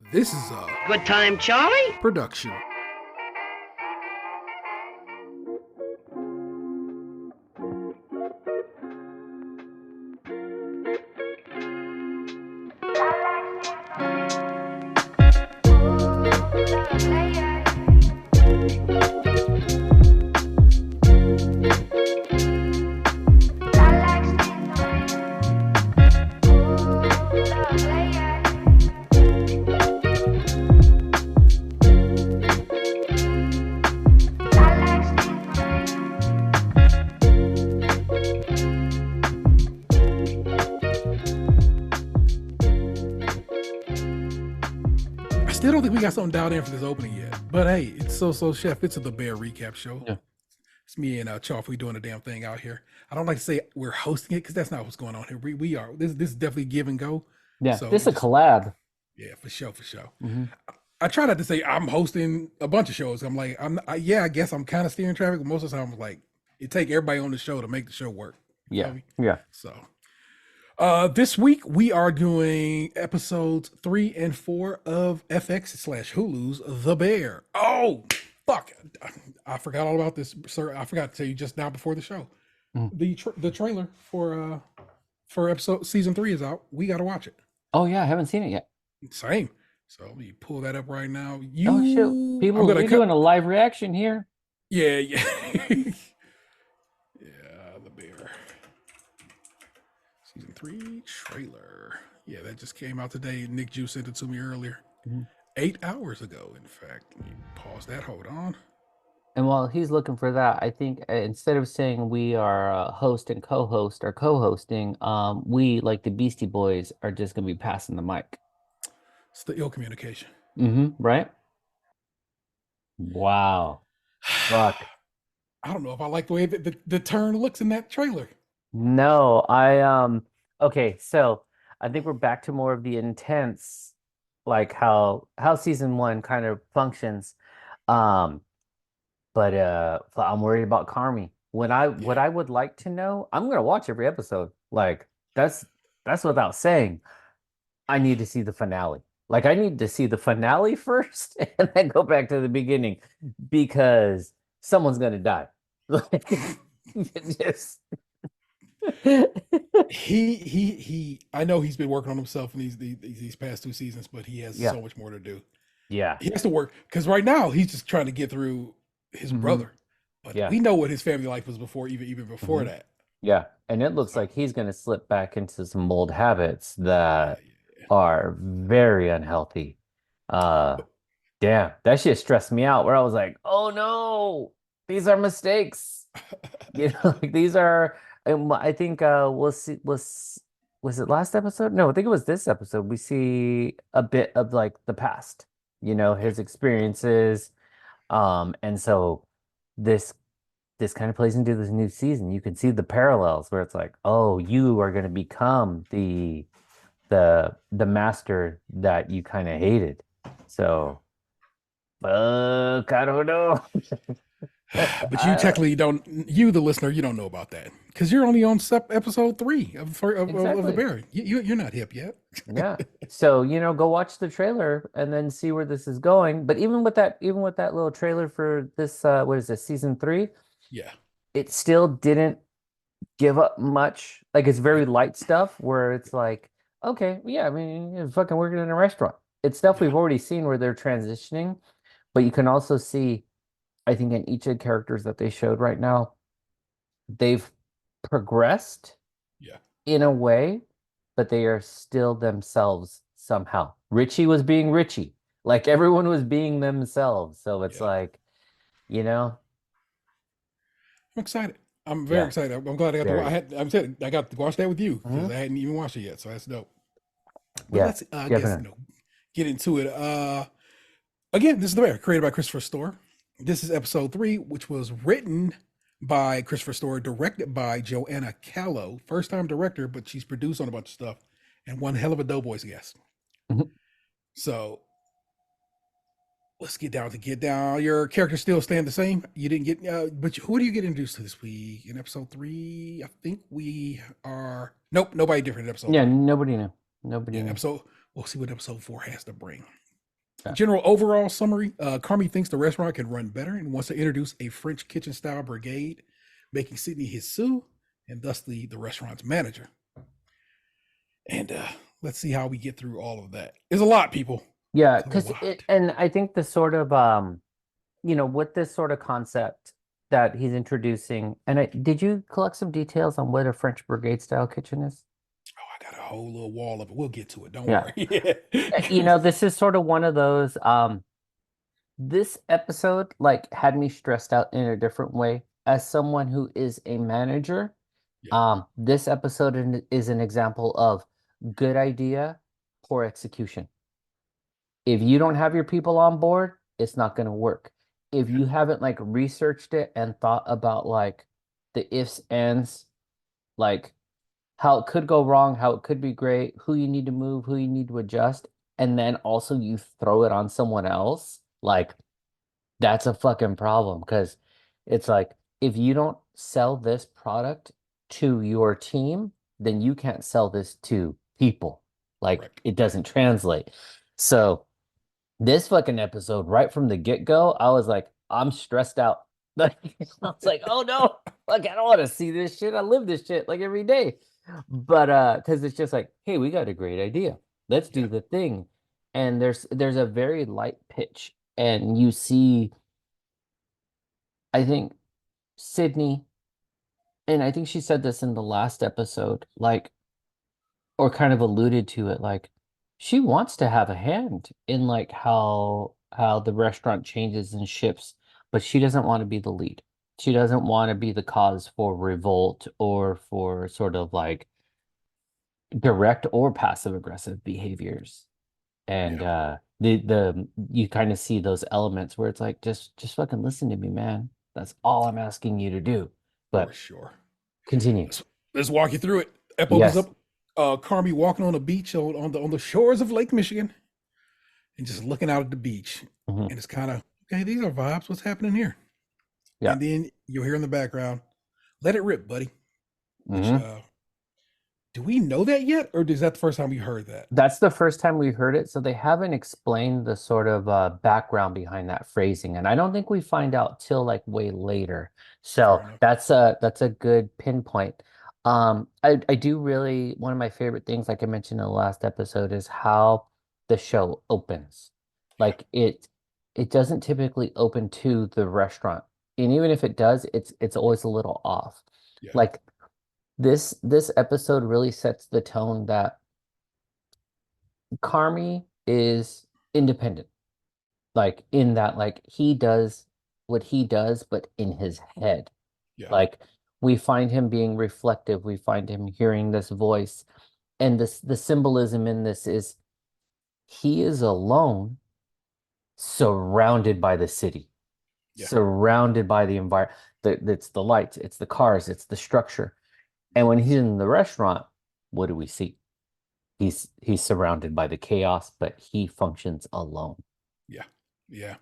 This is a Good time, Charlie? production. I still don't think we got something dialed in for this opening yet. But hey, it's so Chef. It's the Bear Recap Show. Yeah. It's me and Choff. We doing a damn thing out here. I don't like to say we're hosting it because that's not what's going on here. We are. This is definitely give and go. Yeah, So this is a collab. Yeah, for sure. Mm-hmm. I try not to say I'm hosting a bunch of shows. I'm like, I guess I'm kind of steering traffic, but most of the time I'm like, it take everybody on the show to make the show work. You Yeah, feel me? yeah. So, this week we are doing episodes 3 and 4 of FX/Hulu's The Bear. Oh, fuck! I forgot all about this, sir. I forgot to tell you just now before the show. The trailer for episode season 3 is out. We got to watch it. Oh yeah, I haven't seen it yet. Same. So let me pull that up right now. Oh shoot, people, we're doing a live reaction here. Yeah. Yeah, The Bear. Season 3 trailer. Yeah, that just came out today. Nick Ju sent it to me earlier. 8 hours ago, in fact. Let me pause that. Hold on. And while he's looking for that, I think instead of saying we are host and co-host or co-hosting, we, like the Beastie Boys, are just gonna be passing the mic. It's the ill communication. Right? Wow. Fuck. I don't know if I like the way the turn looks in that trailer. No, okay, so I think we're back to more of the intense, like how season 1 kind of functions. But I'm worried about Carmi. What I would like to know, I'm gonna watch every episode. Like that's without saying. I need to see the finale. Like I need to see the finale first and then go back to the beginning because someone's gonna die. Like just he I know he's been working on himself in these past 2 seasons, but he has so much more to do. Yeah. He has to work because right now he's just trying to get through his brother. But we know what his family life was before, even before that. Yeah. And it looks like he's gonna slip back into some old habits that are very unhealthy. Damn, that shit stressed me out where I was like, oh no, these are mistakes. Like these are, I think we'll see, was it last episode? No, I think it was this episode. We see a bit of like the past, his experiences. And so this kind of plays into this new season. You can see the parallels where it's like, oh, you are going to become the master that you kind of hated. So, fuck, I don't know. But you technically don't. You, the listener, you don't know about that because you're only on episode 3 of The Bear. You're not hip yet. Yeah. So go watch the trailer and then see where this is going. But even with that little trailer for this, what is this, season 3? Yeah. It still didn't give up much. Like it's very light stuff where it's like, okay, yeah, I mean, you're fucking working in a restaurant. It's stuff we've already seen where they're transitioning, but you can also see, I think, in each of the characters that they showed right now, they've progressed in a way, but they are still themselves somehow. Richie was being Richie. Like everyone was being themselves. So it's like, I'm excited. I'm very excited. I'm glad I got to watch that with you because I hadn't even watched it yet. So that's dope. But let's get into it. Again, this is The Bear, created by Christopher Storer. This is episode 3, which was written by Christopher Storer, directed by Joanna Calo. First time director, but she's produced on a bunch of stuff and one hell of a Doughboys guest. So let's get down. Your characters still stand the same. You didn't get, but who do you get introduced to this week in episode 3? I think we are. Nope, nobody different in episode. Yeah, 3. Nobody knew. Episode. We'll see what episode 4 has to bring. General overall summary: Carmi thinks the restaurant can run better and wants to introduce a French kitchen style brigade, making Sydney his sous and thusly the restaurant's manager. And let's see how we get through all of that. There's a lot, people. Yeah, because and I think the sort of with this sort of concept that he's introducing, and did you collect some details on what a French brigade style kitchen is? Oh, I got a whole little wall of it. We'll get to it. Don't worry. This is sort of one of those. This episode like had me stressed out in a different way. As someone who is a manager, this episode is an example of good idea, poor execution. If you don't have your people on board, it's not going to work. If you haven't like researched it and thought about like the ifs, ands, like how it could go wrong, how it could be great, who you need to move, who you need to adjust, and then also you throw it on someone else, like that's a fucking problem. Because it's like, if you don't sell this product to your team, then you can't sell this to people. Like it doesn't translate. So this fucking episode, right from the get-go, I was like, I'm stressed out. Like, I was like, oh no, like I don't want to see this shit. I live this shit like every day. But because it's just like, hey, we got a great idea. Let's do the thing. And there's a very light pitch. And you see, I think Sydney, and I think she said this in the last episode, like, or kind of alluded to it, like she wants to have a hand in like how the restaurant changes and shifts, but she doesn't want to be the lead. She doesn't want to be the cause for revolt or for sort of like direct or passive aggressive behaviors. And the you kind of see those elements where it's like just fucking listen to me, man. That's all I'm asking you to do. But for sure. Continue. Let's walk you through it. Opens up Carmi walking on the beach on the shores of Lake Michigan and just looking out at the beach. And it's kind of, okay, these are vibes. What's happening here? Yeah. And then you'll hear in the background, let it rip, buddy. Which, do we know that yet? Or is that the first time we heard that? That's the first time we heard it. So they haven't explained the sort of background behind that phrasing. And I don't think we find out till like way later. So that's a good pinpoint. I do really, one of my favorite things, like I mentioned in the last episode, is how the show opens. Like it doesn't typically open to the restaurant. And even if it does, it's always a little off. Yeah. Like this episode really sets the tone that Carmi is independent. Like in that, like he does what he does, but in his head. Yeah. Like we find him being reflective. We find him hearing this voice. And the symbolism in this is he is alone, surrounded by the city, surrounded by the environment. It's the lights, it's the cars, it's the structure. And when he's in the restaurant, what do we see? He's surrounded by the chaos, but he functions alone. Yeah. Yeah.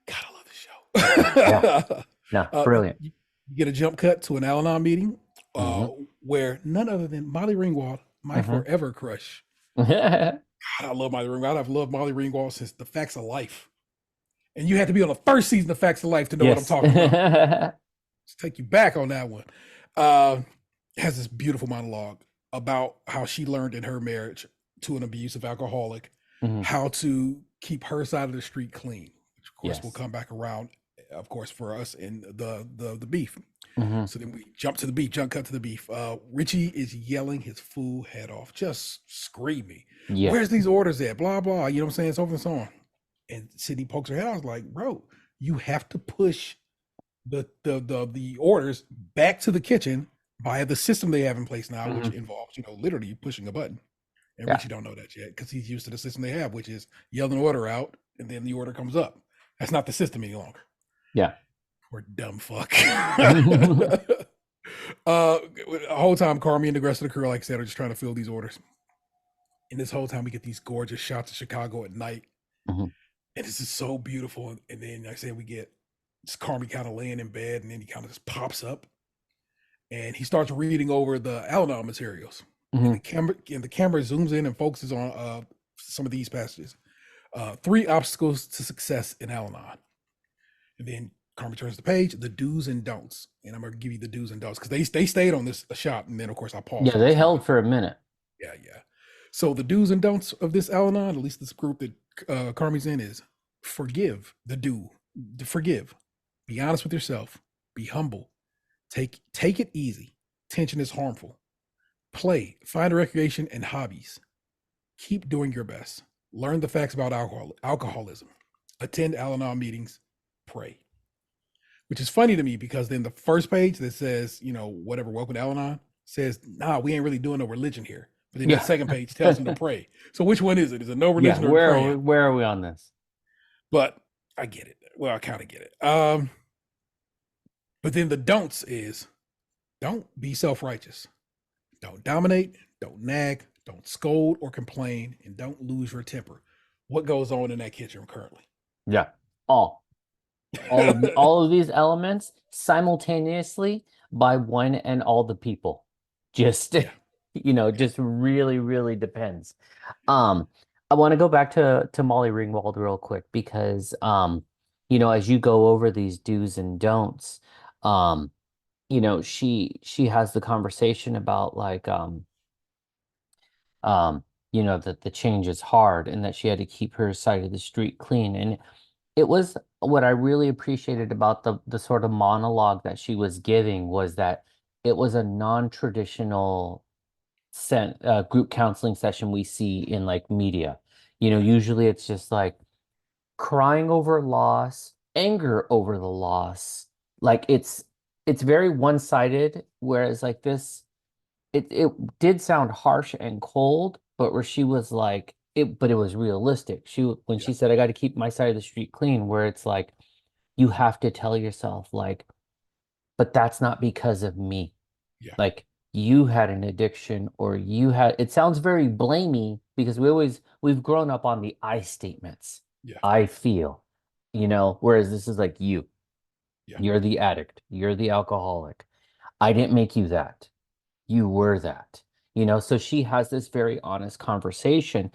God, I love the show. No, brilliant. You get a jump cut to an Al-Anon meeting where none other than Molly Ringwald, my forever crush. God, I love Molly Ringwald. I've loved Molly Ringwald since The Facts of Life. And you had to be on the first season of Facts of Life to know what I'm talking about. Let's take you back on that one. Has this beautiful monologue about how she learned in her marriage to an abusive alcoholic how to keep her side of the street clean, which of course will come back around, of course, for us in the beef. So then we jump cut to the beef. Richie is yelling his fool head off, just screaming, where's these orders at? Blah, blah. You know what I'm saying? So forth and so on. And Sydney pokes her head out. I was like, bro, you have to push the orders back to the kitchen via the system they have in place now, which involves, literally pushing a button. And Richie don't know that yet because he's used to the system they have, which is yell an order out and then the order comes up. That's not the system any longer. Yeah. We're dumb fuck. The whole time, Carmi and the rest of the crew, like I said, are just trying to fill these orders. And this whole time, we get these gorgeous shots of Chicago at night. And this is so beautiful. And then, like I said, we get just Carmi kind of laying in bed, and then he kind of just pops up. And he starts reading over the Al-Anon materials. And the camera zooms in and focuses on some of these passages. Three obstacles to success in Al-Anon. And then Carmen turns the page, the do's and don'ts. And I'm going to give you the do's and don'ts because they stayed on this a shot. And then, of course, I paused. Yeah, they held for a minute. Yeah. So the do's and don'ts of this Al-Anon, at least this group that Carmi's in, is forgive, forgive. Be honest with yourself. Be humble. Take it easy. Tension is harmful. Play. Find recreation and hobbies. Keep doing your best. Learn the facts about alcoholism. Attend Al-Anon meetings. Pray. Which is funny to me because then the first page that says, whatever, welcome to Al-Anon, says, nah, we ain't really doing no religion here. But then the second page tells them to pray. So which one is it? Is it no religion or praying? Where are we on this? But I get it. Well, I kind of get it. But then the don'ts is, don't be self-righteous. Don't dominate. Don't nag. Don't scold or complain. And don't lose your temper. What goes on in that kitchen currently? Yeah. All of these elements simultaneously by one and all the people. Just just really, really depends. I want to go back to Molly Ringwald real quick because as you go over these do's and don'ts, she has the conversation about like that the change is hard and that she had to keep her side of the street clean. And it was what I really appreciated about the sort of monologue that she was giving was that it was a non-traditional group counseling session we see in like media. Usually it's just like crying over loss, anger over the loss. Like it's very one-sided, whereas like this, it did sound harsh and cold, but where she was like, but it was realistic. When she said, I got to keep my side of the street clean, where it's like, you have to tell yourself like, but that's not because of me. Yeah. Like you had an addiction or it sounds very blamey because we've grown up on the I statements. Yeah. I feel, whereas this is like you. Yeah. You're the addict. You're the alcoholic. I didn't make you that. You were that. So she has this very honest conversation.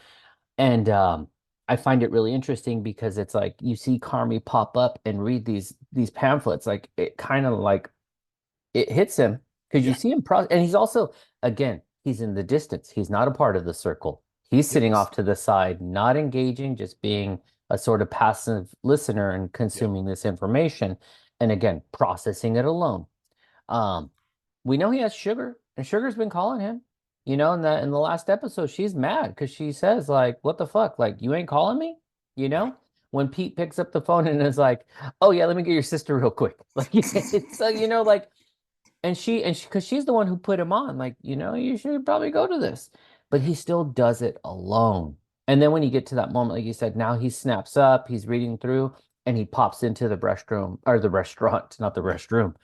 And I find it really interesting because it's like you see Carmi pop up and read these pamphlets. Like it kind of like it hits him because you see him and he's also, again, he's in the distance. He's not a part of the circle. He's sitting off to the side, not engaging, just being a sort of passive listener and consuming this information. And again, processing it alone. We know he has sugar, and Sugar's been calling him. In the last episode, she's mad because she says, like, what the fuck? Like, you ain't calling me? When Pete picks up the phone and is like, oh yeah, let me get your sister real quick. Like, so, like, and because she's the one who put him on, like, you should probably go to this. But he still does it alone. And then when you get to that moment, like you said, now he snaps up, he's reading through, and he pops into the restroom, or the restaurant, not the restroom,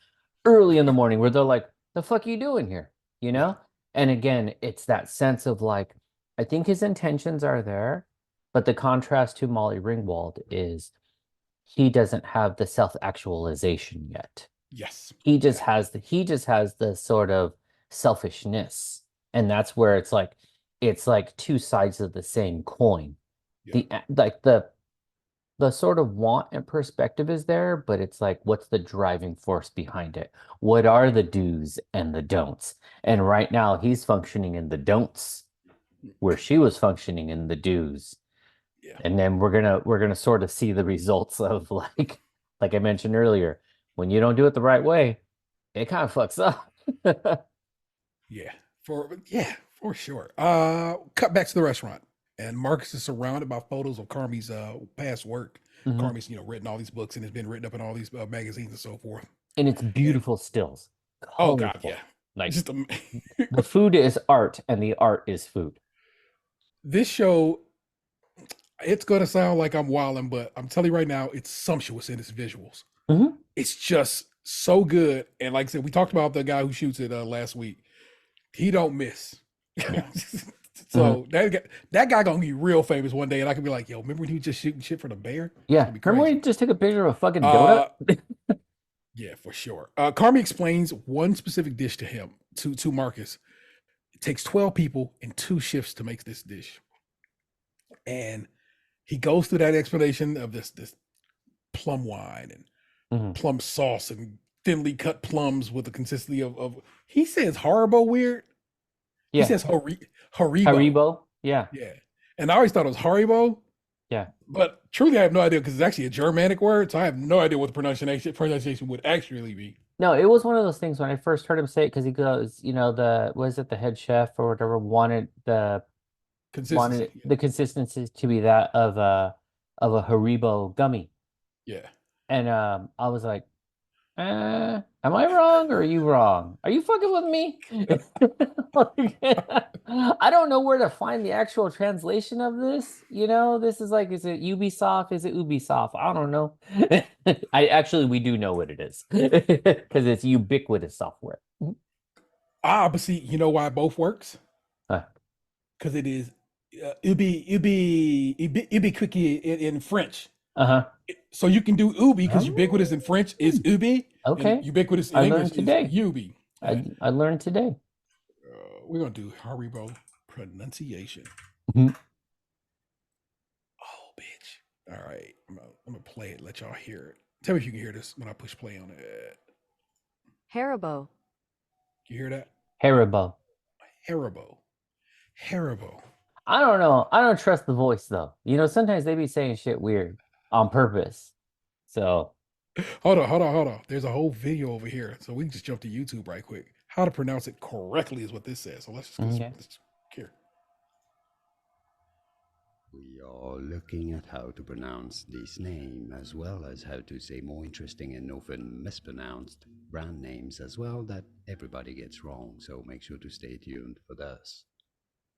early in the morning where they're like, the fuck are you doing here? And again, it's that sense of like, I think his intentions are there, but the contrast to Molly Ringwald is he doesn't have the self-actualization yet. Yes. He just has the sort of selfishness. And that's where it's like two sides of the same coin. Yeah. The sort of want and perspective is there, but it's like, what's the driving force behind it? What are the do's and the don'ts? And right now he's functioning in the don'ts where she was functioning in the do's. Yeah. And then we're gonna sort of see the results of like I mentioned earlier, when you don't do it the right way, it kind of fucks up. for sure. Cut back to the restaurant. And Marcus is surrounded by photos of Carmi's past work. Mm-hmm. Carmi's, written all these books and has been written up in all these magazines and so forth. And it's beautiful stills. Colorful. Oh God, yeah. Like just the food is art and the art is food. This show, it's gonna sound like I'm wilding, but I'm telling you right now, it's sumptuous in its visuals. Mm-hmm. It's just so good. And like I said, we talked about the guy who shoots it last week. He don't miss. Yeah. So that guy gonna be real famous one day, and I could be like, "Yo, remember when he was just shooting shit for the bear?" Yeah, remember when he just took a picture of a fucking donut? Yeah, for sure. Carmi explains one specific dish to him, to Marcus. It takes 12 people and 2 shifts to make this dish, and he goes through that explanation of this plum wine and plum sauce and thinly cut plums with the consistency of he says Haribo weird. Yeah. He says Haribo. Haribo. Yeah. Yeah. And I always thought it was Haribo. Yeah. But truly, I have no idea because it's actually a Germanic word. So I have no idea what the pronunciation would actually be. No, it was one of those things when I first heard him say it because he goes, the head chef or whatever wanted the consistency to be that of a Haribo gummy. Yeah. And I was like, am I wrong or are you wrong? Are you fucking with me? I don't know where to find the actual translation of this. This is like, is it Ubisoft? Is it Ubisoft? I don't know. We do know what it is because it's ubiquitous software. But see, you know why both works? Because it is Ubi quickie in French. So you can do ubi because ubiquitous in French is ubi. Okay. Ubiquitous in English is ubi. I learned today. We're gonna do Haribo pronunciation. Oh, bitch! All right, I'm gonna play it. Let y'all hear it. Tell me if you can hear this when I push play on it. Haribo. You hear that? Haribo. I don't know. I don't trust the voice though. Sometimes they be saying shit weird on purpose. So hold on. There's a whole video over here, so we can just jump to YouTube right quick. How to pronounce it correctly is what this says. So let's just here. We are looking at how to pronounce this name, as well as how to say more interesting and often mispronounced brand names as well that everybody gets wrong, so make sure to stay tuned for this.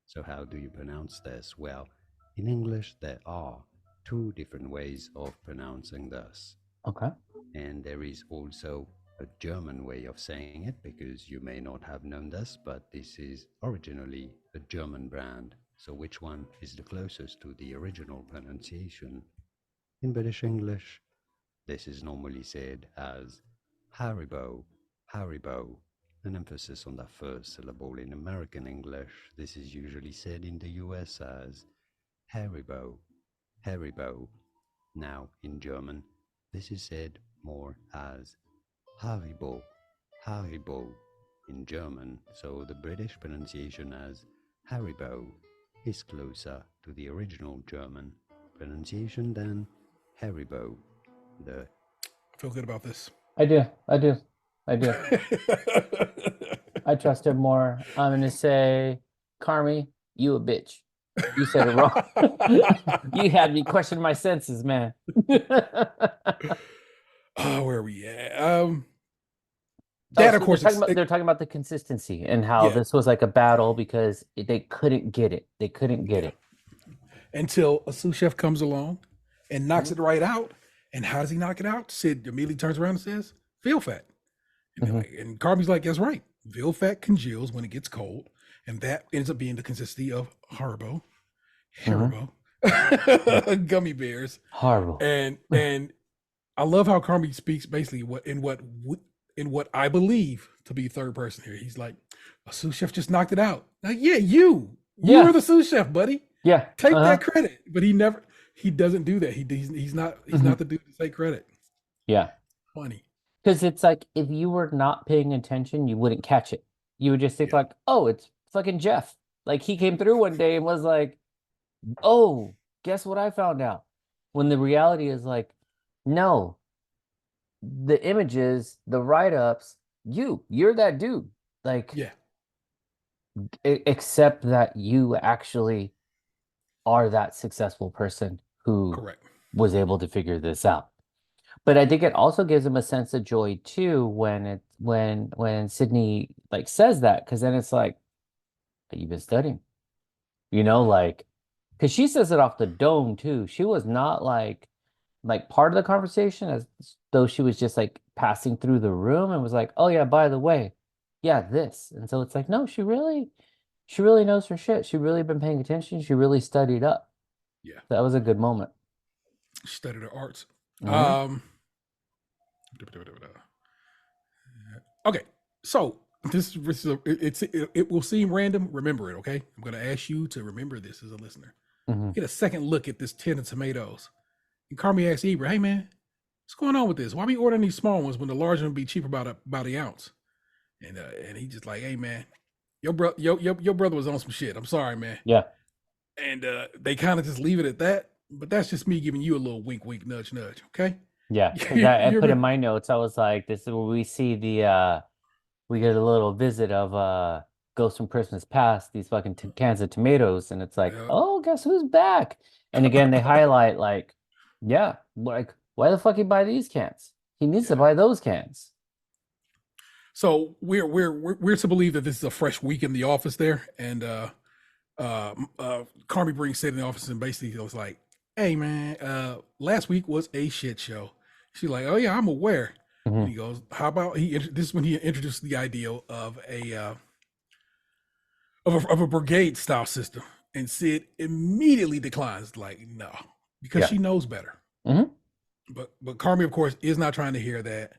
So how do you pronounce this? Well, in English there are 2 different ways of pronouncing this. Okay. And there is also a German way of saying it, because you may not have known this, but this is originally a German brand. So which one is the closest to the original pronunciation? In British English, this is normally said as Haribo, an emphasis on that first syllable. In American English, this is usually said in the US as Haribo. Now, in German, this is said more as Haribo in German, so the British pronunciation as Haribo is closer to the original German pronunciation than Haribo. I feel good about this. I do. I trust him more. I'm going to say, Carmi, you a bitch. You said it wrong. You had me question my senses, man. Where are we at? Of course, they're talking about the consistency and how this was like a battle because they couldn't get it. Until a sous chef comes along and knocks it right out. And how does he knock it out? Sid immediately turns around and says, veal fat. And Carmi's like, that's right. Veal fat congeals when it gets cold. And that ends up being the consistency of Haribo. Gummy bears. Horrible. And I love how Carmi speaks basically in what I believe to be third person here. He's like, a sous chef just knocked it out. Like, you're the sous chef, buddy. Yeah. Take that credit. But he doesn't do that. He's not the dude to take credit. Yeah. Funny. Because it's like, if you were not paying attention, you wouldn't catch it. You would just think like, oh, it's fucking Jeff. Like, he came through one day and was like, oh, guess what I found out? When the reality is like, no, the images, the write-ups, you're that dude. Like, except that you actually are that successful person who was able to figure this out. But I think it also gives him a sense of joy too when Sydney like says that, because then it's like, you've been studying, like, because she says it off the dome too. She was not like part of the conversation, as though she was just like passing through the room and was like, oh yeah, by the way, this. And so it's like, no, she really knows her shit. She really been paying attention. She really studied up. Yeah. That was a good moment. She studied her arts. Okay. So it will seem random. Remember it, okay? I'm going to ask you to remember this as a listener. Get a second look at this tin of tomatoes. And Carmi asks Ibra, "Hey man, what's going on with this? Why are we ordering these small ones when the large ones be cheaper by the ounce?" And he just like, "Hey man, your brother was on some shit. I'm sorry, man." Yeah. And they kind of just leave it at that. But that's just me giving you a little wink, wink, nudge, nudge. Okay. Yeah. I put in my notes. I was like, "This is where we see we get a little visit of Ghost from Christmas Past. These fucking cans of tomatoes, and it's like, oh, guess who's back?" And again, they highlight like, yeah, like why the fuck he buy these cans? He needs to buy those cans. So we're to believe that this is a fresh week in the office there, and Carmi Brink stayed in the office and basically was like, "Hey man, last week was a shit show." She's like, "Oh yeah, I'm aware." And he goes, "How about this is when he introduced the idea of a brigade style system," and Sid immediately declines, like, "No," because she knows better. But Carmi, of course, is not trying to hear that.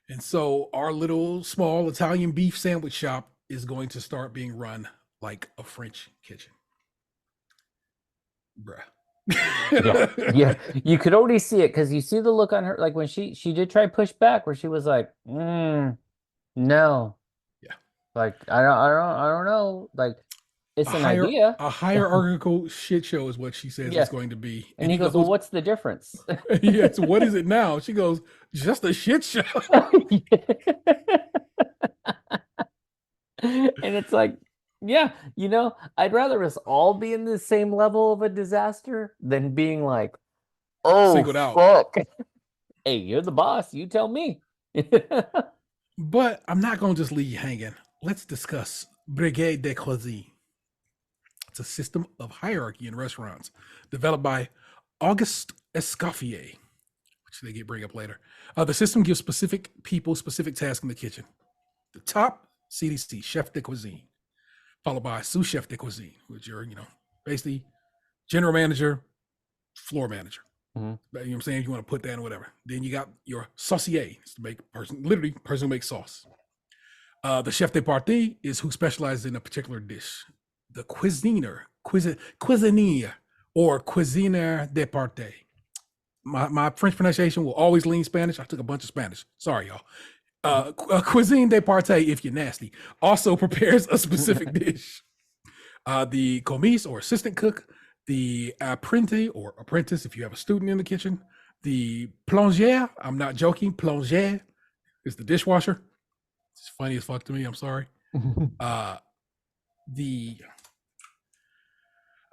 And so our little small Italian beef sandwich shop is going to start being run like a French kitchen. Bruh. Yeah. You could already see it because you see the look on her, like when she did try push back, where she was like, no. Yeah. Like I don't know. Like it's an idea. A hierarchical shit show is what she says it's going to be. And he goes, "Well, what's the difference?" Yeah, so what is it now? She goes, "Just a shit show." And it's like, yeah, I'd rather us all be in the same level of a disaster than being like, oh, singled out. Fuck. Hey, you're the boss. You tell me. But I'm not going to just leave you hanging. Let's discuss Brigade de Cuisine. It's a system of hierarchy in restaurants developed by Auguste Escoffier, which they bring up later. The system gives specific people specific tasks in the kitchen. The top, CDC, chef de cuisine, followed by sous chef de cuisine, which are, basically general manager, floor manager. You know what I'm saying? If you want to put that in whatever. Then you got your saucier, to make person who makes sauce. The chef de partie is who specializes in a particular dish. The cuisinier, or cuisinier de partie. My French pronunciation will always lean Spanish. I took a bunch of Spanish. Sorry, y'all. Cuisine de partie, if you're nasty, also prepares a specific dish. The commis, or assistant cook. The apprenti, or apprentice, if you have a student in the kitchen. The plongeur, I'm not joking, plongeur is the dishwasher. It's funny as fuck to me, I'm sorry. The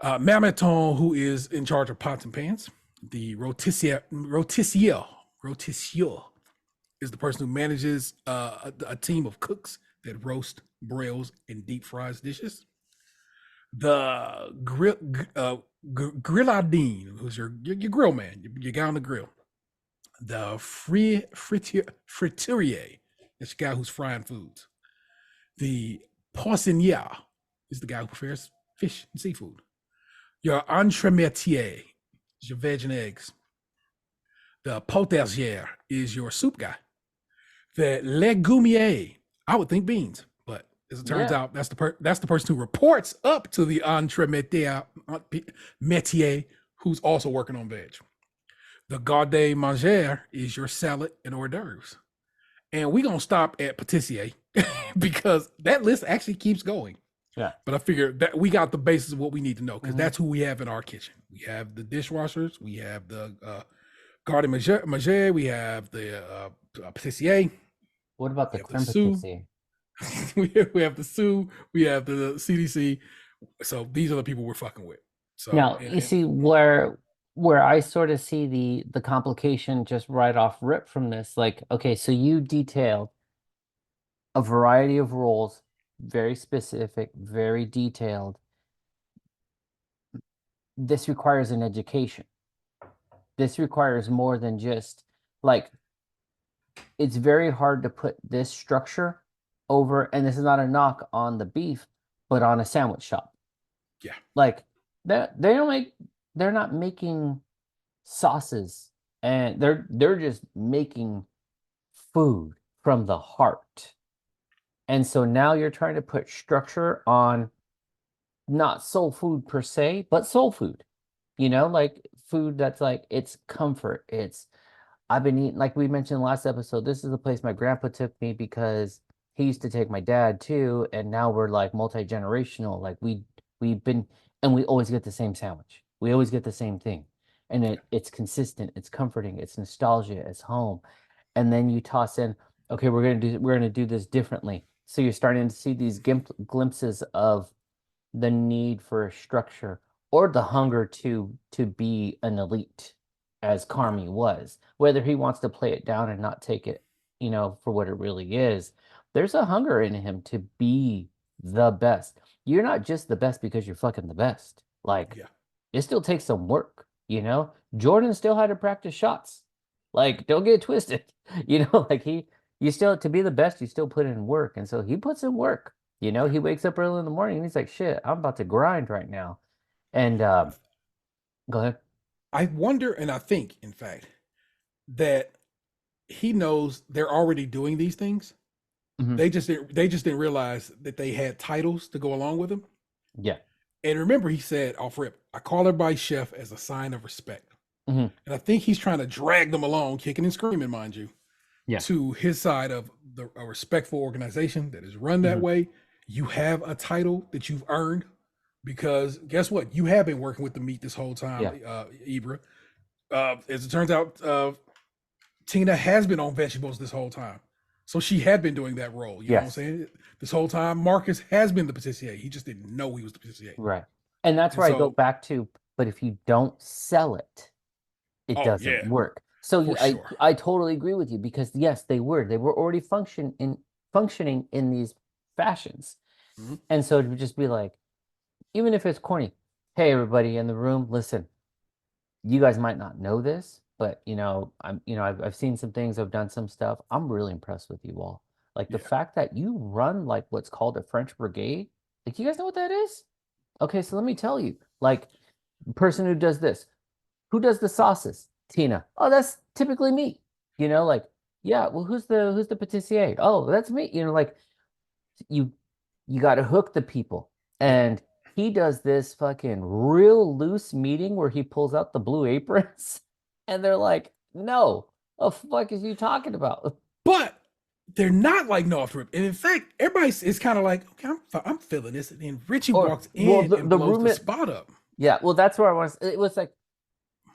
marmiton, who is in charge of pots and pans. The rôtissier is the person who manages a team of cooks that roast, broils, and deep fries dishes. The grilladine, who's your grill man, your guy on the grill. The friturier, that's the guy who's frying foods. The poissonnier is the guy who prepares fish and seafood. Your entremetier is your veg and eggs. The potager is your soup guy. The legumier, I would think beans, but as it turns out, that's the person who reports up to the entremetier, who's also working on veg. The garde manger is your salad and hors d'oeuvres. And we're going to stop at patissier because that list actually keeps going. Yeah. But I figure that we got the basis of what we need to know, because that's who we have in our kitchen. We have the dishwashers, we have the garde manger, we have the patissier. What about the creme patissier? we have the sous, we have the CDC. So these are the people we're fucking with. So now you see where I sort of see the complication just right off rip from this. Like, okay, so you detailed a variety of roles, very specific, very detailed. This requires an education. This requires more than just, like, it's very hard to put this structure over, and this is not a knock on the beef, but on a sandwich shop. Yeah. Like, they're not making sauces, and they're just making food from the heart. And so now you're trying to put structure on not soul food per se, but soul food. You know, like food that's like it's comfort. I've been eating, like we mentioned last episode, this is the place my grandpa took me because he used to take my dad too, and now we're like multi-generational. Like we've been and we always get the same sandwich. We always get the same thing. And it's consistent, it's comforting, it's nostalgia, it's home. And then you toss in, okay, we're gonna do this differently. So you're starting to see these glimpses of the need for a structure or the hunger to be an elite as Carmi was, whether he wants to play it down and not take it, for what it really is. There's a hunger in him to be the best. You're not just the best because you're fucking the best. Like, Yeah. it still takes some work, Jordan still had to practice shots. Like, don't get it twisted. Like you still, to be the best, you still put in work. And so he puts in work. He wakes up early in the morning and he's like, shit, I'm about to grind right now. And go ahead. I wonder, and I think, in fact, that he knows they're already doing these things. Mhm. They just didn't realize that they had titles to go along with them. Yeah. And remember, he said off rip, I call everybody chef as a sign of respect. Mhm. And I think he's trying to drag them along, kicking and screaming, mind you, Yeah. to his side of a respectful organization that is run that Mhm. way. You have a title that you've earned because guess what? You have been working with the meat this whole time, Ibra. As it turns out, Tina has been on vegetables this whole time. So she had been doing that role. You know what I'm saying? This whole time, Marcus has been the patissier. He just didn't know he was the patissier. Right. And that's where I go back to, but if you don't sell it, it doesn't work. So I totally agree with you because yes, they were already functioning in these fashions. Mhm. And so it would just be like, even if it's corny, hey, everybody in the room, listen, you guys might not know this, but I've seen some things, I've done some stuff. I'm really impressed with you all. Like the fact that you run like what's called a French brigade. Like, you guys know what that is? Okay, so let me tell you. Like, the person who does this, who does the sauces? Tina. Oh, that's typically me. Like, yeah, well, who's the patissier? Oh, that's me. Like you got to hook the people. And he does this fucking real loose meeting where he pulls out the blue aprons and they're like, no, what the fuck is you talking about? But they're not like no off the rip. And in fact, everybody is kind of like, okay, I'm feeling this. And then Richie walks in and blows the spot up. Yeah, well, that's where I was. It was like,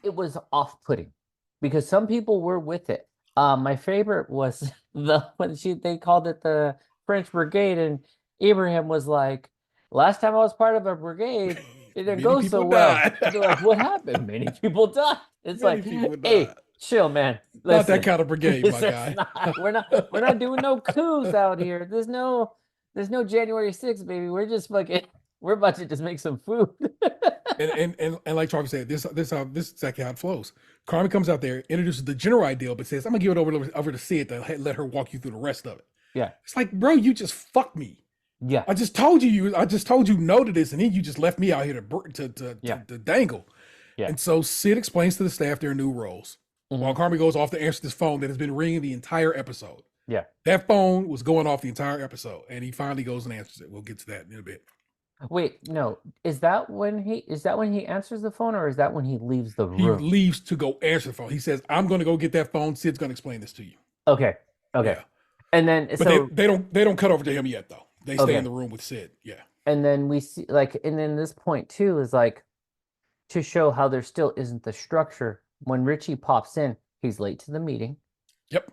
it was off-putting because some people were with it. My favorite was when they called it the French Brigade, and Abraham was like, "Last time I was part of a brigade, it didn't go so well." They're like, "What happened? Many people died." It's like, hey, chill, man. Listen, not that kind of brigade, my guy. We're not doing no coups out here. There's no January 6th, baby. We're just fucking. We're about to just make some food. and like Charlie said, this is exactly how it flows. Carmen comes out there, introduces the general idea, but says, "I'm gonna give it over to Sid to let her walk you through the rest of it." Yeah, it's like, bro, you just fucked me. Yeah, I just told you no to this, and then you just left me out here to dangle. Yeah, and so Sid explains to the staff their new roles, while Carmen goes off to answer this phone that has been ringing the entire episode. Yeah, that phone was going off the entire episode, and he finally goes and answers it. We'll get to that in a bit. Wait, no. Is that when he answers the phone, or is that when he leaves the room? He leaves to go answer the phone. He says, "I'm going to go get that phone. Sid's going to explain this to you." Okay. Yeah. And then, but so they don't cut over to him yet, though. They stay in the room with Sid. Yeah. And then we see, like, and then this point too is like to show how there still isn't the structure. When Richie pops in, he's late to the meeting. Yep.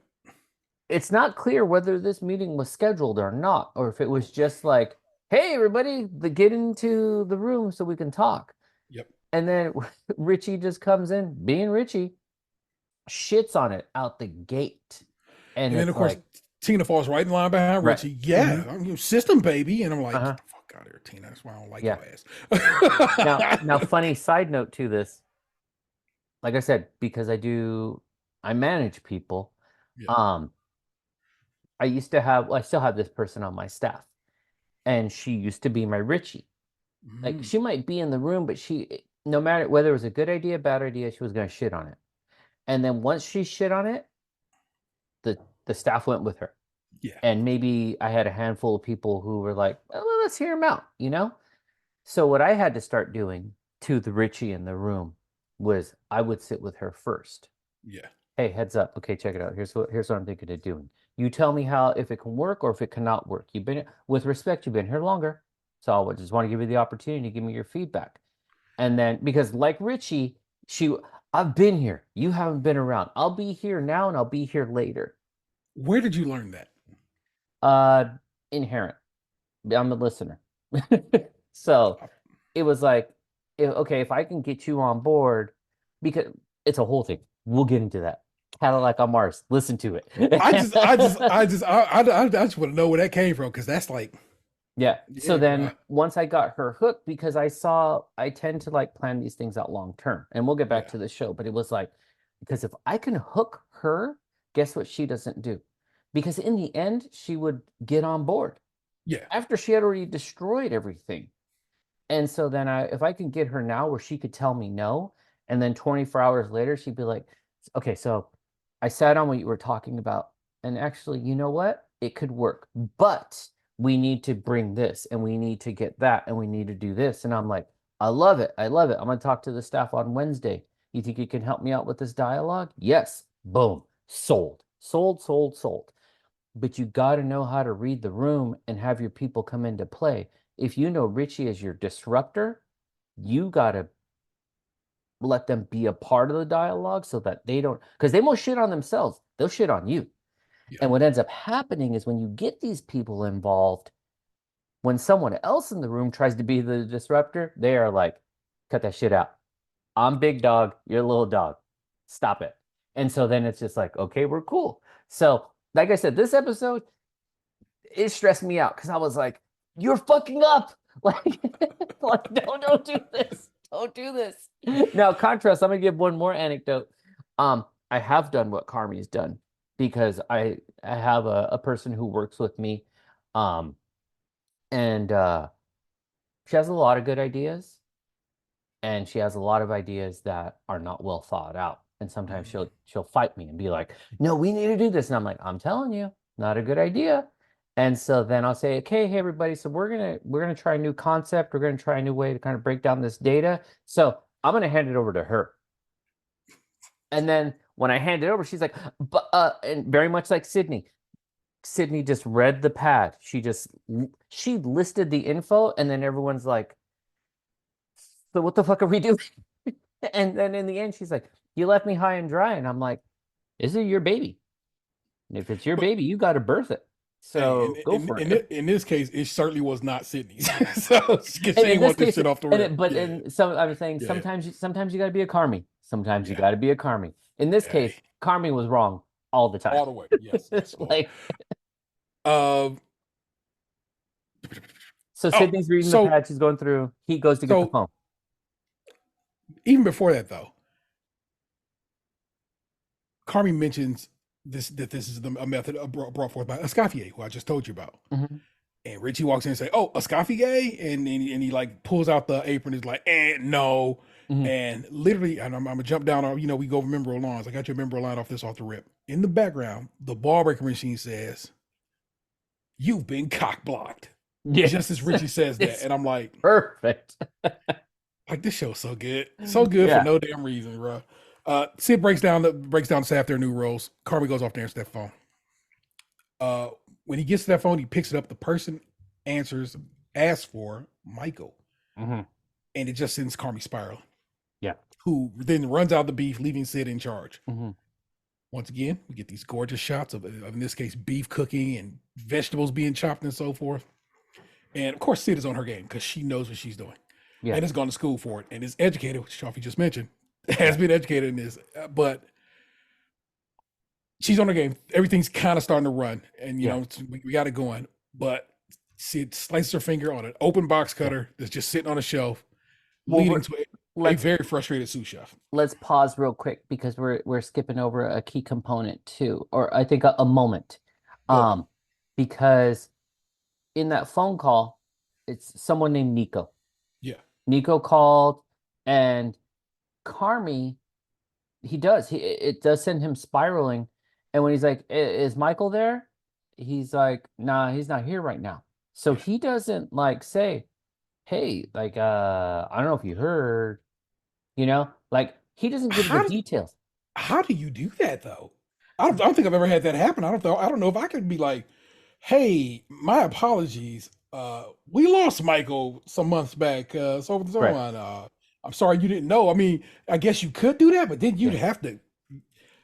It's not clear whether this meeting was scheduled or not, or if it was just like, hey, everybody, get into the room so we can talk. Yep. And then Richie just comes in, being Richie, shits on it out the gate. And then, of course, Tina falls right in line behind Richie. Yeah, I'm your system, baby. And I'm like, get the fuck out of here, Tina. That's why I don't like your ass. now, funny side note to this. Like I said, because I manage people. Yeah. I still have this person on my staff. And she used to be my Richie. Like, she might be in the room, but no matter whether it was a good idea, bad idea, she was going to shit on it. And then once she shit on it, the staff went with her. Yeah. And maybe I had a handful of people who were like, well, let's hear him out, So what I had to start doing to the Richie in the room was I would sit with her first. Yeah. Hey, heads up. Okay, check it out. Here's what I'm thinking of doing. You tell me how if it can work or if it cannot work. You've been with respect, you've been here longer. So I just want to give you the opportunity to give me your feedback. And then because like Richie, I've been here. You haven't been around. I'll be here now and I'll be here later. Where did you learn that? Inherent. I'm a listener. So it was like, okay, if I can get you on board, because it's a whole thing. We'll get into that. Cadillac on Mars. Listen to it. I just want to know where that came from, because that's like, yeah. So then once I got her hooked, because I tend to like plan these things out long term, and we'll get back to the show, but it was like, because if I can hook her, guess what she doesn't do? Because in the end, she would get on board. Yeah. After she had already destroyed everything. And so then if I can get her now where she could tell me no, and then 24 hours later, she'd be like, okay, so I sat on what you were talking about, and actually, you know what? It could work, but we need to bring this, and we need to get that, and we need to do this. And I'm like, I love it. I love it. I'm going to talk to the staff on Wednesday. You think you can help me out with this dialogue? Yes. Boom. Sold. Sold, sold, sold. But you got to know how to read the room and have your people come into play. If you know Richie is your disruptor, you got to let them be a part of the dialogue so that they don't, because they won't shit on themselves. They'll shit on you. Yeah. And what ends up happening is when you get these people involved, when someone else in the room tries to be the disruptor, they are like, cut that shit out. I'm big dog. You're little dog. Stop it. And so then it's just like, okay, we're cool. So like I said, this episode, it stressed me out because I was like, you're fucking up. Like don't do this. Don't do this. Now, contrast, I'm going to give one more anecdote. I have done what Carmi's done because I have a person who works with me. And she has a lot of good ideas. And she has a lot of ideas that are not well thought out. And sometimes she'll fight me and be like, no, we need to do this. And I'm like, I'm telling you, not a good idea. And so then I'll say, okay, hey everybody, so we're gonna try a new concept. We're gonna try a new way to kind of break down this data. So I'm gonna hand it over to her. And then when I hand it over, she's like, but and very much like Sydney just read the pad. She listed the info, and then everyone's like, so what the fuck are we doing? And then in the end, she's like, you left me high and dry. And I'm like, is it your baby? And if it's your baby, you got to birth it. So go for it. In this case, it certainly was not Sydney's. So she ain't want this shit off the rip. I'm saying sometimes you got to be a Carmi. Sometimes you got to be a Carmi. In this case, Carmi was wrong all the time. All the way. Yes. Like, so Sydney's reading the pad. She's going through. He goes to get the phone. Even before that, though, Carmi mentions that this is a method brought forth by Escoffier, who I just told you about. Mm-hmm. And Richie walks in and say, "Oh, Escoffier," and he like pulls out the apron. Is like, no. Mm-hmm. And literally, and I'm gonna jump down on. We go over member lines. I got your member line off the rip. In the background, the ball breaker machine says, "You've been cock blocked." Yes. Just as Richie says that, and I'm like, perfect. Like, this show's so good for no damn reason, bro. Sid breaks down the staff their new roles. Carmi goes off there and answers that phone. When he gets to that phone, he picks it up. The person asks for Michael, and it just sends Carmi spiraling. Yeah, who then runs out the beef, leaving Sid in charge. Mm-hmm. Once again, we get these gorgeous shots of, in this case, beef cooking and vegetables being chopped and so forth. And of course, Sid is on her game because she knows what she's doing. Yeah. And has gone to school for it and is educated, which Sofya just mentioned, has been educated in this, but she's on her game. Everything's kind of starting to run, and we got it going. But Sid slices her finger on an open box cutter that's just sitting on a shelf, leading to a very frustrated sous chef. Let's pause real quick because we're skipping over a key component too, or I think a moment, because in that phone call, it's someone named Nico. Yeah. Nico called, and Carmi, it does send him spiraling. And when he's like, is Michael there? He's like, nah, he's not here right now. So he doesn't like say, hey, like, I don't know if you heard, like He doesn't give the details. How do you do that though? I don't think I've ever had that happen. I don't know if I could be like, hey, my apologies. We lost Michael some months back. So on. I'm sorry you didn't know. I mean, I guess you could do that, but then you'd have to.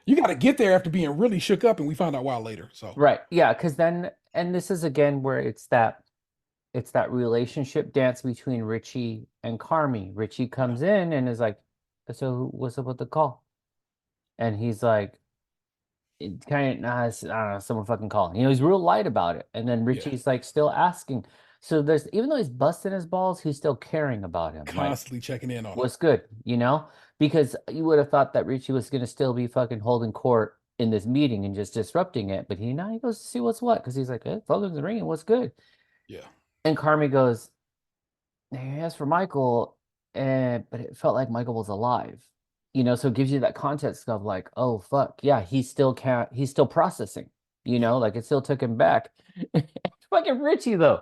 You got to get there after being really shook up, and we found out a while later. So right, yeah, because then, and this is again where it's that relationship dance between Richie and Carmi. Richie comes in and is like, "So what's up with the call?" And he's like, "It kind of, nah, I don't know, someone fucking calling." You know, he's real light about it. And then Richie's like still asking. So there's, even though he's busting his balls, he's still caring about him, constantly like, checking in on what's good, you know, because you would have thought that Richie was going to still be fucking holding court in this meeting and just disrupting it, but he goes to see what's what, because he's like, hey, phone's ringing, what's good? Yeah. And Carmi goes, hey, as for Michael, but it felt like Michael was alive, you know, so it gives you that context of like, oh fuck yeah, he's still processing, you know, like it still took him back. Fucking Richie though,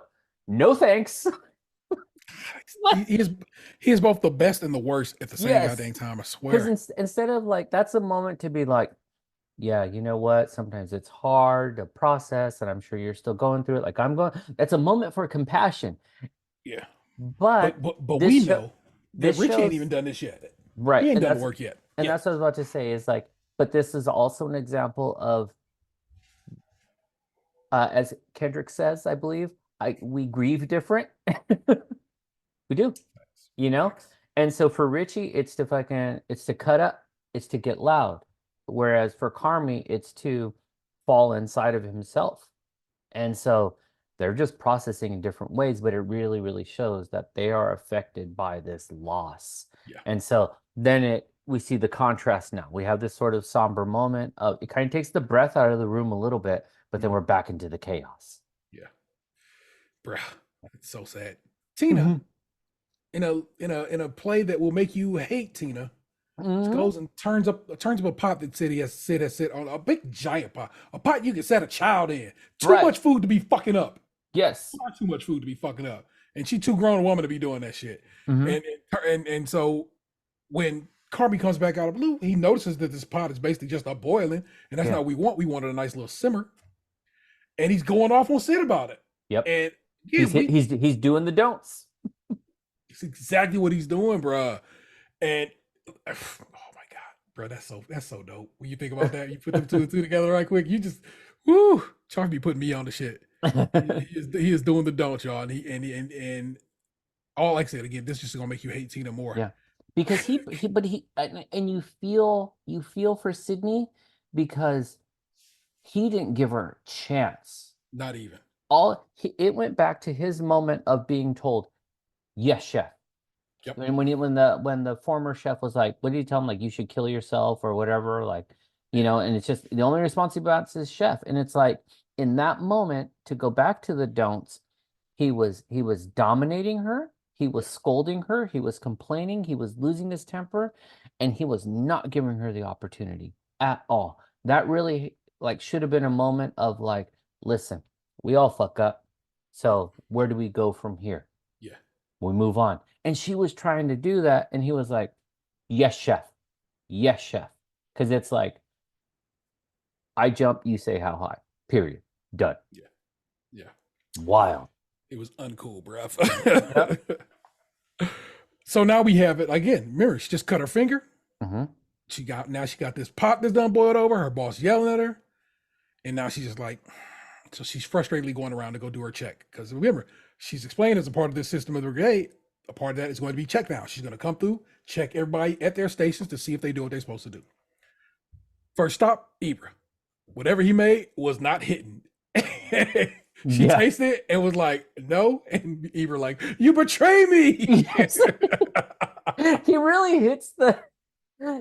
no thanks. He is both the best and the worst at the same goddamn time, I swear. Because instead of like, that's a moment to be like, yeah, you know what? Sometimes it's hard to process, and I'm sure you're still going through it. Like I'm going. That's a moment for compassion. Yeah, but we know that Richie ain't even done this yet. Right, he ain't done the work yet. And that's what I was about to say. Is like, but this is also an example of, as Kendrick says, I believe, we grieve different. We do, you know? And so for Richie, it's to cut up, it's to get loud. Whereas for Carmi, it's to fall inside of himself. And so they're just processing in different ways, but it really, really shows that they are affected by this loss. Yeah. And so then we see the contrast now. We have this sort of somber moment of, it kind of takes the breath out of the room a little bit, but then we're back into the chaos. Yeah. Bruh, it's so sad. Tina, in a play that will make you hate Tina, goes and turns up a pot that Sid has sit on, a big giant pot, a pot you can set a child in. Too much food to be fucking up. Yes, not too much food to be fucking up, and she too grown a woman to be doing that shit. And so when Carmi comes back out of blue, he notices that this pot is basically just up boiling, and that's not what we want. We wanted a nice little simmer, and he's going off on Sid about it. Yep, and he's doing the don'ts. It's exactly what he's doing, bruh. And oh my god, bro, that's so dope. When you think about that, you put them two and two together right quick. You just, woo, Charles be putting me on the shit. he is doing the don't, y'all, and all, like I said again, this is just gonna make you hate Tina more. Yeah, because he and you feel for Sydney, because he didn't give her a chance. Not even. It went back to his moment of being told, yes, chef. Yep. And when the former chef was like, what did he tell him? Like, you should kill yourself or whatever, like, you know, and it's just the only response he got is chef. And it's like, in that moment, to go back to the don'ts, he was dominating her, he was scolding her, he was complaining, he was losing his temper, and he was not giving her the opportunity at all. That really like should have been a moment of like, listen, we all fuck up. So where do we go from here? Yeah. We move on. And she was trying to do that. And he was like, yes, chef. Yes, chef. Because it's like, I jump, you say how high. Period. Done. Yeah. Yeah. Wild. It was uncool, bruh. Yep. So now we have it again. Remember, she just cut her finger. She got this pot that's done boiled over. Her boss yelling at her. And now she's just like, so she's frustratedly going around to go do her check. Because remember, she's explained as a part of this system of the brigade, a part of that is going to be checked now. She's going to come through, check everybody at their stations to see if they do what they're supposed to do. First stop, Ibra. Whatever he made was not hitting. She tasted it and was like, no. And Ibra like, you betray me. Yes. He really hits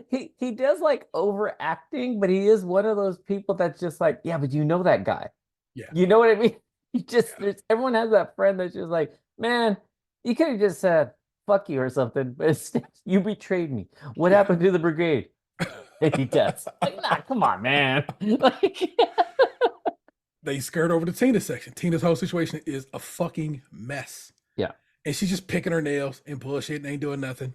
he does like overacting, but he is one of those people that's just like, yeah, but you know that guy. Yeah. You know what I mean? Everyone has that friend that's just like, man, you could have just said fuck you or something, but instead, you betrayed me. What happened to the brigade? And he does. Like, nah, come on, man. Like, they skirt over the Tina section. Tina's whole situation is a fucking mess. Yeah. And she's just picking her nails and bullshit and ain't doing nothing.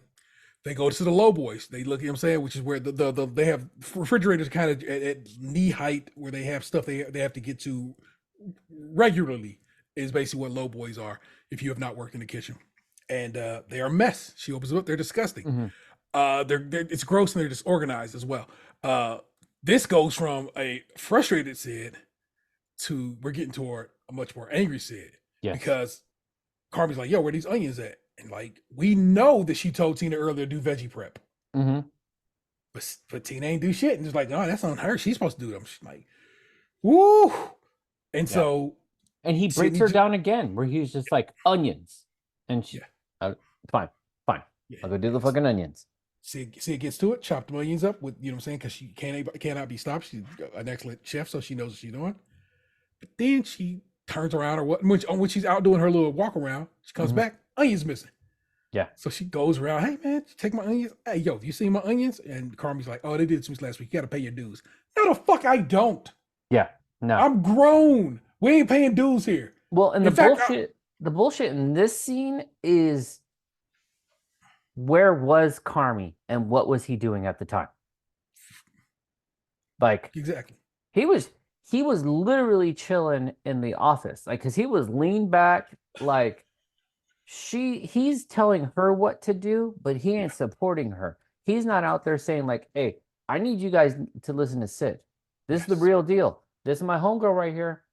They go to the low boys. They look, you know what I'm saying, which is where they have refrigerators kind of at knee height where they have stuff they have to get to regularly, is basically what low boys are if you have not worked in the kitchen. And they are a mess. She opens them up. They're disgusting. They're it's gross and they're disorganized as well. This goes from a frustrated Sid to we're getting toward a much more angry Sid. Yes. Because Carmen's like, yo, where these onions at? And like, we know that she told Tina earlier to do veggie prep. But Tina ain't do shit. And just like, no, that's on her. She's supposed to do them. She's like, woo. And so. And he breaks her down again, where he's just like, onions. And she, fine. Yeah, I'll go do the fucking onions. See, it gets to it, chop the onions up with, you know what I'm saying? Because she cannot be stopped. She's an excellent chef, so she knows what she's doing. But then she turns around or what when she's out doing her little walk around, she comes back, onions missing. Yeah. So she goes around, hey man, take my onions. Hey, yo, you see my onions? And Carmen's like, oh, they did this last week. You gotta pay your dues. No, the fuck I don't. Yeah. No. I'm grown. We ain't paying dues here. Well, and the bullshit in this scene is, where was Carmi and what was he doing at the time? Like, exactly. He was literally chilling in the office, like, because he was leaned back, like he's telling her what to do, but he ain't supporting her. He's not out there saying like, hey, I need you guys to listen to Sid. This is the real deal. This is my homegirl right here.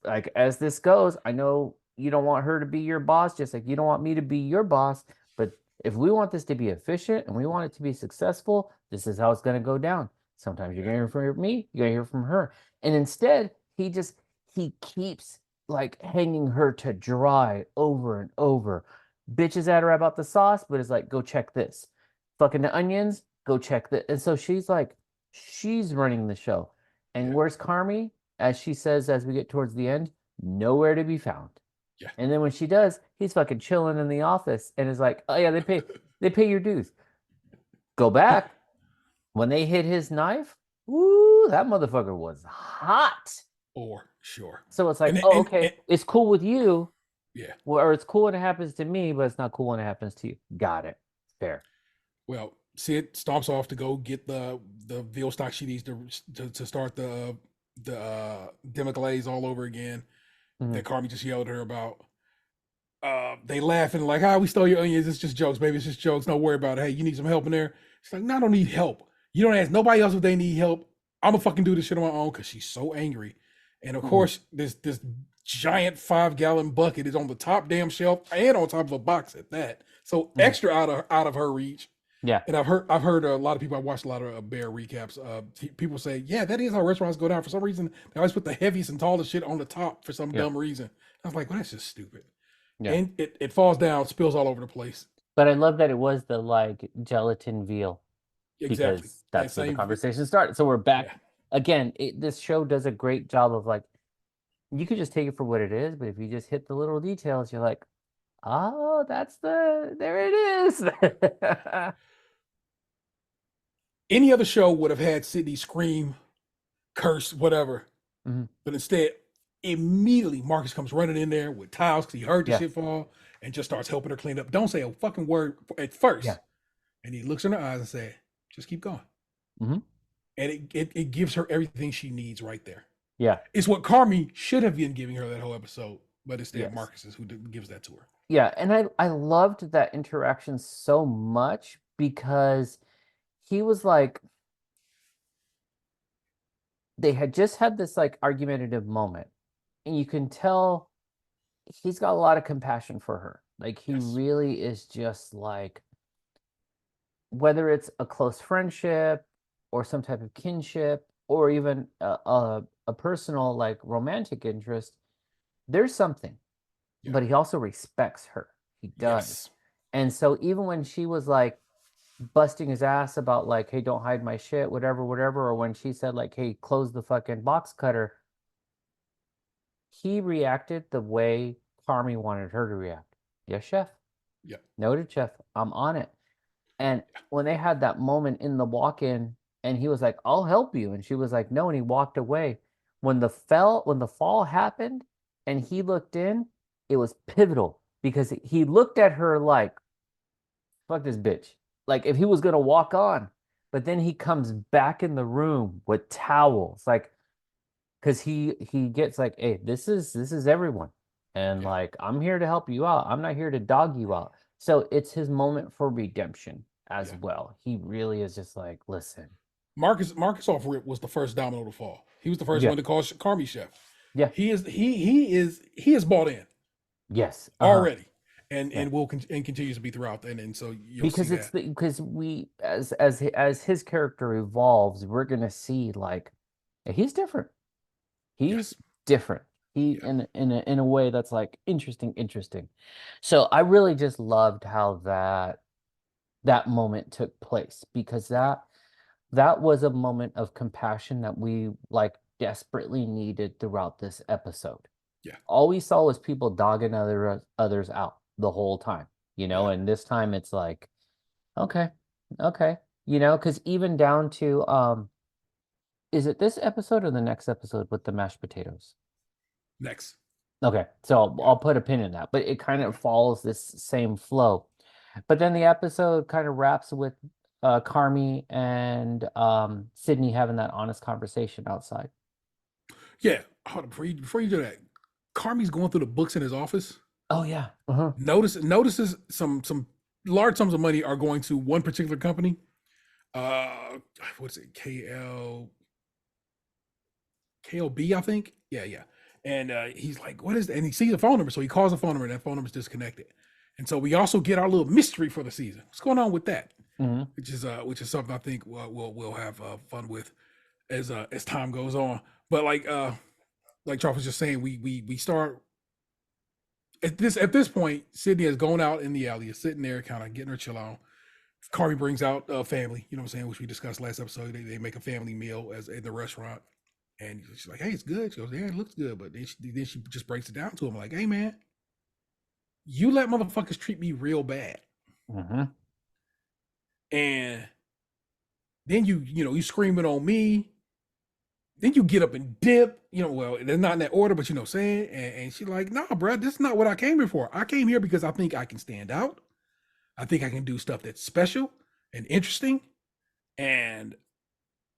Like, as this goes, I know you don't want her to be your boss, just like you don't want me to be your boss. But if we want this to be efficient and we want it to be successful, this is how it's going to go down. Sometimes you're going to hear from me, you're going to hear from her. And instead, he keeps like hanging her to dry over and over. Bitches at her about the sauce, but it's like, go check this. Fucking the onions, go check that. And so she's like, she's running the show. And where's Carmi? As she says, as we get towards the end, nowhere to be found. Yeah. And then when she does, he's fucking chilling in the office and is like, oh yeah, they pay your dues. Go back. When they hit his knife, woo, that motherfucker was hot. For sure. So it's like, it's cool with you. Yeah. Well, or it's cool when it happens to me, but it's not cool when it happens to you. Got it. Fair. Well, Sid stomps off to go get the veal stock she needs to start the demiglaze all over again. That Carmi just yelled at her about. They laughing like, we stole your onions. It's just jokes, baby. It's just jokes. Don't worry about it. Hey, you need some help in there? She's like, no, I don't need help. You don't ask nobody else if they need help. I'm gonna fucking do this shit on my own, because she's so angry. And of course, this giant 5-gallon bucket is on the top damn shelf and on top of a box at that. So extra out of her reach. Yeah. And I've heard a lot of people. I watched a lot of Bear recaps. People say, yeah, that is how restaurants go down. For some reason, they always put the heaviest and tallest shit on the top for some dumb reason. I was like, well, that's just stupid. Yeah. And it falls down, spills all over the place. But I love that it was the like gelatin veal. Exactly. Because that's where the conversation started. So we're back. Yeah. Again, this show does a great job of like, you could just take it for what it is, but if you just hit the little details, you're like, oh, there it is. Any other show would have had Sydney scream, curse, whatever. But instead, immediately Marcus comes running in there with towels because he heard the shit fall and just starts helping her clean up. Don't say a fucking word at first. Yeah. And he looks in her eyes and says, just keep going. And it gives her everything she needs right there. Yeah. It's what Carmi should have been giving her that whole episode, but instead Marcus is who gives that to her. Yeah, and I loved that interaction so much because he was like, they had just had this like argumentative moment, and you can tell he's got a lot of compassion for her. Like he really is just like, whether it's a close friendship or some type of kinship or even a personal like romantic interest, there's something. But he also respects her. He does. And so even when she was like busting his ass about like, hey, don't hide my shit, whatever, or when she said like, hey, close the fucking box cutter, he reacted the way Carmi wanted her to react. Yes, chef. Yeah. Noted, chef. I'm on it. And when they had that moment in the walk-in and he was like, I'll help you. And she was like, no. And he walked away. When the fall happened and he looked in, it was pivotal because he looked at her like, fuck this bitch. like if he was gonna walk on, but then he comes back in the room with towels, like because he gets like, hey, this is everyone, and like I'm here to help you out. I'm not here to dog you out. So it's his moment for redemption as well. He really is just like, listen. Marcus off rip was the first domino to fall. He was the first one to call Carmi chef. Yeah, he is bought in. Yes, already, and will continues to be throughout. And so you'll because see it's that. because we as his character evolves, we're gonna see like he's different. He's different. He in a way that's like interesting. So I really just loved how that moment took place, because that was a moment of compassion that we like desperately needed throughout this episode. Yeah. All we saw was people dogging others out the whole time, and this time it's like, okay, because even down to is it this episode or the next episode with the mashed potatoes? Next. Okay, so I'll put a pin in that, but it kind of follows this same flow. But then the episode kind of wraps with Carmi and Sydney having that honest conversation outside. Yeah, hold on, before you do that, Carmi's going through the books in his office. Oh yeah. Notices some large sums of money are going to one particular company. What's it? KLB, I think. Yeah. And he's like, what is that? And he sees the phone number, so he calls the phone number, and that phone number is disconnected. And so we also get our little mystery for the season. What's going on with that? Which is something I think we'll have fun with as time goes on. But like Charles was just saying, we start at this point. Sydney has gone out in the alley, is sitting there, kind of getting her chill on. Carmi brings out family, you know what I'm saying, which we discussed last episode. They make a family meal as in the restaurant. And she's like, hey, it's good. She goes, yeah, it looks good. But then she just breaks it down to him like, hey, man, you let motherfuckers treat me real bad. And then you screaming on me. Then you get up and dip. Well, they're not in that order, but you know what I'm saying? And she's like, nah, bro, this is not what I came here for. I came here because I think I can stand out. I think I can do stuff that's special and interesting. And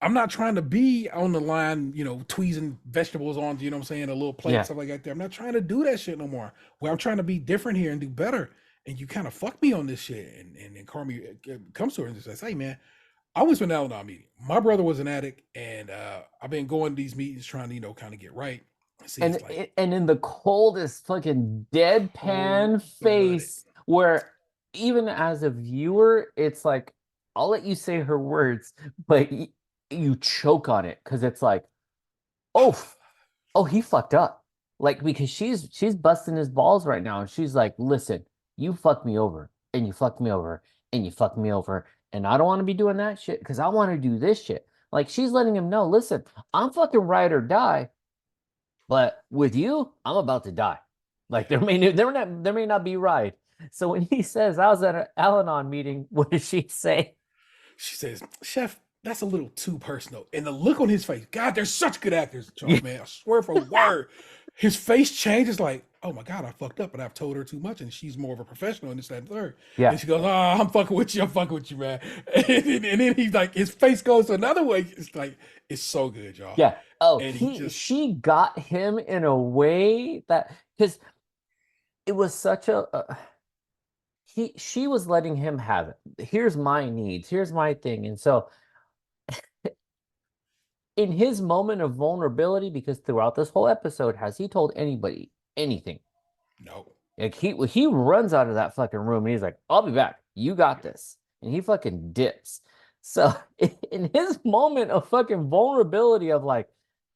I'm not trying to be on the line, tweezing vegetables on, you know what I'm saying, a little plate, stuff like that. I'm not trying to do that shit no more. Well, I'm trying to be different here and do better. And you kind of fuck me on this shit. And then Carmi comes to her and says, hey, man, I was in an Al-Anon meeting. My brother was an addict, and I've been going to these meetings trying to, kind of get right. And in the coldest fucking deadpan face, where even as a viewer, it's like, I'll let you say her words, but you choke on it, because it's like, oh, he fucked up. Like, because she's busting his balls right now, and she's like, listen, you fucked me over, and you fucked me over, and you fucked me over, and I don't want to be doing that shit, because I want to do this shit. Like, she's letting him know, listen, I'm fucking ride or die, but with you, I'm about to die. Like, there may not be ride. So when he says, I was at an Al-Anon meeting, what does she say? She says, Chef, that's a little too personal. And the look on his face, God, they're such good actors, Charles, man. I swear for a word. His face changes like, oh my God, I fucked up, but I've told her too much, and she's more of a professional in this, that, and third. Yeah. And she goes, I'm fucking with you, man. And then he's like, his face goes another way. It's like, it's so good, y'all. Yeah. Oh, and she got him in a way that, because it was such she was letting him have it. Here's my needs. Here's my thing. And so in his moment of vulnerability, because throughout this whole episode, has he told anybody anything? No. Like he runs out of that fucking room and he's like, I'll be back. You got this. And he fucking dips. So in his moment of fucking vulnerability of like,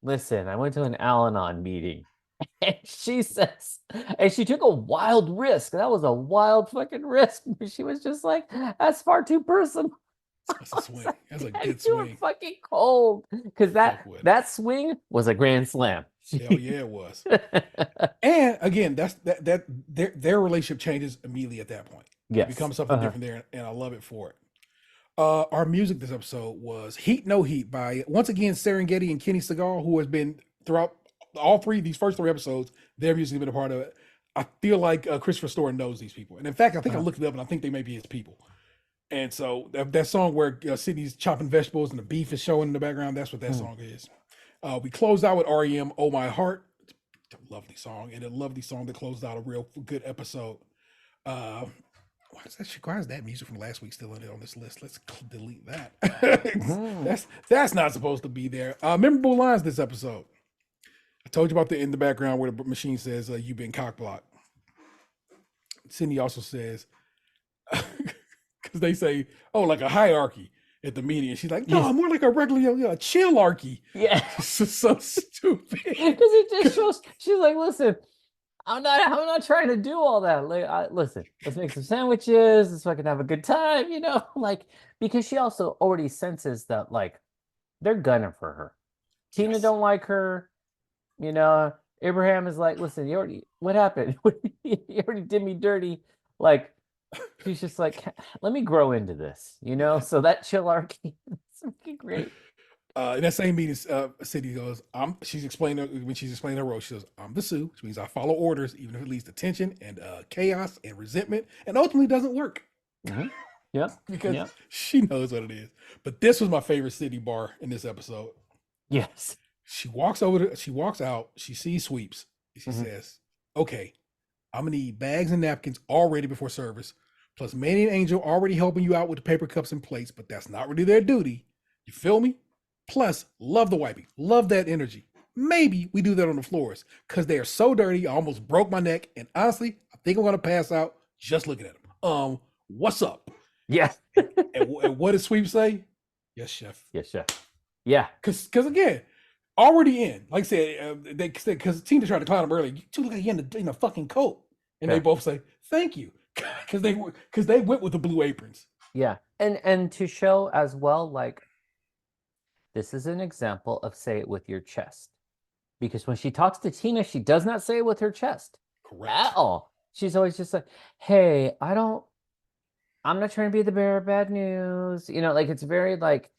listen, I went to an Al-Anon meeting. And she says, and she took a wild risk. That was a wild fucking risk. She was just like, that's far too personal. That's a swing. That's a good swing. Fucking cold. Because that swing was a grand slam. Hell yeah, it was. And again, that their relationship changes immediately at that point. Yes. It becomes something different there, and I love it for it. Our music this episode was Heat No Heat by, once again, Serengeti and Kenny Segal, who has been throughout these first three episodes, their music has been a part of it. I feel like Christopher Storer knows these people. And in fact, I think I looked it up, and I think they may be his people. And so that song where Sydney's chopping vegetables and the beef is showing in the background, that's what that song is. We closed out with REM, Oh My Heart. A lovely song, and a lovely song that closed out a real good episode. Why is that music from last week still in it on this list? Let's delete that. That's not supposed to be there. Memorable lines this episode. I told you about in the background where the machine says, you've been cockblocked. Sydney also says, because they say, oh, like a hierarchy at the meeting. And she's like, no, more like a regular chillarchy. Yeah. This is so stupid. Because it just shows, she's like, listen, I'm not trying to do all that. Like, listen, let's make some sandwiches. Let's fucking have a good time, like, because she also already senses that, like, they're gunning for her. Tina don't like her. Abraham is like, listen, what happened? You already did me dirty. Like, she's just like, let me grow into this, So that chillarchy is great. In that same meeting, Sydney goes, when she's explaining her role, she goes, I'm the Sue, which means I follow orders, even if it leads to tension and chaos and resentment, and ultimately doesn't work. Yeah. Because she knows what it is. But this was my favorite Sydney bar in this episode. Yes. She walks out, she sees Sweeps. She says, okay, I'm gonna need bags and napkins all ready before service, plus Manny and Angel already helping you out with the paper cups and plates, but that's not really their duty. You feel me? Plus, love the wiping. Love that energy. Maybe we do that on the floors because they are so dirty. I almost broke my neck. And honestly, I think I'm going to pass out just looking at them. What's up? Yeah. and what does Sweep say? Yes, chef. Yes, chef. Yeah. Because again, already in. Like I said, because Tina tried to clown him earlier. You two look like you're in a fucking coat. And they both say, thank you. Because they went with the blue aprons. Yeah. And to show as well, like, this is an example of say it with your chest. Because when she talks to Tina, she does not say it with her chest. Correct. At all. She's always just like, hey, I'm not trying to be the bearer of bad news. Like, it's very like,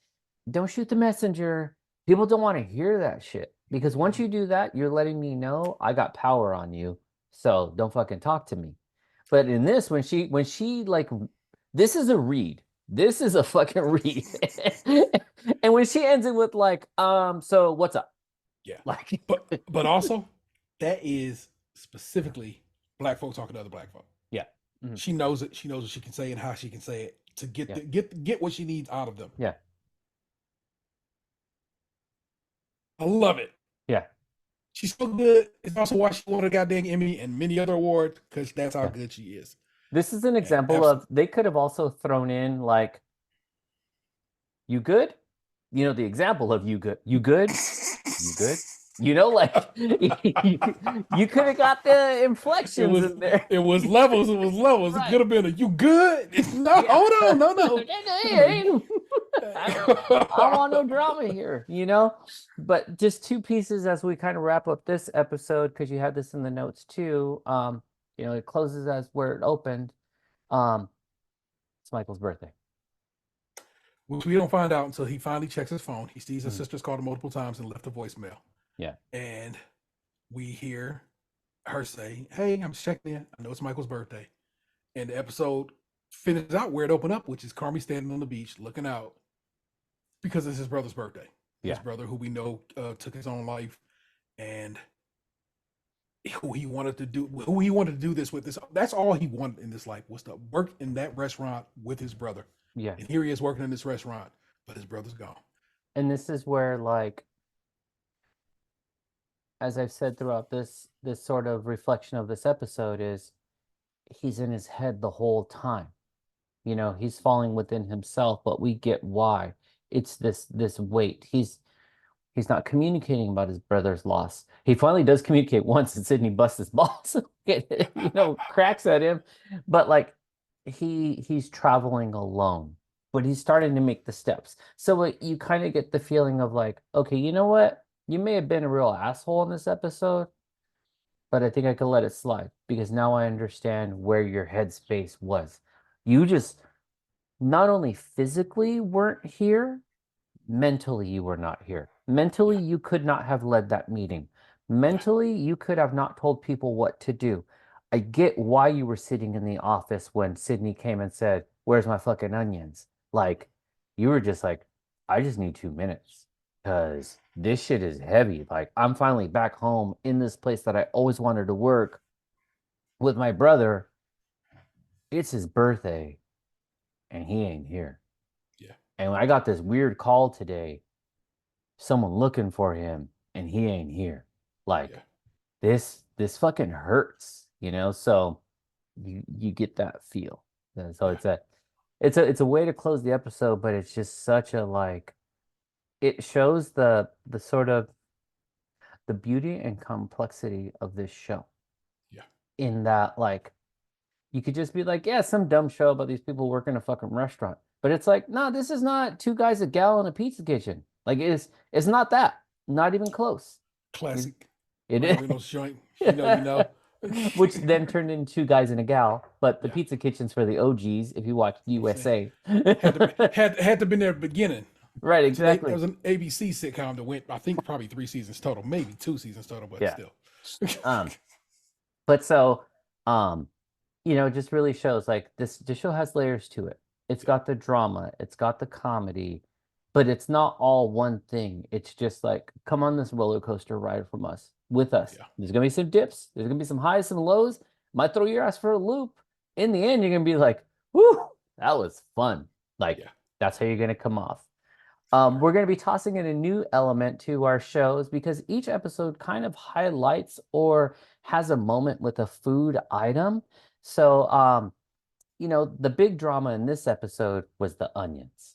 don't shoot the messenger. People don't want to hear that shit. Because once you do that, you're letting me know I got power on you. So don't fucking talk to me. But in this, when she like, this is a read. This is a fucking read. And when she ends it with like, so what's up? Yeah. Like, but also that is specifically black folks talking to other black folk. Yeah. Mm-hmm. She knows it. She knows what she can say and how she can say it to get what she needs out of them. Yeah. I love it. Yeah. She's so good. It's also why she won a goddamn Emmy and many other awards, because that's how good she is. This is an example of, they could have also thrown in like, you good? The example of you good? You good? You good? Like, you could have got the inflections in there. It was levels. Right. It could have been a, you good? No, hold on. No. I don't want no drama here, But just two pieces as we kind of wrap up this episode, because you had this in the notes too. It closes as where it opened. It's Michael's birthday. Which we don't find out until he finally checks his phone. He sees his sister's called him multiple times and left a voicemail. Yeah. And we hear her say, hey, I'm just checking in. I know it's Michael's birthday. And the episode finishes out where it opened up, which is Carmi standing on the beach looking out because it's his brother's birthday. Yeah. His brother, who we know took his own life, and who he wanted to do this with. That's all he wanted in this life, was to work in that restaurant with his brother. Yeah. And here he is working in this restaurant, but his brother's gone. And this is where, like, as I've said throughout this sort of reflection of this episode, is he's in his head the whole time. He's falling within himself, but we get why. It's this weight. He's not communicating about his brother's loss. He finally does communicate once, and Sydney busts his balls, cracks at him. But like, he's traveling alone, but he's starting to make the steps. So you kind of get the feeling of like, okay, you know what? You may have been a real asshole in this episode, but I think I could let it slide because now I understand where your headspace was. You just not only physically weren't here, mentally you were not here. Mentally, you could not have led that meeting. Mentally, you could have not told people what to do. I get why you were sitting in the office when Sydney came and said, where's my fucking onions? Like, you were just like, I just need 2 minutes because this shit is heavy. Like, I'm finally back home in this place that I always wanted to work with my brother. It's his birthday and he ain't here. Yeah. And I got this weird call today, someone looking for him and he ain't here. Like, this fucking hurts, you know? So you get that feel. And so it's a way to close the episode, but it's just such a, like, it shows the sort of the beauty and complexity of this show. Yeah. In that, like, you could just be like, yeah, some dumb show about these people working a fucking restaurant. But it's like, no, this is not two guys, a gal in a pizza kitchen. Like, it's not that. Not even close. Classic. It is. Joint. You know. Which then turned into two guys and a gal. But the pizza kitchen's for the OGs, if you watch USA. had to been there at the beginning. Right, exactly. It was an ABC sitcom that went, I think, probably 3 seasons total, maybe 2 seasons total, but still. But so, it just really shows, like, this show has layers to it. It's got the drama, it's got the comedy, but it's not all one thing. It's just like, come on this roller coaster ride with us. Yeah. There's gonna be some dips, there's gonna be some highs, some lows. Might throw your ass for a loop. In the end, you're gonna be like, whoo, that was fun. Like, that's how you're gonna come off. We're going to be tossing in a new element to our shows because each episode kind of highlights or has a moment with a food item. So, the big drama in this episode was the onions.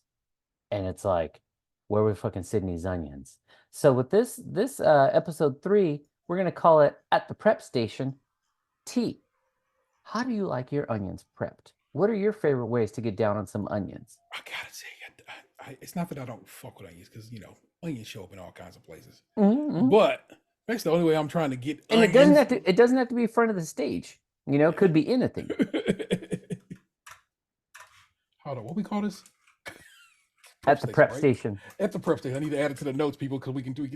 And it's like, where were fucking Sydney's onions? So with this episode 3, we're going to call it At the Prep Station. T, how do you like your onions prepped? What are your favorite ways to get down on some onions? I gotta say, it's not that I don't fuck with onions, because onions show up in all kinds of places. Mm-hmm. But that's the only way I'm trying to get. And onions. it doesn't have to be in front of the stage. Could be anything. Hold on, what we call this? At the prep station. At the prep station. I need to add it to the notes, people, because we can do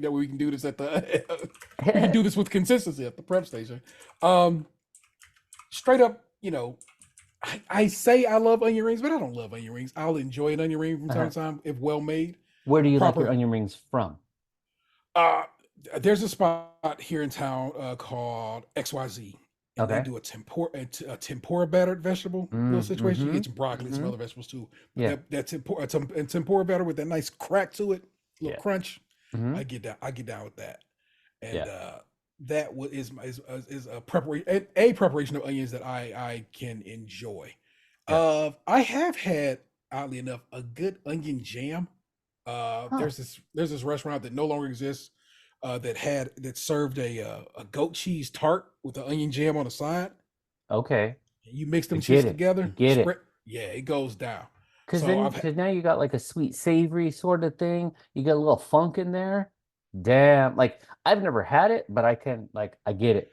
this at the. We can do this with consistency at the prep station. Straight up, I say I love onion rings, but I don't love onion rings. I'll enjoy an onion ring from time to time if well made. Where do you like your onion rings from? There's a spot here in town called XYZ. And they do a tempura battered vegetable little situation. You get some broccoli, some other vegetables too. But that tempura batter with that nice crack to it, little crunch. I get down with that. And that is a preparation of onions that I can enjoy. I have had, oddly enough, a good onion jam. There's this restaurant that no longer exists that served a goat cheese tart with the onion jam on the side. Okay. You mix them shits together. Yeah, it goes down. Because now you got like a sweet savory sort of thing. You got a little funk in there. Damn, like, I've never had it, but I get it.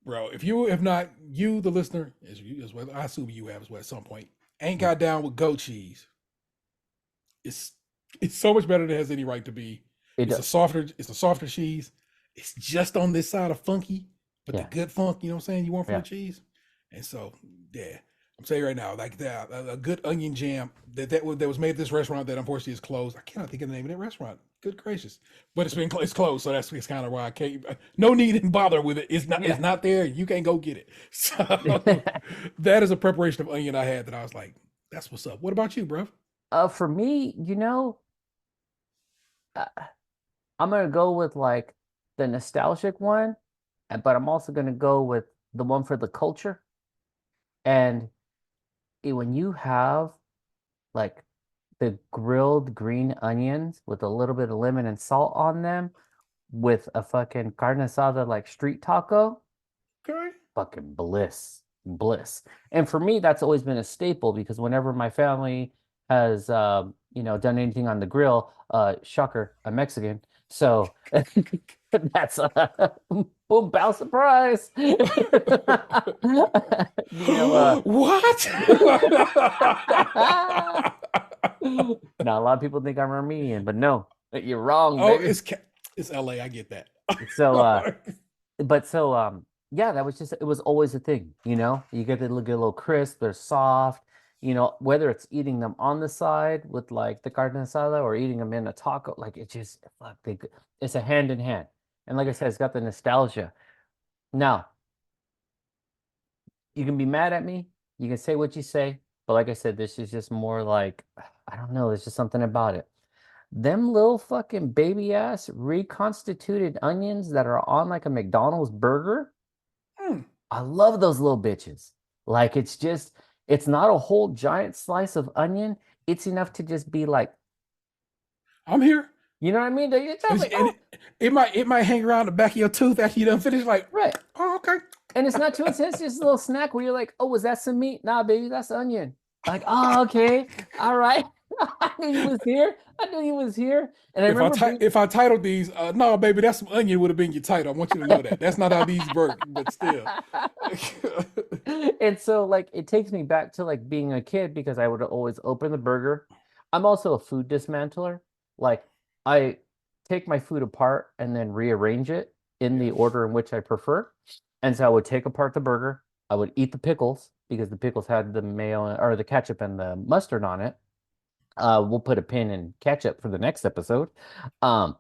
Bro, if you have not, the listener, as well, I assume you have as well at some point, ain't got down with goat cheese. It's so much better than it has any right to be. It's a softer cheese. It's just on this side of funky, but the good funk, you know what I'm saying, you want from the cheese. And so, I'm saying right now, like that, a good onion jam that was made at this restaurant that unfortunately is closed. I cannot think of the name of that restaurant. Good gracious, but it's closed, so that's kind of why I can't. No need and bother with it. It's not there. You can't go get it. So that is a preparation of onion I had that I was like, that's what's up. What about you, bro? For me, I'm gonna go with like the nostalgic one, but I'm also gonna go with the one for the culture. And when you have like the grilled green onions with a little bit of lemon and salt on them with a fucking carne asada like street taco, fucking bliss. And for me, that's always been a staple because whenever my family has done anything on the grill, shocker, I'm Mexican, so that's boom, bow, surprise. What? Now, a lot of people think I'm Armenian, but no, you're wrong. Oh, baby. it's LA. I get that. So, that was just, it was always a thing. You get a little crisp. They're soft. you know, whether it's eating them on the side with like the carne asada or eating them in a taco, like it just, fuck, it's a hand in hand. And like I said, it's got the nostalgia. Now, you can be mad at me, you can say what you say, but like I said, this is just more like, I don't know, there's just something about it. Them little fucking baby ass reconstituted onions that are on like a McDonald's burger. I love those little bitches. Like it's not a whole giant slice of onion. It's enough to just be like, I'm here. You know what I mean? Like, oh. it might hang around the back of your tooth after you done finish. Like, right. Oh, okay. And it's not too intense. It's just a little snack where you're like, oh, was that some meat? Nah, baby, that's onion. Like, oh, okay. All right. I knew he was here. And I remember if I titled these, no, baby, that's some onion would have been your title. I want you to know that. That's not how these work, but still. And so, like, it takes me back to like being a kid because I would always open the burger. I'm also a food dismantler. Like, I take my food apart and then rearrange it in the order in which I prefer. And so I would take apart the burger. I would eat the pickles because the pickles had the mayo or the ketchup and the mustard on it. We'll put a pin in ketchup for the next episode. And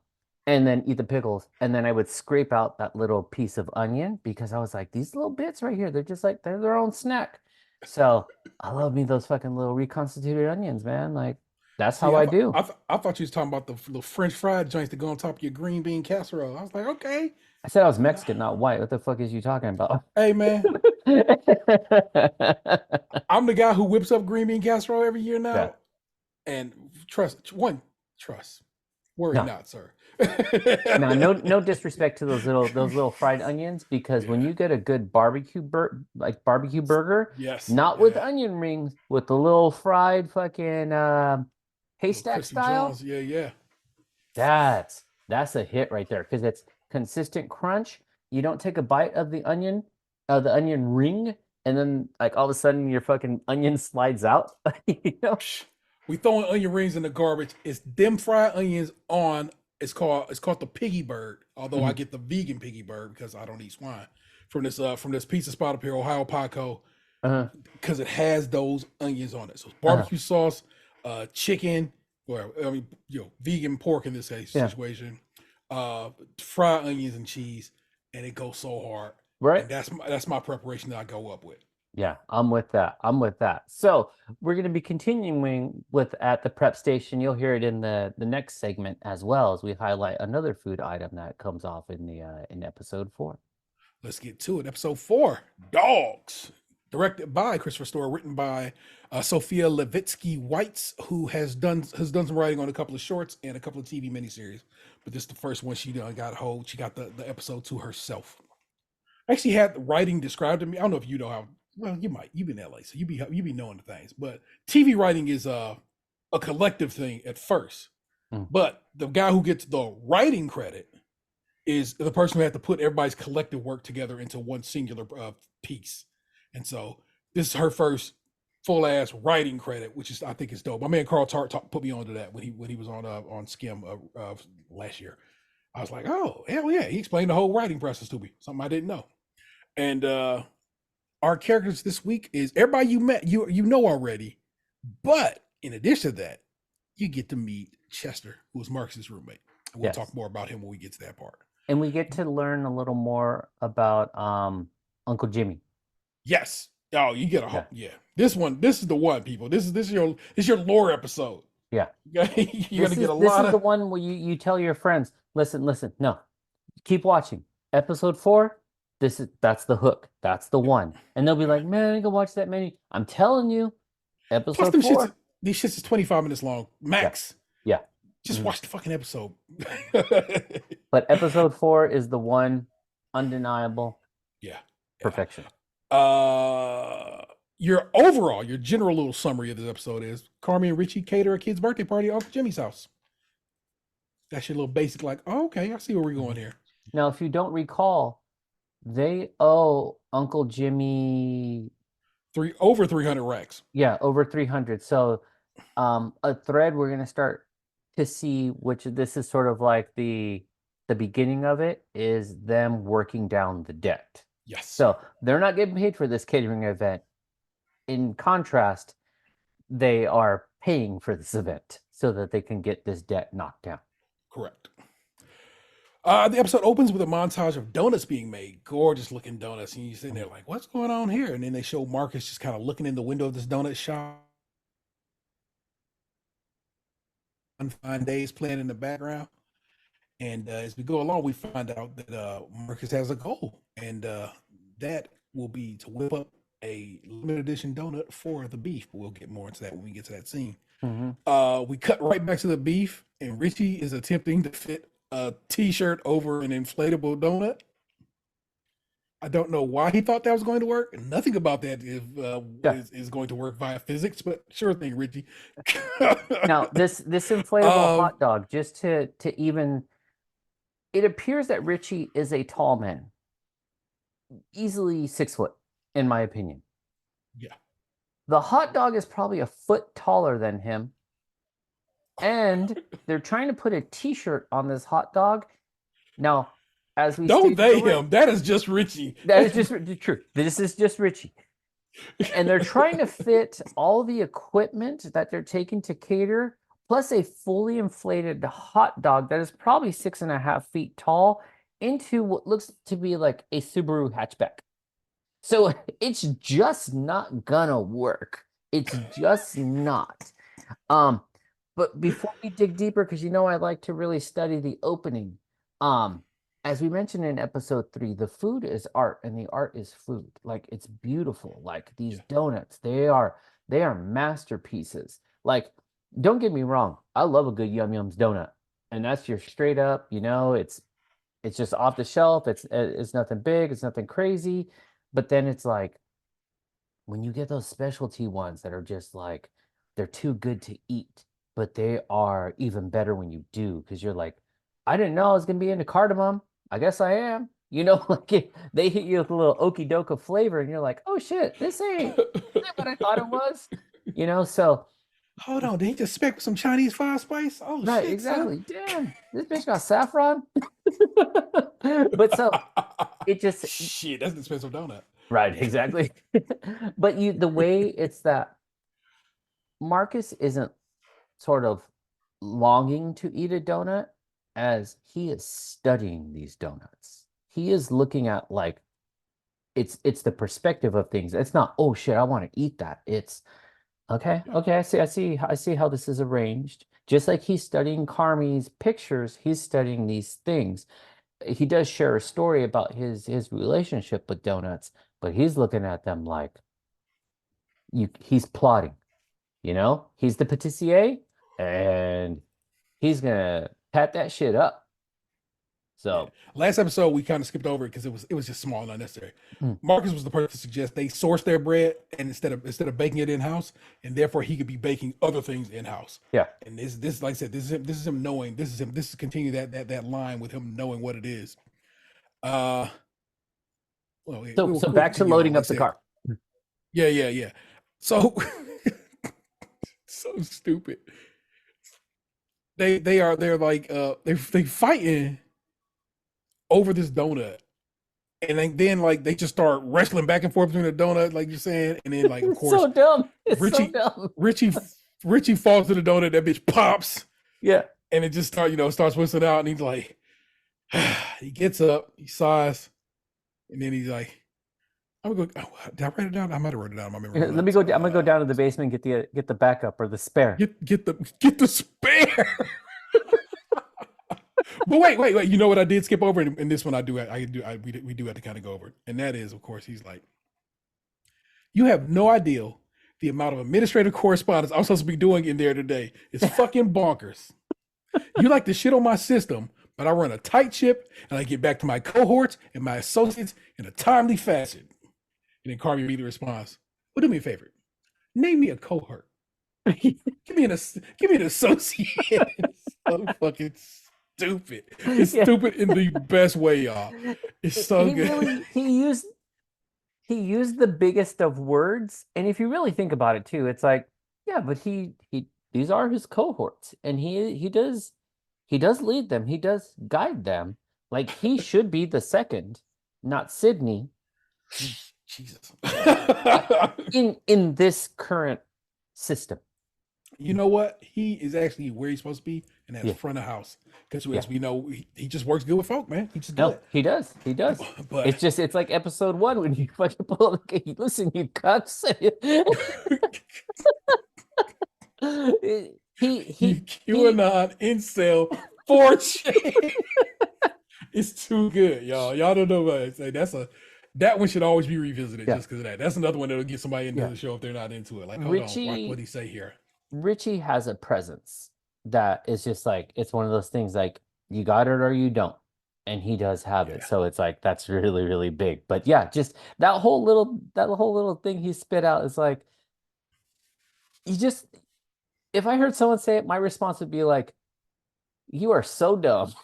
then eat the pickles. And then I would scrape out that little piece of onion because I was like, these little bits right here, they're just like, they're their own snack. So I love me those fucking little reconstituted onions, man. Like, that's how I do. I thought you was talking about the little French fried joints that go on top of your green bean casserole. I was like, okay. I said I was Mexican, not white. What the fuck is you talking about? Hey, man. I'm the guy who whips up green bean casserole every year now. Yeah. And trust. Worry not, sir. Now, no disrespect to those little fried onions, because when you get a good barbecue burger, yes, not with onion rings, with the little fried fucking haystack style. Jones. Yeah. That's a hit right there because it's consistent crunch. You don't take a bite of the onion ring, and then like all of a sudden your fucking onion slides out. You know? We throwing onion rings in the garbage. It's them fried onions on. It's called the piggy bird. Although I get the vegan piggy bird because I don't eat swine from this pizza spot up here, Ohio Paco, because it has those onions on it. So barbecue sauce, chicken, or vegan pork in this situation, fried onions and cheese, and it goes so hard. Right. And that's my preparation that I go up with. Yeah, I'm with that. So we're going to be continuing with At the Prep Station. You'll hear it in the next segment as well as we highlight another food item that comes off in episode 4. Let's get to it. Episode 4, Dogs, directed by Christopher Storer, written by Sofya Levitsky-Weitz, who has done some writing on a couple of shorts and a couple of TV miniseries. But this is the first one she got hold. She got the episode to herself. I actually had the writing described to me. I don't know if you know how. Well, you might. You've been in LA, so you be knowing the things. But TV writing is a collective thing at first. But the guy who gets the writing credit is the person who had to put everybody's collective work together into one singular piece. And so this is her first full ass writing credit, which is, I think, is dope. My man Carl Tart put me onto that when he was on Skim last year. I was like, oh hell yeah! He explained the whole writing process to me, something I didn't know. And our characters this week is everybody you met, you know already, but in addition to that, you get to meet Chester, who was Marcus's roommate. And we'll talk more about him when we get to that part. And we get to learn a little more about Uncle Jimmy. Yes. Oh, you get a whole This is the one, people. This is your lore episode. Yeah. You're gonna get a lot. This is the one where you tell your friends, listen, no, keep watching. Episode 4. That's the hook. That's the one. And they'll be like, man, I can watch that many. I'm telling you, episode 4. These shits is 25 minutes long, max. Yeah. Just watch the fucking episode. But episode 4 is the one, undeniable. Yeah. Perfection. Your general little summary of this episode is Carmi and Richie cater a kid's birthday party at Uncle Jimmy's house. That's your little basic, like, oh, okay, I see where we're going here. Now, if you don't recall, they owe Uncle Jimmy over 300 racks. Yeah, over 300. So a thread we're going to start to see, which this is sort of like the beginning of it, is them working down the debt. Yes. Yes. So they're not getting paid for this catering event. In contrast, they are paying for this event so that they can get this debt knocked down. Correct. The episode opens with a montage of donuts being made, gorgeous looking donuts, and you're sitting there like, what's going on here? And then they show Marcus just kind of looking in the window of this donut shop. Unfine days playing in the background. And as we go along, we find out that Marcus has a goal, and that will be to whip up a limited edition donut for the beef. But we'll get more into that when we get to that scene. We cut right back to the beef, and Richie is attempting to fit a t-shirt over an inflatable donut. I don't know why he thought that was going to work. Nothing about that is going to work via physics, but sure thing, Richie. Now, this inflatable hot dog, just to even, it appears that Richie is a tall man, easily 6 foot, in my opinion. Yeah. The hot dog is probably a foot taller than him. And they're trying to put a t-shirt on this hot dog. Now, as we don't they him. That is just Richie. That is just true. This is just Richie. And they're trying to fit all the equipment that they're taking to cater, plus a fully inflated hot dog that is probably 6.5 feet tall, into what looks to be like a Subaru hatchback. So it's just not gonna work. It's just not. But before we dig deeper, because I like to really study the opening. As we mentioned in episode 3, the food is art, and the art is food. Like, it's beautiful. Like, these donuts, they are masterpieces. Like, don't get me wrong, I love a good Yum Yums donut, and that's your straight up. It's just off the shelf. It's nothing big. It's nothing crazy. But then it's like, when you get those specialty ones that are just like, they're too good to eat, but they are even better when you do, because you're like, I didn't know I was going to be into cardamom. I guess I am. Like they hit you with a little okie doke flavor, and you're like, oh shit, this ain't what I thought it was. So. Hold on, did he just spec with some Chinese fire spice? Oh, right, shit, exactly. Son. Damn, this bitch got saffron. But so it just shit. That's an expensive donut. Right, exactly. But the way it's that Marcus isn't sort of longing to eat a donut, as he is studying these donuts. He is looking at, like, it's the perspective of things. It's not, oh shit, I want to eat that. It's okay, I see how this is arranged. Just like he's studying Carmi's pictures, he's studying these things. He does share a story about his relationship with donuts, but he's looking at them like he's plotting. He's the patissier, and he's gonna pat that shit up. So last episode we kind of skipped over it because it was just small and unnecessary. Marcus was the person to suggest they source their bread, and instead of baking it in house, and therefore he could be baking other things in house. Yeah. And this like I said, this is him knowing. This is continue that line with him knowing what it is. So back to loading up the car. Yeah. So so stupid. They're fighting over this donut, and then like they just start wrestling back and forth between the donut, like you're saying, and then like of course so dumb. Richie falls to the donut, that bitch pops, and it just starts whistling out, and he's like, he gets up, he sighs, and then he's like, I'm gonna go. Oh, did I write it down? I might have wrote it down in my memory. Let me go. I'm gonna go down to the basement and get the backup or the spare. Get the spare. But wait. You know what I did skip over, and this one we do have to kind of go over it, and that is, of course, he's like, you have no idea the amount of administrative correspondence I'm supposed to be doing in there today. It's fucking bonkers. You like to shit on my system, but I run a tight ship, and I get back to my cohorts and my associates in a timely fashion. And then Carmi immediately responds, well, do me a favor. Name me a cohort. give me an associate. It's so fucking stupid. It's stupid in the best way, y'all. It's so good. Really, he used the biggest of words. And if you really think about it too, it's like, yeah, but these are his cohorts. And he does lead them. He does guide them. Like, he should be the second, not Sydney. Jesus. in this current system. you know what? He is actually where he's supposed to be, and that's Yeah. front of house. Because as we know, he just works good with folk, man. He just No, good. he does. He does. But It's like episode 1 when you fucking pull the listen, you cucks. he QAnon incel 4chan. It's too good, y'all. Y'all don't know what I say. That one should always be revisited just because of that. That's another one that'll get somebody into the show if they're not into it. Like, hold on, watch what he say here. Richie has a presence that is just like, it's one of those things like you got it or you don't. And he does have it. So it's like, that's really, really big. But yeah, just that whole little thing he spit out is like, if I heard someone say it, my response would be like, you are so dumb.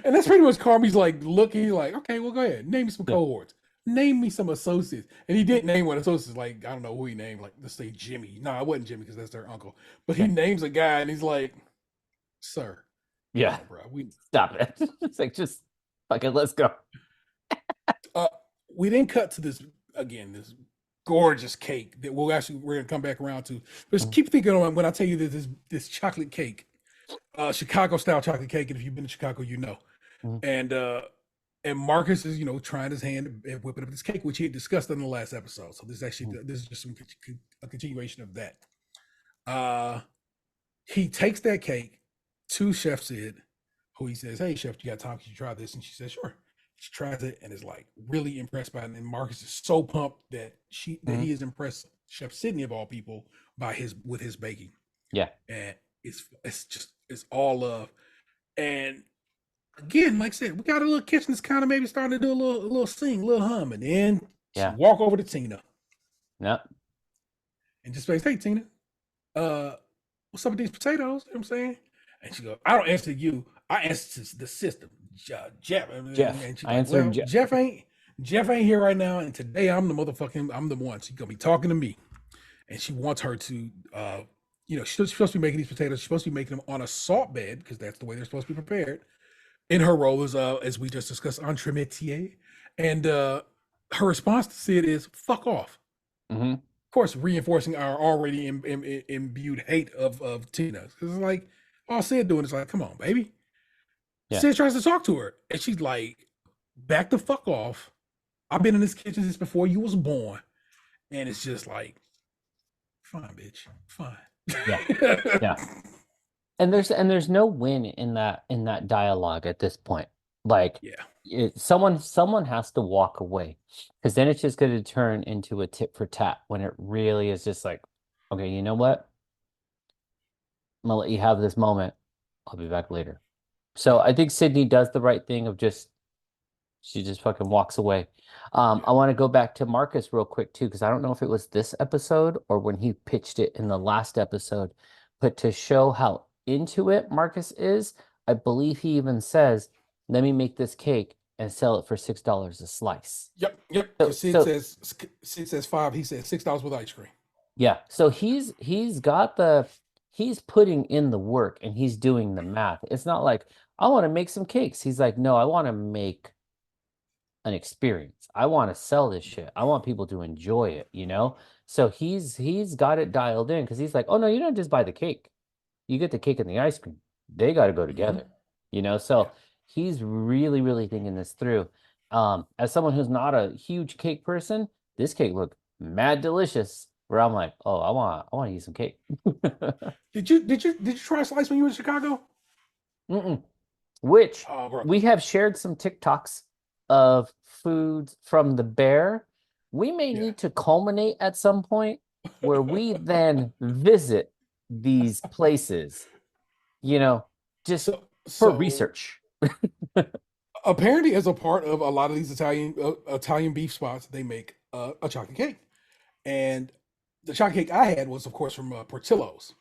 And that's pretty much Carmi's like looking like, okay, well, go ahead. Name me some cohorts. Name me some associates. And he didn't name one associates. Like, I don't know who he named. Like, let's say Jimmy. No, it wasn't Jimmy because that's their uncle. But he names a guy and he's like, sir. Yeah. On, bro. Stop it. It's like, just fucking let's go. We then cut to this gorgeous cake that we're going to come back around to. But just keep thinking on when I tell you that this chocolate cake, Chicago style chocolate cake. And if you've been to Chicago, you know. And Marcus is, trying his hand at whipping up this cake, which he had discussed in the last episode. So this is just a continuation of that. He takes that cake to Chef Sid, who he says, "Hey, Chef, you got time? Can you try this?" And she says, "Sure." She tries it and is like really impressed by it. And Marcus is so pumped that he is impressed, Chef Sydney of all people, with his baking. Yeah, and it's all love. And again, like I said, we got a little kitchen that's kind of maybe starting to do a little sing, a little hum, and then she walk over to Tina. Yep. And just say, "Hey, Tina, what's up with these potatoes?" You know what I'm saying? And she goes, "I don't answer you. I answer to the system, Jeff." And she's like, "Well, Jeff ain't here right now, and today I'm the one. She's gonna be talking to me." And she wants her to, she's supposed to be making these potatoes. She's supposed to be making them on a salt bed because that's the way they're supposed to be prepared. In her role as we just discussed, entremetier. And her response to Sid is, "Fuck off." Mm-hmm. Of course, reinforcing our already imbued hate of Tina. Because it's like, all Sid doing is like, "Come on, baby." Yeah. Sid tries to talk to her. And she's like, "Back the fuck off. I've been in this kitchen since before you was born." And it's just like, fine, bitch. Fine. Yeah. And there's no win in that dialogue at this point. Like, someone has to walk away, because then it's just going to turn into a tit for tat when it really is just like, okay, you know what? I'm gonna let you have this moment. I'll be back later. So I think Sydney does the right thing of she just fucking walks away. I want to go back to Marcus real quick too, because I don't know if it was this episode or when he pitched it in the last episode, but to show how into it Marcus is, I believe he even says, "Let me make this cake and sell it for $6 a slice." Yep. So Sid says $5. He says $6 with ice cream. Yeah. So he's putting in the work and he's doing the math. It's not like, I want to make some cakes. He's like, no, I want to make an experience. I want to sell this shit. I want people to enjoy it, So he's got it dialed in, because he's like, "Oh no, you don't just buy the cake. You get the cake and the ice cream. They got to go together." So he's really, really thinking this through. As someone who's not a huge cake person, this cake looked mad delicious, where I'm like, "Oh, I want to eat some cake." Did you try a slice when you were in Chicago? Which we have shared some TikToks of foods from the Bear. We may need to culminate at some point where we then visit these places, just for research. Apparently, as a part of a lot of these Italian beef spots, they make a chocolate cake. And the chocolate cake I had was, of course, from Portillo's.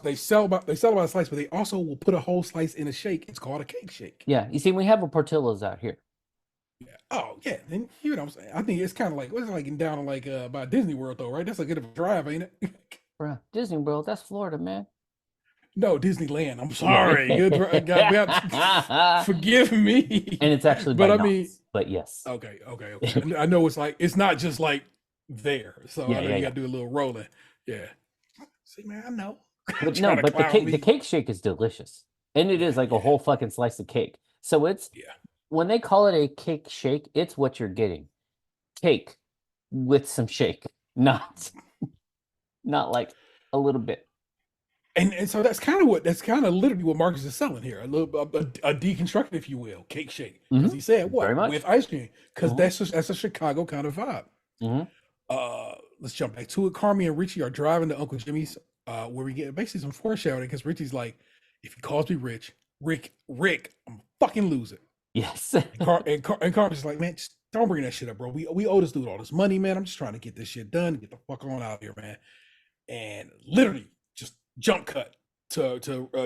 They sell about a slice, but they also will put a whole slice in a shake. It's called a cake shake. Yeah, you see, we have a Portillo's out here. Yeah. Oh yeah, then you know what I'm saying. I think it's kind of like, what's it like down like by Disney World though, right? That's a good of a drive, ain't it? Bro, Disney World, that's Florida, man. No, Disneyland. I'm sorry. Good, forgive me. And it's actually, but yes. Okay. I know it's not just like there. So Yeah, I know yeah, you yeah. got to do a little rolling. Yeah. See, man, I know. But Trying no, to but the clown me. cake shake is delicious. And it is like a whole fucking slice of cake. So it's Yeah. when they call it a cake shake, it's what you're getting. Cake with some shake. Not like a little bit. And so that's kind of literally what Marcus is selling here. A little a deconstruction, if you will, cake shake. Because he said what? Very much. With ice cream. Because that's a Chicago kind of vibe. Let's jump back to it. Carmi and Richie are driving to Uncle Jimmy's, where we get basically some foreshadowing because Richie's like, if he calls me Rick, I'm fucking lose it. Yes. and Carmi's like, man, just don't bring that shit up, bro. We owe this dude all this money, man. I'm just trying to get this shit done, get the fuck on out here, man. And literally just jump cut to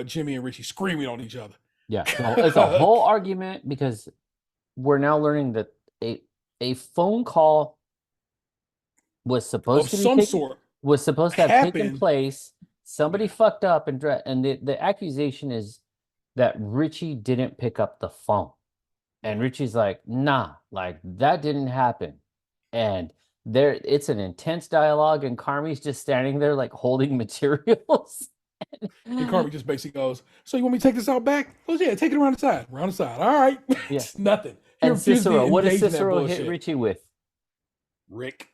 Jimmy and Richie screaming on each other. Yeah, so it's a whole argument because we're now learning that a phone call was supposed to have taken place. Somebody fucked up and the accusation is that Richie didn't pick up the phone. And Richie's like, nah, like that didn't happen. And it's an intense dialogue, and Carmi's just standing there like holding materials. And Carmi just basically goes, so you want me to take this out back? Oh yeah, take it around the side. All right. Yeah. Nothing. And Cicero, what does Cicero hit Richie with? Rick.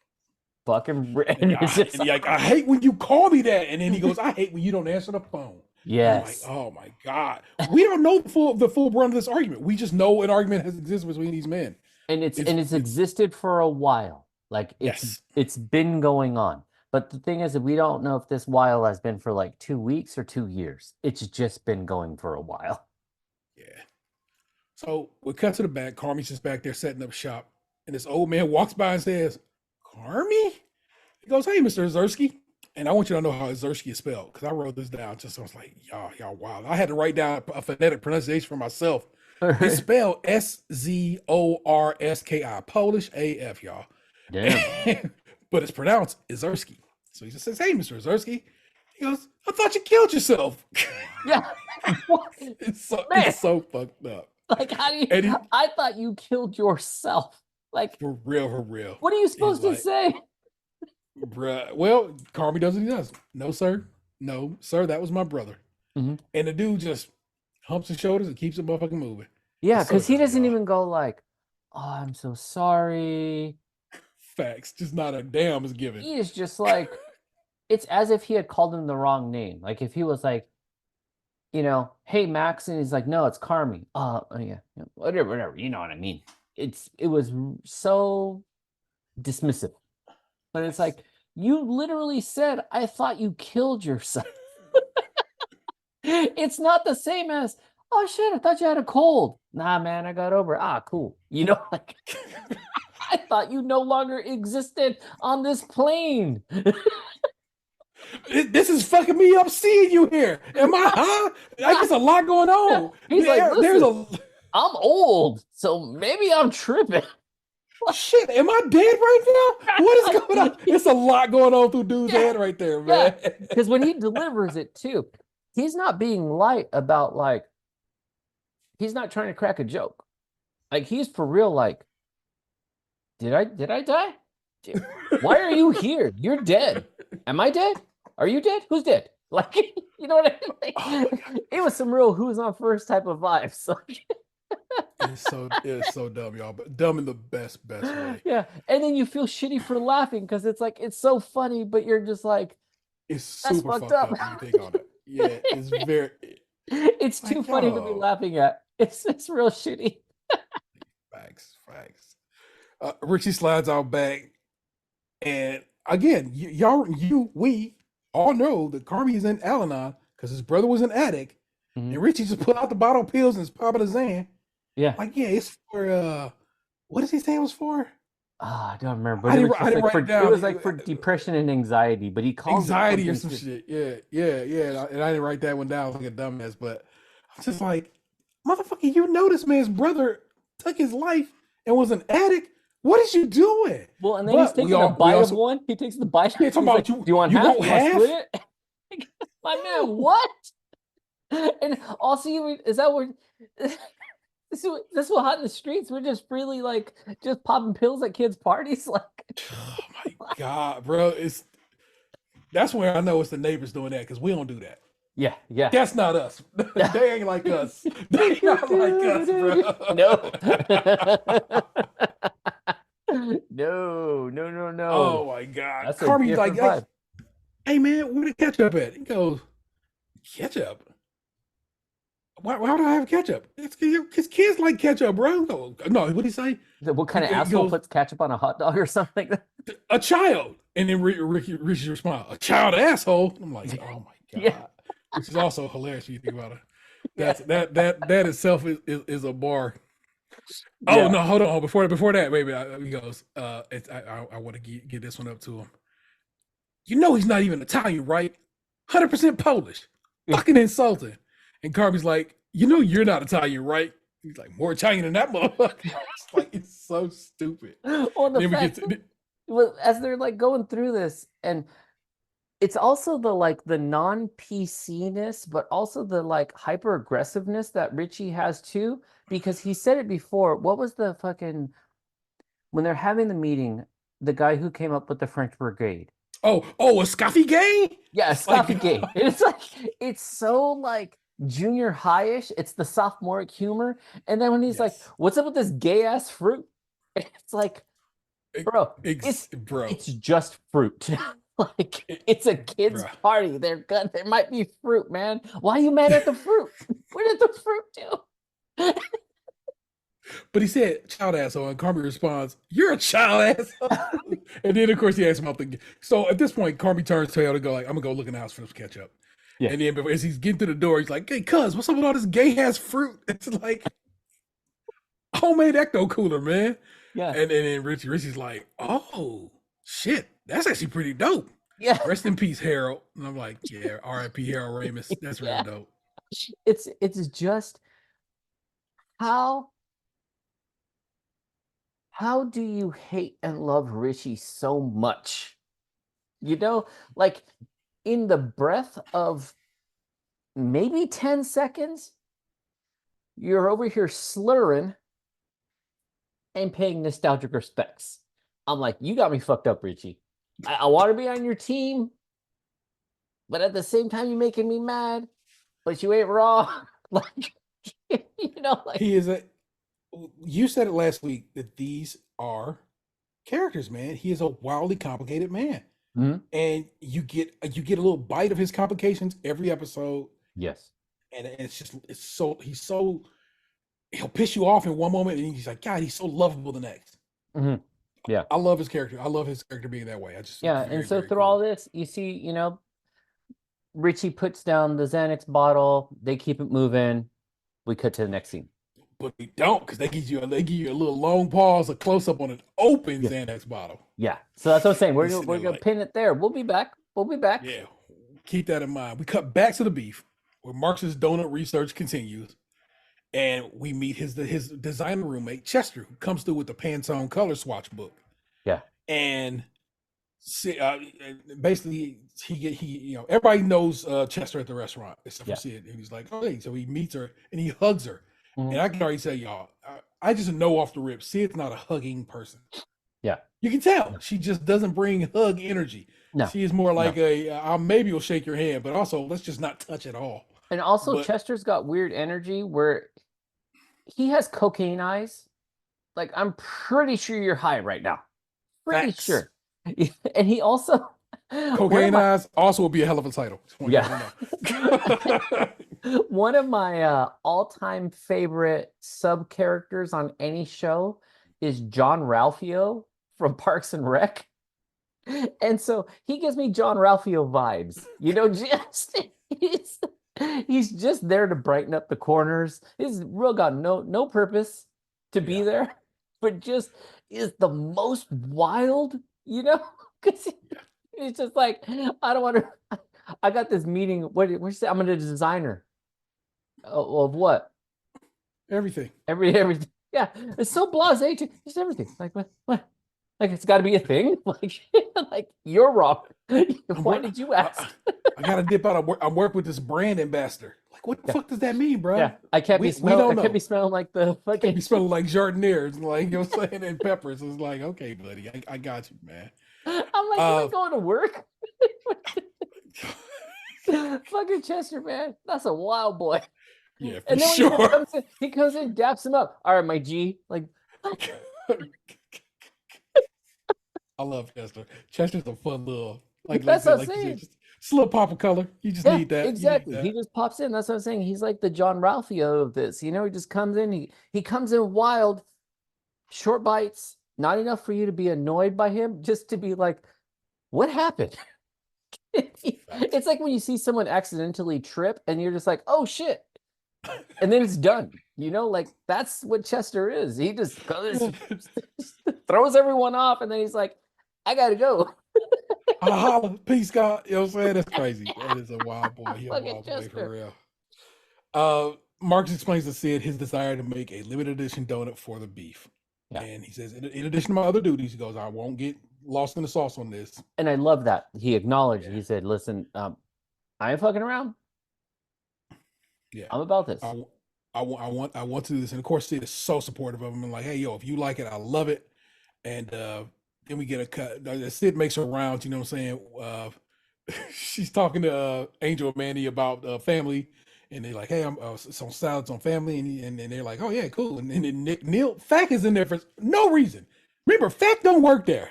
Fucking Rick. And he's like, I hate when you call me that. And then he goes, I hate when you don't answer the phone. Yes. I'm like, oh my God. We don't know the full brunt of this argument. We just know an argument has existed between these men. And it's existed for a while. Like it's been going on. But the thing is that we don't know if this while has been for like 2 weeks or 2 years. It's just been going for a while. Yeah. So we cut to the back. Carmi's just back there setting up shop. And this old man walks by and says, Carmi? He goes, hey, Mr. Zersky. And I want you to know how Zersky is spelled, because I wrote this down. Just so I was like, y'all wild. I had to write down a phonetic pronunciation for myself. It's spelled Zorski, Polish AF, y'all. Damn. But it's pronounced Zersky. So he just says, hey, Mr. Zersky. He goes, I thought you killed yourself. Yeah. It's so fucked up. Like, how do you? I thought you killed yourself. Like, for real. What are you supposed to say? Bruh. Well, Carmi does what he does. No, sir. No, sir. That was my brother. And the dude just humps his shoulders and keeps the motherfucking moving. Yeah, because he doesn't even go like, oh, I'm so sorry. Facts. Just not a damn is given. He is just like, it's as if he had called him the wrong name. Like if he was like, hey, Max, and he's like, no, it's Carmi. Yeah, whatever. You know what I mean? It was so dismissive. But it's like, you literally said, I thought you killed yourself. It's not the same as, oh shit, I thought you had a cold. Nah, man, I got over it. Cool. Like, I thought you no longer existed on this plane. This is fucking me up seeing you here. Am I high? I guess a lot going on. He's like, I'm old, so maybe I'm tripping. Shit, am I dead right now? What is going on? It's a lot going on through dude's head right there, man. Because when he delivers it too, he's not being light about like, he's not trying to crack a joke. Like he's for real. Like, did I die? Why are you here? You're dead. Am I dead? Are you dead? Who's dead? Like, you know what I mean? Like, it was some real who's on first type of vibes. Like, it's so dumb, y'all, but dumb in the best way. Yeah, and then you feel shitty for laughing because it's like it's so funny, but you're just like, it's super fucked up when you think on it. Yeah, it's very. It's too funny to be laughing at. It's real shitty. Facts. Richie slides out back, and again, we all know that Carmi is in Al-Anon because his brother was an addict, and Richie just put out the bottle of pills and is popping a Zan. Yeah. Like, yeah, it's for, what does he say it was for? I don't remember. But it was like for depression and anxiety, but he called anxiety or some shit. Yeah. And I didn't write that one down like a dumbass, but I'm just like, motherfucker, you know this man's brother took his life and was an addict. What is you doing? Well, and then he's taking a bite of one. He takes the bite. Yeah, talking about do you want half? You want split it? My man, what? And also, is that what? This is what hot in the streets. We're just freely like just popping pills at kids' parties. Like, Oh my God, bro. That's where I know it's the neighbors doing that because we don't do that. Yeah, yeah. That's not us. They ain't like us. They not like us, bro. No. No. Oh my God. That's a Carmi's like, different vibe. hey man, where the ketchup at? He goes, ketchup? Why would I have ketchup? It's because kids like ketchup, bro. No, what'd he say? What kind of asshole puts ketchup on a hot dog or something? A child. And then Richie's response, a child asshole. I'm like, oh my God. Yeah. Which is also hilarious when you think about it. That itself is a bar. Oh no, hold on. Before that, maybe he goes, I want to get this one up to him. You know he's not even Italian, right? 100% Polish. Fucking insulting. And Carby's like, you know you're not Italian, right? He's like, more Italian than that motherfucker. It's like, it's so stupid. Well, as they're like going through this, and it's also the non-PC-ness, but also the like hyper aggressiveness that Richie has too, because he said it before. What was the fucking when they're having the meeting, the guy who came up with the French Brigade? Oh, a Scoffy gang? Yeah, a Scoffy gang. It's like it's so like junior high-ish. It's the sophomoric humor. And then when he's like, what's up with this gay ass fruit? It's like, bro, it's just fruit. Like it's a kid's party. There might be fruit, man. Why are you mad at the fruit? Where did the fruit do? But he said child asshole, and Carmi responds, you're a child asshole. And then of course he asks him about so at this point Carmi turns tail to go like, I'm gonna go look in the house for some ketchup. Yeah. And then as he's getting to the door, he's like, hey cuz, what's up with all this gay ass fruit? It's like homemade ecto cooler, man. Yeah. And then Richie's like, oh shit, that's actually pretty dope. Yeah. Rest in peace, Harold. And I'm like, yeah, R.I.P. Harold Ramis. That's real dope. It's just how do you hate and love Richie so much? You know, like in the breath of maybe 10 seconds, you're over here slurring and paying nostalgic respects. I'm like, you got me fucked up, Richie. I want to be on your team, but at the same time, you're making me mad, but you ain't wrong. Like, you know, like he is you said it last week that these are characters, man. He is a wildly complicated man. Mm-hmm. And you get a little bite of his complications every episode. Yes. And he'll piss you off in one moment and he's like, God, he's so lovable the next. Mm-hmm. Yeah. I love his character. I love his character being that way. And so through all this, you see, you know, Richie puts down the Xanax bottle, they keep it moving. We cut to the next scene. But they don't, because they give you a little long pause, a close up on an open Xanax bottle. Yeah. So that's what I'm saying. We're gonna pin it there. We'll be back. Yeah. Keep that in mind. We cut back to the beef, where Marx's donut research continues. And we meet his designer roommate, Chester, who comes through with the Pantone color swatch book. Yeah. And basically he everybody knows Chester at the restaurant except for Sid. And he's like, oh, hey. So he meets her and he hugs her. Mm-hmm. And I can already say, y'all, I just know off the rip, Sid's not a hugging person. Yeah. You can tell. She just doesn't bring hug energy. No. She is more like maybe will shake your hand, but also let's just not touch at all. And also Chester's got weird energy where he has cocaine eyes. Like, I'm pretty sure you're high right now. Pretty sure. And he also... Cocaine eyes also will be a hell of a title. Yeah. One of my all-time favorite sub-characters on any show is John Ralphio from Parks and Rec. And so he gives me John Ralphio vibes. You know, just... He's just there to brighten up the corners. He's real got no purpose to be there, but just is the most wild, you know? Because it's just like, I don't want to. I got this meeting. What you say? I'm a designer. Of what? Everything. Everything. Yeah, it's so blasé. Just everything. Like what? Like, it's got to be a thing. Like you're wrong. Why did you ask? I got to dip out. I'm working with this brand ambassador. Like, what the fuck does that mean, bro? Yeah, I can't be smelling. I can't be smelling like the fucking. Can't be smelling like jardiniers, like, you know what I'm saying, and peppers. It's like, okay, buddy, I got you, man. I'm like, you ain't going to work. Fucking Chester, man, that's a wild boy. Yeah, for and then sure. he comes in, daps him up. All right, my G. Like, I love Chester. Chester's a fun little, like, that's what I'm like saying. just a little pop of color. You just need that. Exactly. Need that. He just pops in. That's what I'm saying. He's like the John Ralphio of this. You know, he just comes in. He comes in wild, short bites. Not enough for you to be annoyed by him, just to be like, what happened? It's like when you see someone accidentally trip and you're just like, oh shit. And then it's done. You know, like that's what Chester is. He just goes, throws everyone off, and then he's like, I gotta go. Holla, peace, God. You know what I'm saying? That's crazy. That is a wild boy. He's a wild boy for real. Marcus explains to Sid his desire to make a limited edition donut for the beef. Yeah. And he says, in addition to my other duties, he goes, I won't get lost in the sauce on this. And I love that. He acknowledged, he said, listen, I ain't fucking around. Yeah. I'm about this. I want to do this. And of course, Sid is so supportive of him and like, hey, yo, if you like it, I love it. And then we get a cut. Sid makes her rounds, you know what I'm saying? She's talking to Angel and Mandy about family. And they're like, hey, I'm some salads on family. And they're like, oh, yeah, cool. And then Neil, Fack is in there for no reason. Remember, Fack don't work there.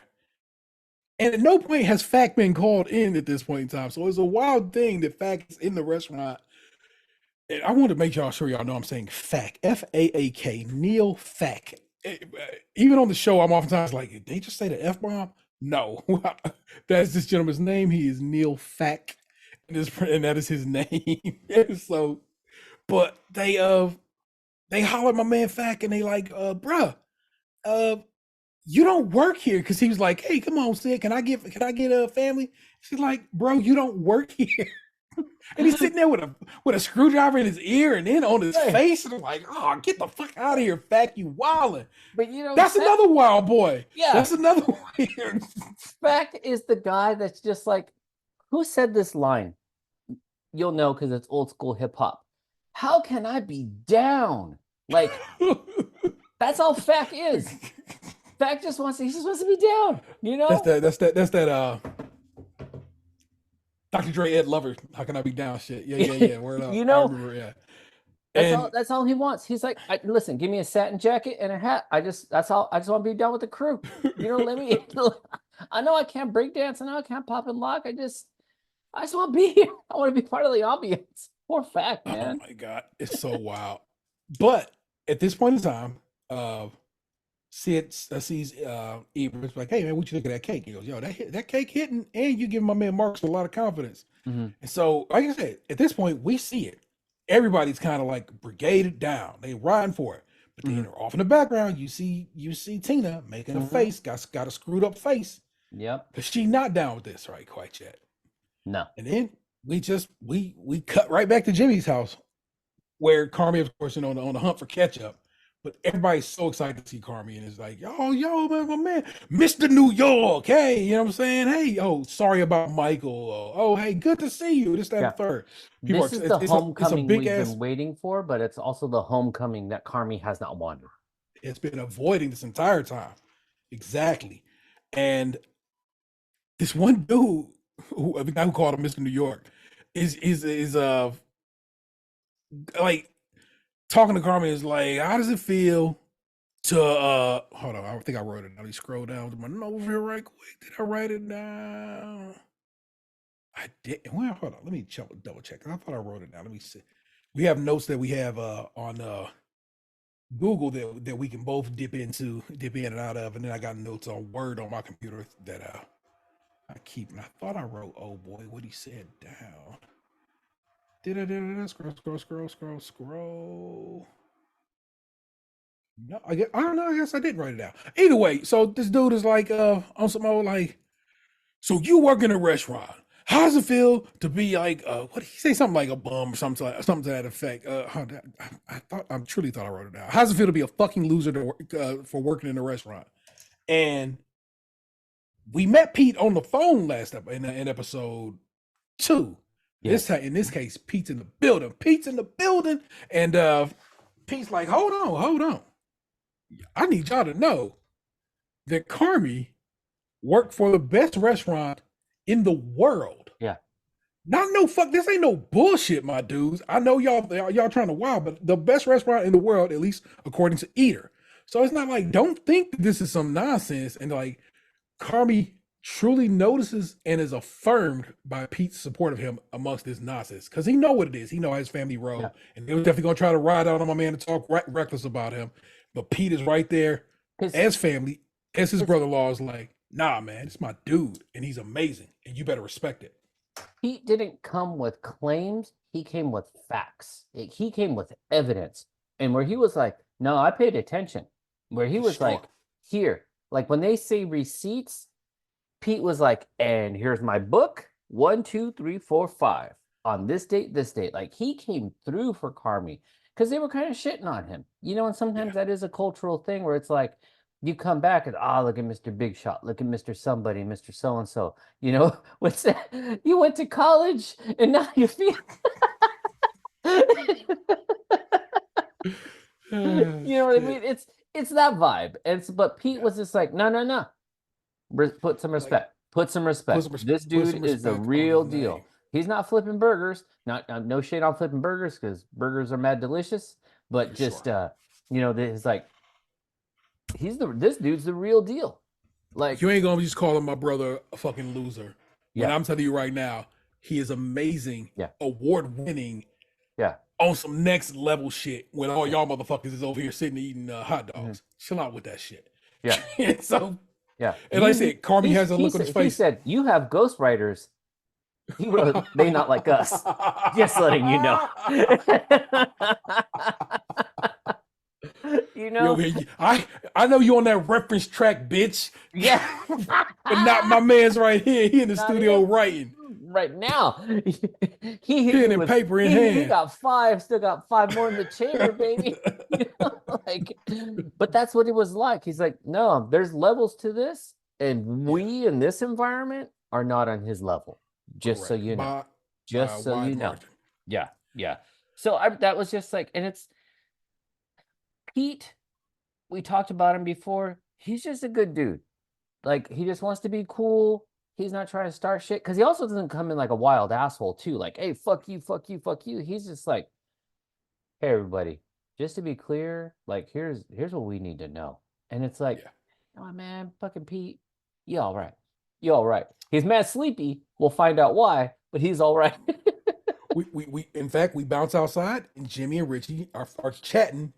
And at no point has Fack been called in at this point in time. So it's a wild thing that Fack is in the restaurant. And I want to make sure y'all know I'm saying Fack, F-A-A-K, Neil Fack. Even on the show, I'm oftentimes like, did they just say the F-bomb? No. That's this gentleman's name. He is Neil Fack. And that is his name. So, but they hollered my man Fack and they like, bruh, you don't work here, because he was like, hey, come on, Sid, can I get a family? She's like, bro, you don't work here. And he's sitting there with a screwdriver in his ear and then on his face, and I'm like, oh, get the fuck out of here, Fack, you wildin'. But you know, that's another wild boy. Yeah, that's another weird. Fack is the guy that's just like, who said this line? You'll know because it's old school hip hop. How can I be down? Like, that's all Fack is. Fack just wants to be down. You know, that's that. Dr. Dre, Ed Lover. How can I be down? Shit. Yeah. Word up. You know, remember, yeah. That's all he wants. He's like, listen, give me a satin jacket and a hat. I just want to be down with the crew. You know, let me. I know I can't break dance. I know I can't pop and lock. I just want to be here. I want to be part of the ambience. Poor Fack, man. Oh my God, it's so wild. But at this point in time, Sid sees Ebert like, hey man, what you think of that cake? He goes, yo, that cake hitting, and you give my man Marcus a lot of confidence. Mm-hmm. And so, like I said, at this point, we see it. Everybody's kind of like brigaded down. They riding for it. But then off in the background, you see Tina making a face, got a screwed up face. Yep. Because she's not down with this right quite yet. No. And then we cut right back to Jimmy's house, where Carmi, of course, on the hunt for ketchup. But everybody's so excited to see Carmi, and it's like, yo, man, my man, Mr. New York, hey, you know what I'm saying? Hey, sorry about Michael. Oh, hey, good to see you. This, that, and third. This is the homecoming we've been waiting for, but it's also the homecoming that Carmi has not wanted. It's been avoiding this entire time. Exactly. And this one dude, the guy who called him Mr. New York, is like, talking to Carmen is like, how does it feel to hold on, I think I wrote it down. Let me scroll down to my notes here right quick. Did I write it down? I did. Well, hold on, let me double check. I thought I wrote it down. Let me see. We have notes that we have on Google that we can both dip in and out of, and then I got notes on Word on my computer that I keep. And I thought I wrote, oh boy, what he said down. Scroll. No, I don't know. I guess I didn't write it down. Either way, so this dude is like on some old like, so you work in a restaurant. How does it feel to be like what did he say? Something like a bum or something to that effect. I truly thought I wrote it down. How does it feel to be a fucking loser for working in a restaurant? And we met Pete on the phone last in episode 2. Yes. This time, in this case, Pete's in the building. Pete's in the building, and Pete's like, hold on. I need y'all to know that Carmi worked for the best restaurant in the world. Yeah. Not no fuck. This ain't no bullshit, my dudes. I know y'all trying to wow, but the best restaurant in the world, at least according to Eater. So it's not like, don't think that this is some nonsense. And like, Carmi truly notices and is affirmed by Pete's support of him amongst this nonsense, because he know what it is. He know how his family roll, and they was definitely gonna try to ride out on my man and talk reckless about him. But Pete is right there as family, as his brother-in-law is like, nah, man, it's my dude, and he's amazing, and you better respect it. Pete didn't come with claims. He came with facts. He came with evidence. And where he was like, no, I paid attention. Where he was like, here. Like when they say receipts, Pete was like, and here's my book. 1, 2, 3, 4, 5. On this date, this date. Like he came through for Carmi because they were kind of shitting on him. You know, and sometimes that is a cultural thing where it's like, you come back and look at Mr. Big Shot, look at Mr. Somebody, Mr. So and So. You know, what's that? You went to college and now you feel. You know what I mean? It's that vibe. But Pete was just like, no. Put some respect. Put some respect. This dude is the real deal. He's not flipping burgers. No shade on flipping burgers because burgers are mad delicious. But just you know, it's like. This dude's the real deal. Like you ain't gonna just call him my brother a fucking loser. Yeah. And I'm telling you right now, he is amazing, award winning, on some next level shit. When all y'all motherfuckers is over here sitting eating hot dogs, chill out with that shit. Yeah. And so and like I said, Carmi has a look on his face. He said, "You have ghostwriters. He wrote, they not like us." Just letting you know. You know, I know you on that reference track, bitch. Yeah, but not my man's right here. He in the studio writing right now. He pen and paper in hand. He got 5, still got 5 more in the chamber, baby. You know, like, but that's what it was like. He's like, no, there's levels to this, and we in this environment are not on his level. Just so you know. Just so you know. Yeah. So that was just like, and it's. Pete, we talked about him before. He's just a good dude. Like, he just wants to be cool. He's not trying to start shit. Because he also doesn't come in like a wild asshole, too. Like, hey, fuck you. He's just like, hey, everybody, just to be clear, like, here's what we need to know. And it's like, oh, man, fucking Pete, you all right. He's mad sleepy. We'll find out why, but he's all right. we in fact, we bounce outside, and Jimmy and Richie are chatting.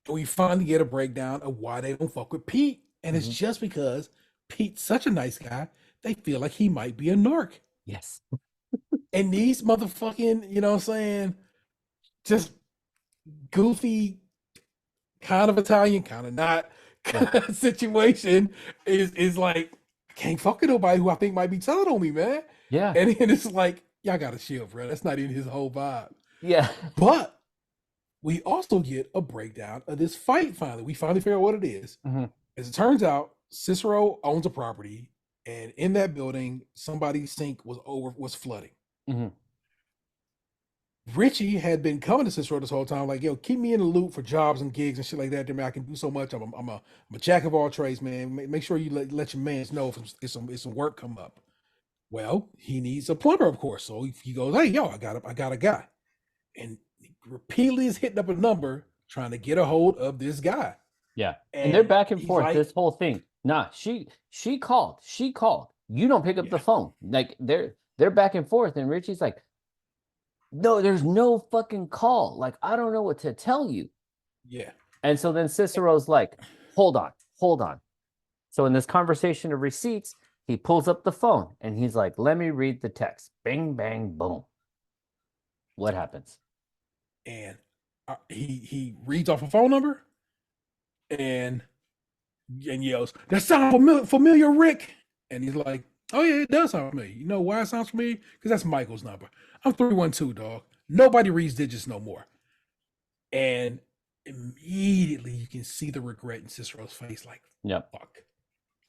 And we finally get a breakdown of why they don't fuck with Pete. And it's just because Pete's such a nice guy, they feel like he might be a narc. Yes. And these motherfucking, you know what I'm saying, just goofy, kind of Italian, kind of not situation is like, I can't fuck with nobody who I think might be telling on me, man. Yeah. And it's like, y'all got to chill, bro. That's not even his whole vibe. Yeah. But we also get a breakdown of this fight finally. We finally figure out what it is. As it turns out, Cicero owns a property, and in that building, somebody's sink was flooding. Richie had been coming to Cicero this whole time, like, yo, keep me in the loop for jobs and gigs and shit like that. Then I can do so much. I'm a jack of all trades, man. Make sure you let your mans know if some work come up. Well, he needs a plumber, of course. So he goes, hey, yo, I got a guy. And repeatedly is hitting up a number trying to get a hold of this guy. Yeah. And they're back and forth, like, this whole thing. Nah, she called. You don't pick up the phone. Like they're back and forth, and Richie's like, no, there's no fucking call. Like, I don't know what to tell you. Yeah. And so then Cicero's like, hold on. So in this conversation of receipts, he pulls up the phone and he's like, let me read the text. Bing, bang, boom. What happens? And he reads off a phone number and yells, that sounds familiar, Rick. And he's like, oh yeah, it does sound familiar. You know why it sounds familiar? Because that's Michael's number. I'm 312, dog. Nobody reads digits no more. And immediately you can see the regret in Cicero's face, like, fuck.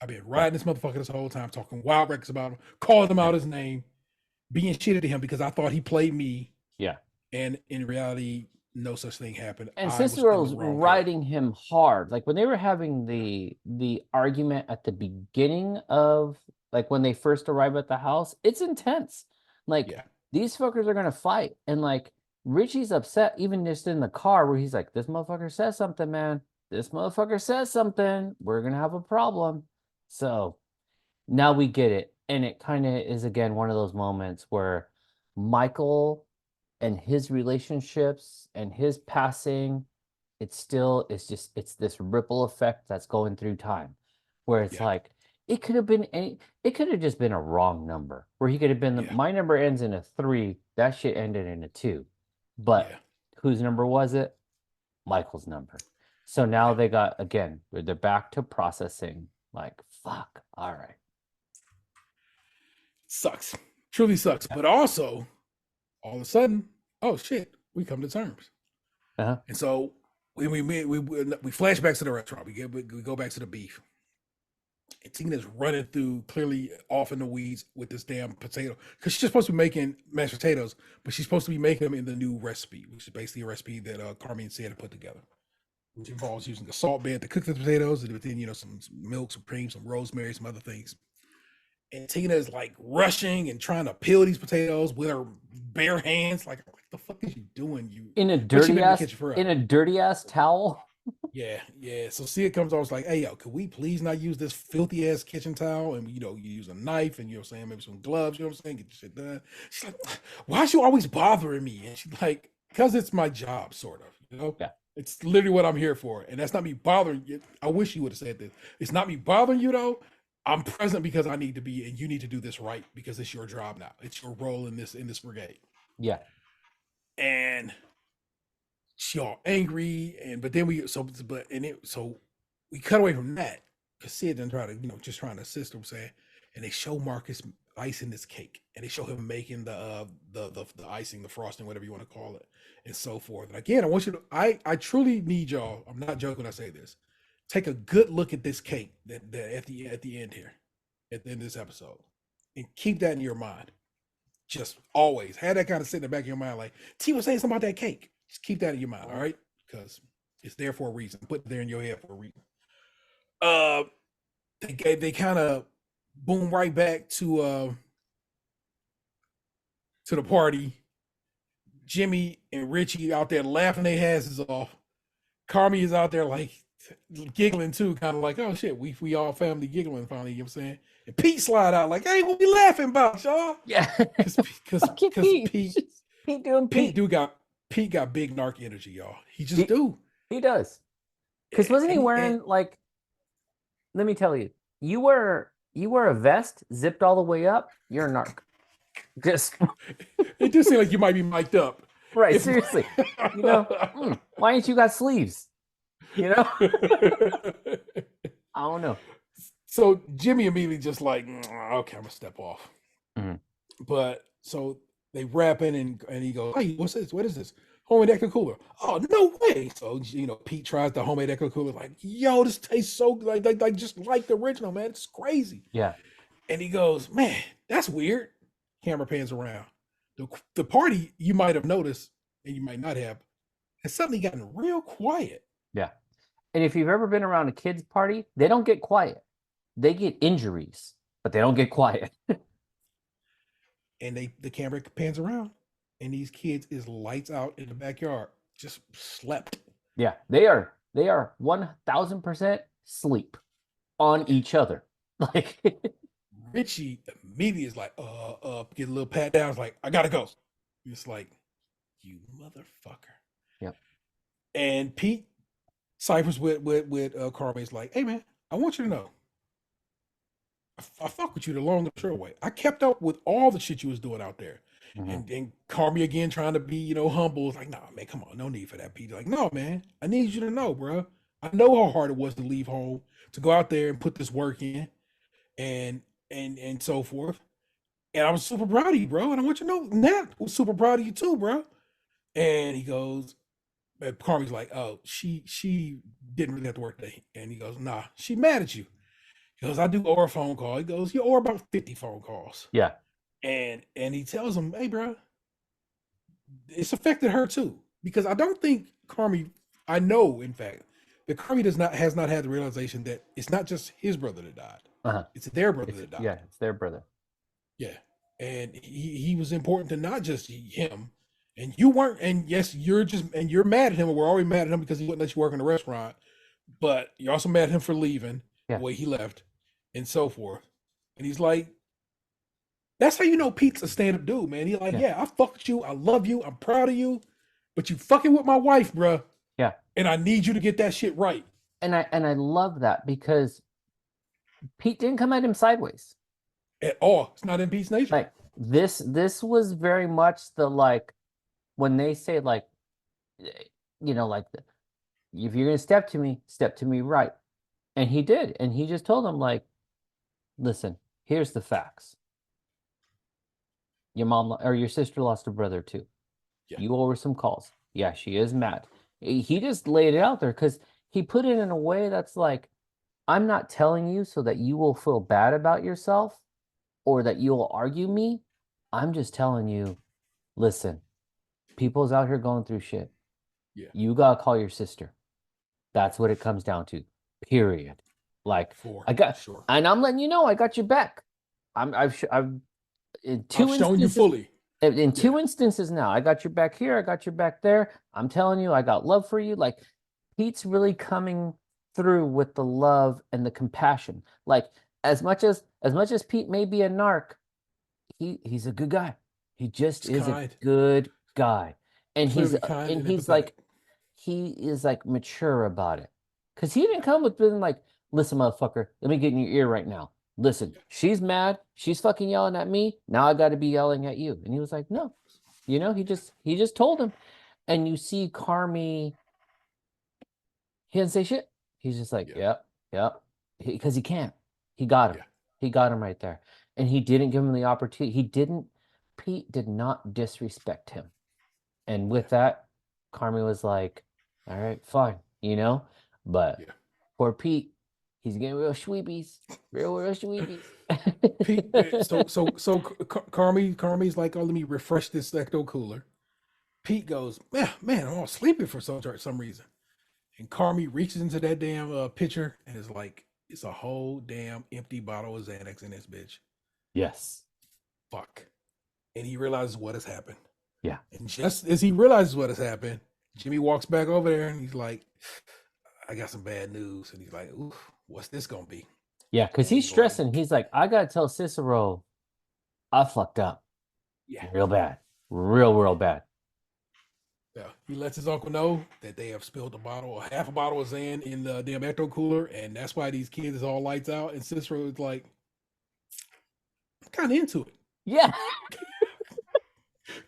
I've been riding this motherfucker this whole time, talking wild records about him, calling him out his name, being shitty to him because I thought he played me. Yeah. And in reality, no such thing happened. And Cicero's riding him hard. Like when they were having the argument at the beginning of, like when they first arrive at the house, it's intense. Like these fuckers are gonna fight. And like Richie's upset even just in the car where he's like, this motherfucker says something, man. This motherfucker says something. We're gonna have a problem. So now we get it. And it kind of is again one of those moments where Michael and his relationships and his passing, it's this ripple effect that's going through time where it's like it could have just been a wrong number where he could have been my number ends in a 3, that shit ended in a 2, but whose number was it? Michael's number. So now they got, again, they're back to processing, like, fuck, all right. Sucks, truly sucks, but also all of a sudden, oh shit, we come to terms. And so we flash back to the restaurant. We go back to the beef. And Tina's running through, clearly off in the weeds with this damn potato. Because she's supposed to be making mashed potatoes, but she's supposed to be making them in the new recipe, which is basically a recipe that Carmen said to put together. Which involves using the salt bed to cook the potatoes, and then, some milk, some cream, some rosemary, some other things. And Tina is like rushing and trying to peel these potatoes with her bare hands. Like, what the fuck is you doing? You in a dirty ass towel. Yeah. So Sia comes on, it's like, hey yo, could we please not use this filthy ass kitchen towel? And you use a knife and maybe some gloves, you know what I'm saying? Get the shit done. She's like, why is you always bothering me? And she's like, because it's my job, sort of, Yeah. It's literally what I'm here for. And that's not me bothering you. I wish you would have said this. It's not me bothering you though. I'm present because I need to be, and you need to do this right because it's your job now. It's your role in this brigade. Yeah. And she all angry, but then we cut away from that because Sid didn't try to, just trying to assist him, saying, and they show Marcus icing this cake, and they show him making the icing, the frosting, whatever you want to call it, and so forth. And again, I want you to, I truly need y'all. I'm not joking when I say this. Take a good look at this cake that at the end here, at the end of this episode, and keep that in your mind. Just always have that kind of sitting in the back of your mind, like T was saying something about that cake. Just keep that in your mind, all right? Because it's there for a reason. Put it there in your head for a reason. They kind of boom right back to the party. Jimmy and Richie out there laughing their asses off. Carmi is out there like giggling too, kind of like, oh shit, we all family giggling finally, you know what I'm saying? And Pete slide out like, hey, what we laughing about, y'all? Yeah. Because Pete got big narc energy, y'all. He does. Because wasn't he wearing like, let me tell you, you wear a vest zipped all the way up, you're a narc. Just it just seemed like you might be mic'd up. Right, seriously. Why ain't you got sleeves? I don't know. So Jimmy immediately just like, okay, I'm gonna step off. Mm-hmm. But so they wrap in and he goes, hey, what's this? What is this? Homemade Echo Cooler. Oh, no way. So Pete tries the homemade Echo Cooler, like, yo, this tastes so like just like the original, man. It's crazy. Yeah. And he goes, man, that's weird. Camera pans around. The party, you might have noticed, and you might not have, has suddenly gotten real quiet. Yeah. And if you've ever been around a kid's party, they don't get quiet. They get injuries, but they don't get quiet. And the camera pans around, and these kids is lights out in the backyard, just slept. Yeah, they are 1000% sleep on each other. Like Richie immediately is like, get a little pat down. It's like, I gotta go. It's like, you motherfucker. Yep. And Pete ciphers with Carmen's like, hey man, I want you to know, I fuck with you the long and short way. I kept up with all the shit you was doing out there. Mm-hmm. And Carmi again trying to be, humble. It's like, nah, man, come on, no need for that, Pete. Like, no, man, I need you to know, bro. I know how hard it was to leave home, to go out there and put this work in, and so forth. And I was super proud of you, bro. And I want you to know, Nat was super proud of you too, bro. And he goes, Carmi's like, oh, she didn't really have to work today. And he goes, nah, she mad at you. He goes, I do over a phone call. He goes, you owe about 50 phone calls. Yeah. And he tells him, hey, bro, it's affected her too. Because I don't think Carmi, I know, in fact, that Carmi has not had the realization that it's not just his brother that died. It's their brother that died. Yeah, it's their brother. Yeah. And he was important to not just him. And you weren't, and yes, you're mad at him, and we're already mad at him because he wouldn't let you work in the restaurant, but you're also mad at him for leaving the way he left and so forth. And he's like, that's how you know Pete's a stand-up dude, man. He's like, yeah, I fucked you, I love you, I'm proud of you, but you fucking with my wife, bruh. Yeah. And I need you to get that shit right. And I love that because Pete didn't come at him sideways. At all. It's not in Pete's nature. Like this was very much the like when they say like, you know, like if you're gonna step to me right. And he did. And he just told him like, listen, here's the facts. Your mom or your sister lost a brother too. Yeah. You owe her some calls. Yeah, she is mad. He just laid it out there because he put it in a way that's like, I'm not telling you so that you will feel bad about yourself or that you'll argue me. I'm just telling you, listen, people's out here going through shit. Yeah. You gotta call your sister. That's what it comes down to. Period. Like and I'm letting you know I got your back. I've shown you fully. In two instances now. I got your back here, I got your back there. I'm telling you, I got love for you. Like Pete's really coming through with the love and the compassion. Like as much as Pete may be a narc, he's a good guy. He just is a good guy. And he is like mature about it. Because he didn't come with being like, listen, motherfucker, let me get in your ear right now. Listen, she's mad. She's fucking yelling at me. Now I got to be yelling at you. And he was like, no. You know, he just told him. And you see Carmi, he didn't say shit. He's just like, yep. Because he can't. He got him. Yeah. He got him right there. And he didn't give him the opportunity. Pete did not disrespect him. And with that, Carmi was like, all right, fine, you know? But poor Pete, he's getting real shweebies. Real shweebies. Pete, so Carmi's like, oh, let me refresh this ecto cooler. Pete goes, man, I'm all sleepy for some reason. And Carmi reaches into that damn pitcher and is like, it's a whole damn empty bottle of Xanax in this bitch. Yes. Fuck. And he realizes what has happened. Yeah. And just as he realizes what has happened, Jimmy walks back over there and he's like, I got some bad news. And he's like, oof, what's this gonna be? Yeah, because he's stressing. He's like, I gotta tell Cicero I fucked up. Yeah. Real bad. Real bad. Yeah. He lets his uncle know that they have spilled half a bottle of Xan in the damn ecto cooler, and that's why these kids is all lights out. And Cicero is like, I'm kind of into it. Yeah.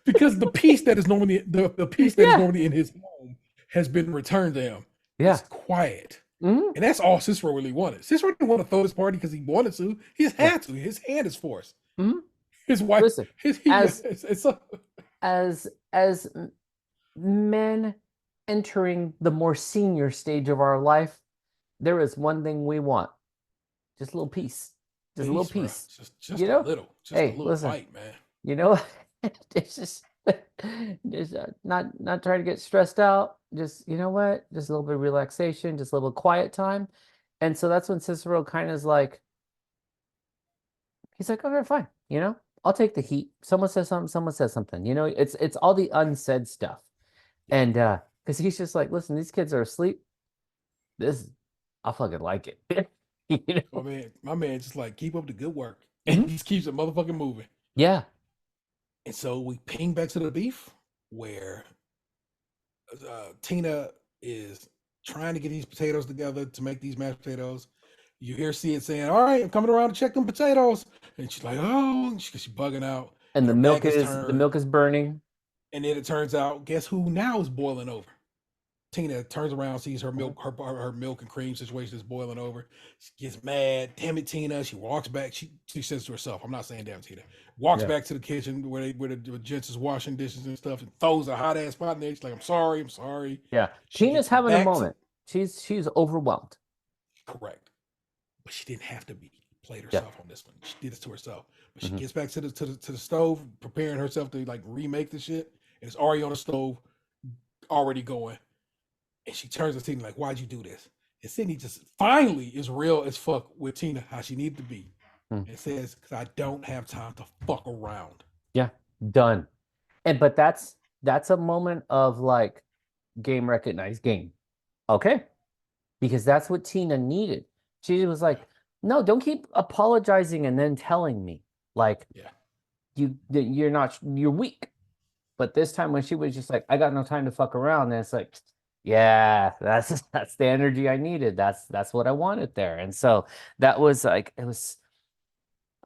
Because the piece that is normally the piece that is normally in his home has been returned to him. Yeah. It's quiet. Mm-hmm. And that's all Cicero really wanted. Cicero didn't want to throw this party because he wanted to. He just had to. His hand is forced. Mm-hmm. His wife. Listen, as men entering the more senior stage of our life, there is one thing we want. Just a little peace. Just a little peace. Just a little. Just a little fight, man. You know, it's just not trying to get stressed out. Just, you know what? Just a little bit of relaxation, just a little quiet time. And so that's when Cicero kind of is like, he's like, okay, fine. You know, I'll take the heat. Someone says something, you know, it's all the unsaid stuff. And because he's just like, listen, these kids are asleep. I fucking like it. You know? My man just like, keep up the good work. And he just keeps it motherfucking moving. Yeah. And so we ping back to the beef where Tina is trying to get these potatoes together to make these mashed potatoes. You hear Sid saying, all right, I'm coming around to check them potatoes. And she's like, oh, she's bugging out. And the milk is burning. And then it turns out, guess who now is boiling over? Tina turns around, sees her milk, her milk and cream situation is boiling over. She gets mad. Damn it, Tina. She walks back. She says to herself, I'm not saying damn Tina. Walks back to the kitchen where the gents is washing dishes and stuff and throws a hot ass pot in there. She's like, I'm sorry. Yeah. Tina's having a moment. She's overwhelmed. Correct. but she didn't have to be. Played herself on this one. She did it to herself. But she gets back to the stove, preparing herself to like remake the shit, and it's already on the stove, already going. And she turns to Tina like, "Why'd you do this?" And Sydney just finally is real as fuck with Tina, how she needed to be. And says, "Because I don't have time to fuck around." Yeah, done. But that's a moment of like game recognized game. Okay. Because that's what Tina needed. She was like, no, don't keep apologizing and then telling me like you're weak. But this time when she was just like, I got no time to fuck around, then it's like, yeah, that's the energy I needed. That's what I wanted there. And so that was like, it was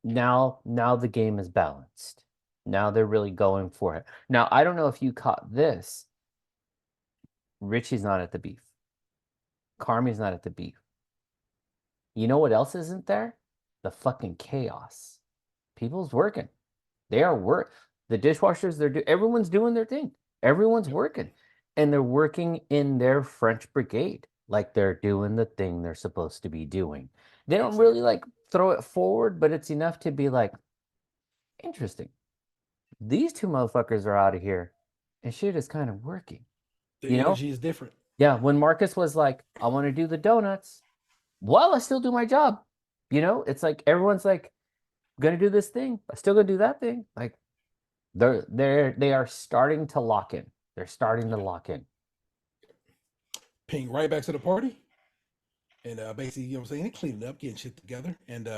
now the game is balanced. Now they're really going for it. Now, I don't know if you caught this. Richie's not at the beef. Carmi's not at the beef. You know what else isn't there? The fucking chaos. People's working. They are the dishwashers, everyone's doing their thing. Everyone's working. And they're working in their French brigade. Like they're doing the thing they're supposed to be doing. They don't really like throw it forward, but it's enough to be like, interesting. These two motherfuckers are out of here and shit is kind of working. The energy is different. Yeah, when Marcus was like, I want to do the donuts while I still do my job. It's like everyone's like, gonna do this thing, I still gonna do that thing. Like they are starting to lock in. They're starting to lock in. Ping right back to the party. And basically, you know what I'm saying, they cleaning up, getting shit together. And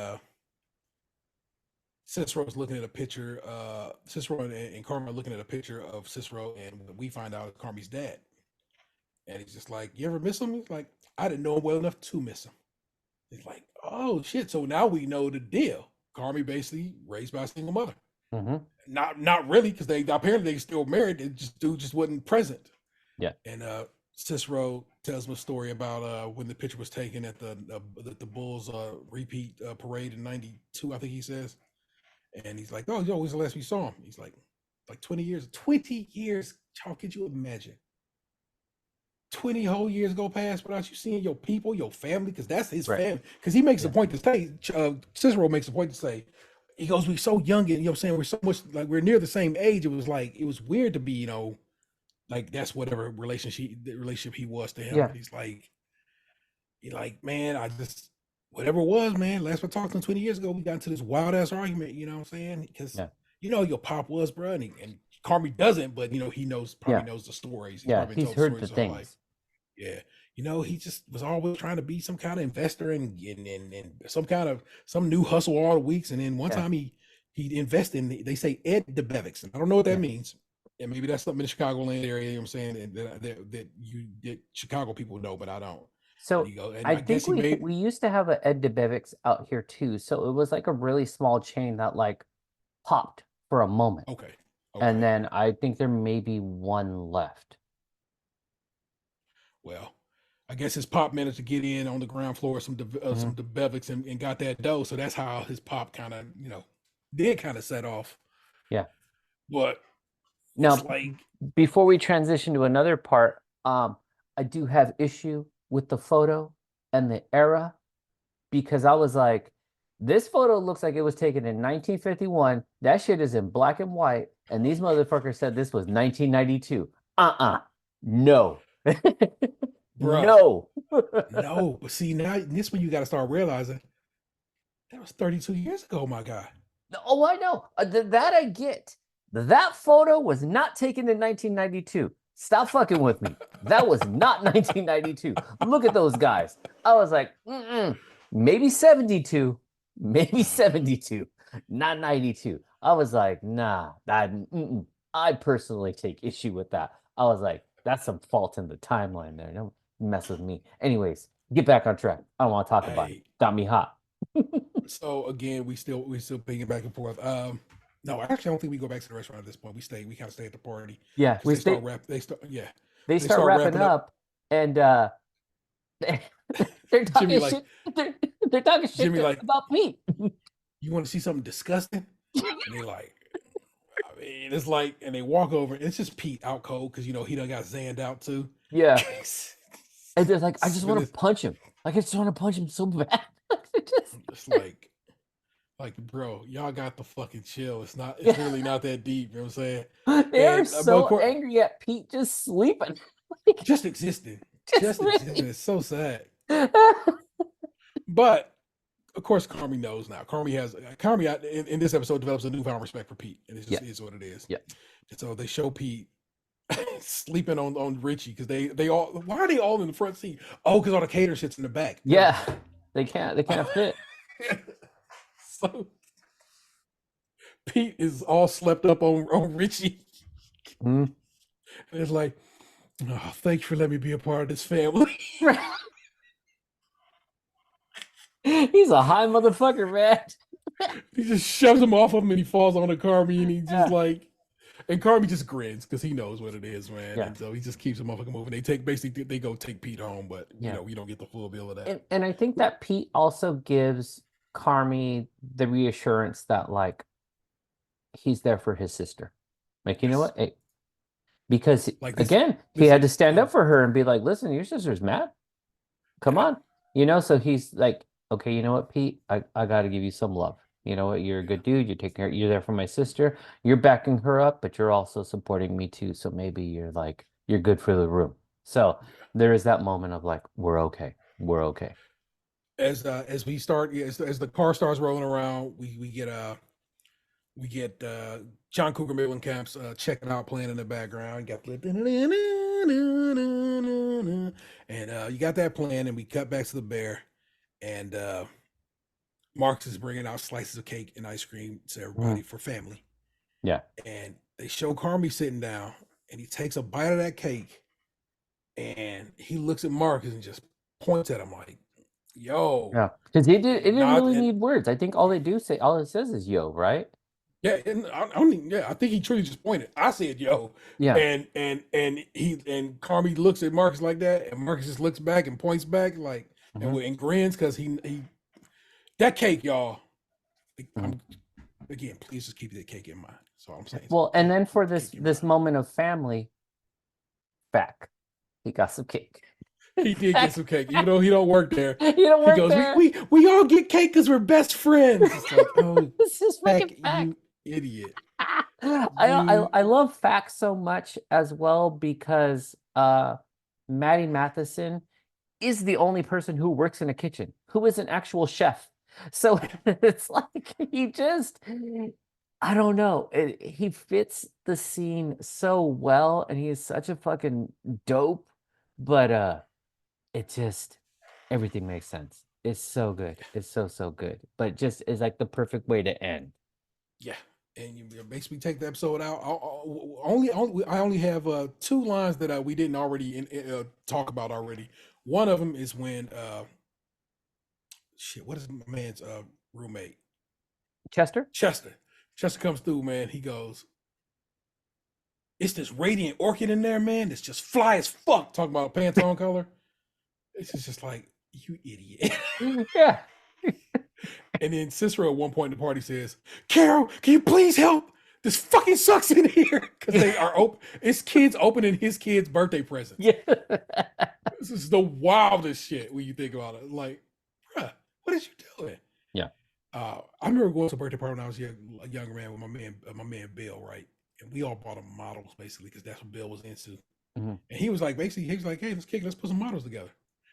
Cicero's looking at a picture, Cicero and Carmi are looking at a picture of Cicero, and we find out it's Carmi's dad. And he's just like, you ever miss him? He's like, I didn't know him well enough to miss him. He's like, oh shit. So now we know the deal. Carmi basically raised by a single mother. Not really, because they apparently they still married. Dude just wasn't present. Yeah. And Cicero tells him a story about when the picture was taken at the Bulls repeat parade in '92, I think he says. And he's like, oh, yo, when's the last we saw him? He's like 20 years. 20 years. How could you imagine? 20 whole years go past without you seeing your people, your family, because that's his family. Because he makes a point to say, Cicero makes a point to say, he goes, we're so young, and you know what I'm saying, we're so much like we're near the same age. It was weird to be, like that's whatever relationship he was to him. Yeah. He's like, man, I just whatever it was, man. Last we talked to him 20 years ago, we got into this wild ass argument, you know what I'm saying? Because your pop was, bro, and Carmi doesn't, but he knows the stories. He's heard the things. Yeah, he just was always trying to be some kind of investor and some new hustle all the weeks. And then one time he invested in, they say Ed DeBevics, and I don't know what that means. And maybe that's something in the Chicagoland area. You know what I'm saying that Chicago people know, but I don't. So I think we used to have an Ed DeBevics out here too. So it was like a really small chain that like popped for a moment. Okay. And then I think there may be one left. Well, I guess his pop managed to get in on the ground floor some DeBevics and got that dough. So that's how his pop kind of, did kind of set off. Yeah. But now, before we transition to another part, I do have issue with the photo and the era, because I was like, this photo looks like it was taken in 1951. That shit is in black and white. And these motherfuckers said this was 1992. No. Bruh. No. But see, now this one you got to start realizing that was 32 years ago, my guy. Oh, I know. That I get. That photo was not taken in 1992. Stop fucking with me. That was not 1992. Look at those guys. I was like, maybe 72. Maybe 72, not 92. I was like, nah, I personally take issue with that. I was like, that's some fault in the timeline there. Don't mess with me. Anyways, get back on track. I don't want to talk about it. Got me hot. So again, we still pinging back and forth. No, actually, I don't think we go back to the restaurant at this point. We kind of stay at the party. Yeah, they start wrapping up, and they're talking shit. They're talking shit about me. You want to see something disgusting? And they're like, I mean, it's like, and they walk over. And it's just Pete out cold because he done got zanned out too. Yeah. And they're like, I just want to punch him. Like I just want to punch him so bad. It's like, bro, y'all got to fucking chill. It's really not that deep. You know what I'm saying? They are so angry at Pete just sleeping. Just existing. Just existing. It's so sad. But of course, Carmi knows now. Carmi in this episode develops a newfound respect for Pete, and it just is what it is. Yeah. And so they show Pete sleeping on Richie because they all. Why are they all in the front seat? Oh, because all the cater shit's in the back. Yeah, they can't fit. So Pete is all slept up on Richie. Mm. And it's like, oh, thanks for letting me be a part of this family. He's a high motherfucker, man. He just shoves him off of him and he falls on the Carmi and he just and Carmi just grins because he knows what it is, man. Yeah. And so he just keeps the motherfucker moving. They go take Pete home, but you know, we don't get the full bill of that. And I think that Pete also gives Carmi the reassurance that like he's there for his sister. Like, you know what? Hey, because he had to stand up for her and be like, listen, your sister's mad. Come on. You know, so he's like, okay, you know what, Pete? I got to give you some love. You know what? You're a good dude. You're there for my sister. You're backing her up, but you're also supporting me too. So maybe you're good for the room. So there is that moment of like, we're okay. We're okay. As we start, as the car starts rolling around, we get John Cougar Mellencamp's Checking Out playing in the background. And you got that playing, and we cut back to the bear, and Marcus is bringing out slices of cake and ice cream to everybody for family. Yeah. And they show Carmi sitting down, and he takes a bite of that cake, and he looks at Marcus and just points at him like, yo. Yeah, because it didn't really need words. I think all it says is yo, right? Yeah, and I think he truly just pointed. I said yo. Yeah. And Carmi looks at Marcus like that, and Marcus just looks back and points back like and grins because he that cake, y'all. Again, please just keep that cake in mind. That's all I'm saying. Well, and then for this moment of family, he got some cake. He did get some cake, even though he don't work there. He goes, there. We all get cake because we're best friends. It's like, oh, this is fucking you idiot. I love Fact so much as well because Maddie Matheson is the only person who works in a kitchen who is an actual chef. So it's like I don't know. He fits the scene so well, and he is such a fucking dope. But everything makes sense. It's so good. It's so good. But just is like the perfect way to end. Yeah. And you basically take the episode out. I only have 2 lines that we didn't already talk about already. One of them is when what is my man's roommate? Chester comes through, man. He goes, it's this radiant orchid in there, man. It's just fly as fuck. Talking about Pantone color. It's just like, you idiot. Yeah. And then Cicero at one point in the party says, Carol, can you please help? This fucking sucks in here. Because they are it's kids opening his kid's birthday presents. Yeah. This is the wildest shit when you think about it. Like, bruh, what is you doing? Yeah. I remember going to a birthday party when I was a younger man with my man Bill, right? And we all bought him models basically because that's what Bill was into. Mm-hmm. And he was like, hey, let's put some models together.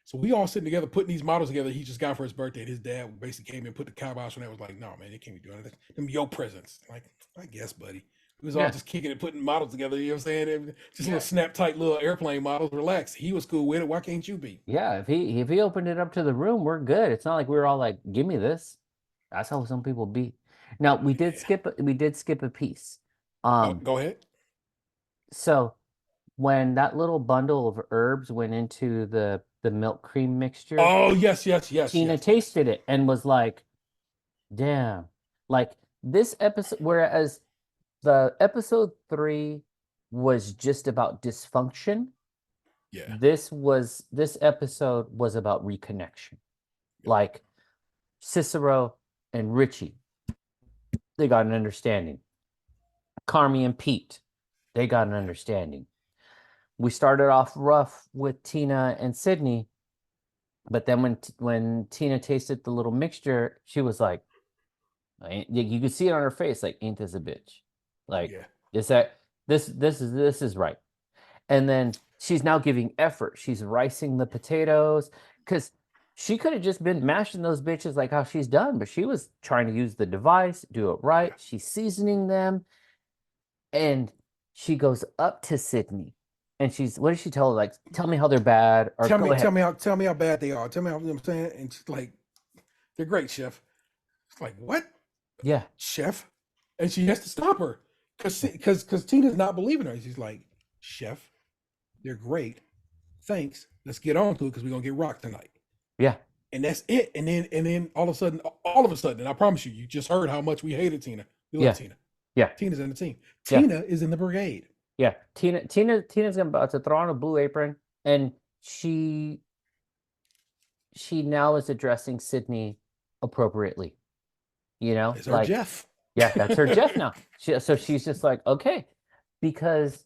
So we all sitting together, putting these models together. He just got for his birthday. And his dad basically came in, put the kibosh on that. Was like, no, man, you can't be doing that. Them your presents. Like, I guess, buddy. We was all just kicking and putting models together. You know what I'm saying? Just little snap tight little airplane models. Relax. He was cool with it. Why can't you be? Yeah, if he opened it up to the room, we're good. It's not like we were all like, give me this. That's how some people be. Now we did skip a piece. Go ahead. So when that little bundle of herbs went into the milk cream mixture. Oh, yes. Tina tasted it and was like, damn. Like this episode, whereas the episode 3 was just about dysfunction. Yeah. This episode was about reconnection. Yeah. Like Cicero and Richie, they got an understanding. Carmi and Pete, they got an understanding. We started off rough with Tina and Sydney. But then when Tina tasted the little mixture, she was like, you could see it on her face, like, ain't this a bitch? Like, is that this is right. And then she's now giving effort. She's ricing the potatoes because she could have just been mashing those bitches like how she's done, but she was trying to use the device, do it right. She's seasoning them, and she goes up to Sydney, and what does she tell her? Like, tell me how they're bad, or tell me how bad they are. Tell me how, you know what I'm saying? And she's like, they're great, chef. It's like, what? Yeah, chef. And she has to stop her because Tina's not believing her. She's like, chef, they're great. Thanks. Let's get on to it because we're gonna get rocked tonight. Yeah. And that's it. And then all of a sudden, and I promise you just heard how much we hated Tina. We love Tina. Yeah. Tina's in the team. Tina is in the brigade. Yeah. Tina's about to throw on a blue apron, and she now is addressing Sydney appropriately. You know, it's like Jeff. Yeah, that's her Jeff now. So she's just like, okay, because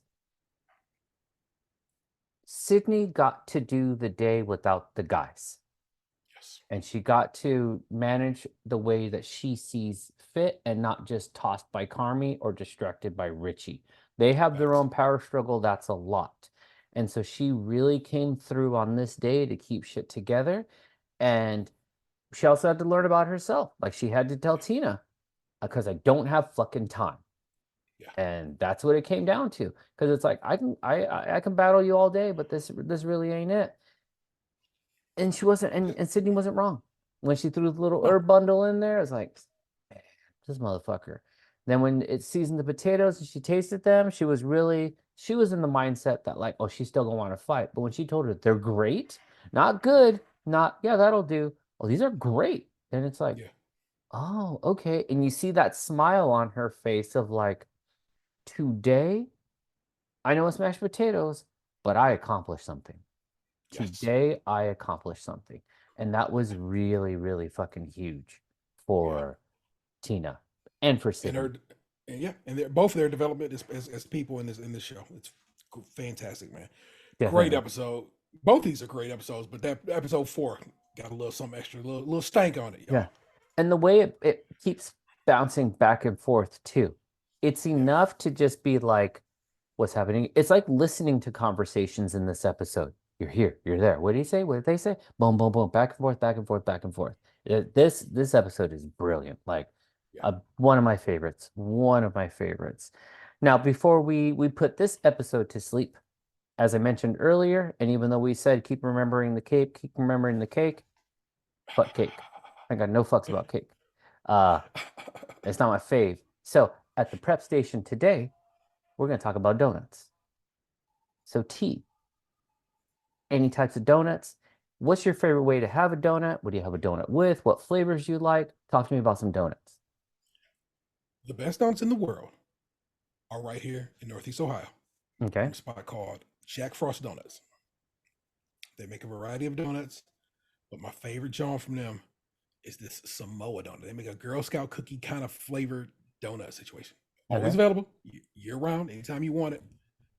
Sydney got to do the day without the guys. Yes. And she got to manage the way that she sees fit and not just tossed by Carmi or distracted by Richie. They have their own power struggle. That's a lot. And so she really came through on this day to keep shit together. And she also had to learn about herself. Like, she had to tell Tina, because I don't have fucking time. Yeah. And that's what it came down to. Because it's like, I can battle you all day, but this really ain't it. And she wasn't, and Sydney wasn't wrong. When she threw the little herb bundle in there, I was like, man, this motherfucker. Then when it seasoned the potatoes and she tasted them, she was in the mindset that, like, oh, she's still gonna want to fight. But when she told her they're great, not good, not, yeah, that'll do. Oh, these are great. And it's like, oh, okay. And you see that smile on her face of like, today, I know it's mashed potatoes, but I accomplished something. Yes. Today, I accomplished something. And that was really, really fucking huge for Tina and for Sydney. And both of their development as people in this show. It's fantastic, man. Definitely. Great episode. Both these are great episodes, but that episode 4 got a little something extra, a little stank on it. Y'all. Yeah. And the way it keeps bouncing back and forth too. It's enough to just be like, what's happening? It's like listening to conversations in this episode. You're here, you're there. What did he say? What did they say? Boom, boom, boom, back and forth, back and forth, back and forth. This episode is brilliant. Like, one of my favorites. One of my favorites. Now, before we put this episode to sleep, as I mentioned earlier, and even though we said keep remembering the cake, keep remembering the cake, fuck cake. I got no fucks about cake. It's not my fave. So at the prep station today, we're going to talk about donuts. So T, any types of donuts? What's your favorite way to have a donut? What do you have a donut with? What flavors you like? Talk to me about some donuts. The best donuts in the world are right here in Northeast Ohio. Okay. A spot called Jack Frost Donuts. They make a variety of donuts, but my favorite joint from them is this Samoa donut. They make a Girl Scout cookie kind of flavored donut situation. Always available year round. Anytime you want it,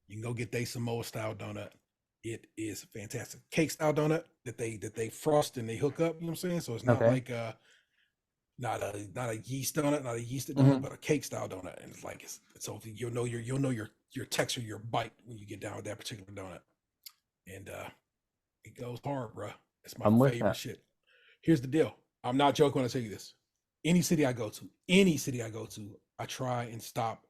you can go get their Samoa style donut. It is fantastic. Cake style donut that they frost and they hook up. You know what I'm saying? So it's not like not a yeast donut, not a yeasted donut, but a cake style donut. And it's like so you'll know your texture, your bite when you get down with that particular donut. And it goes hard, bro. It's my favorite shit. Here's the deal. I'm not joking when I tell you this. Any city I go to, I try to stop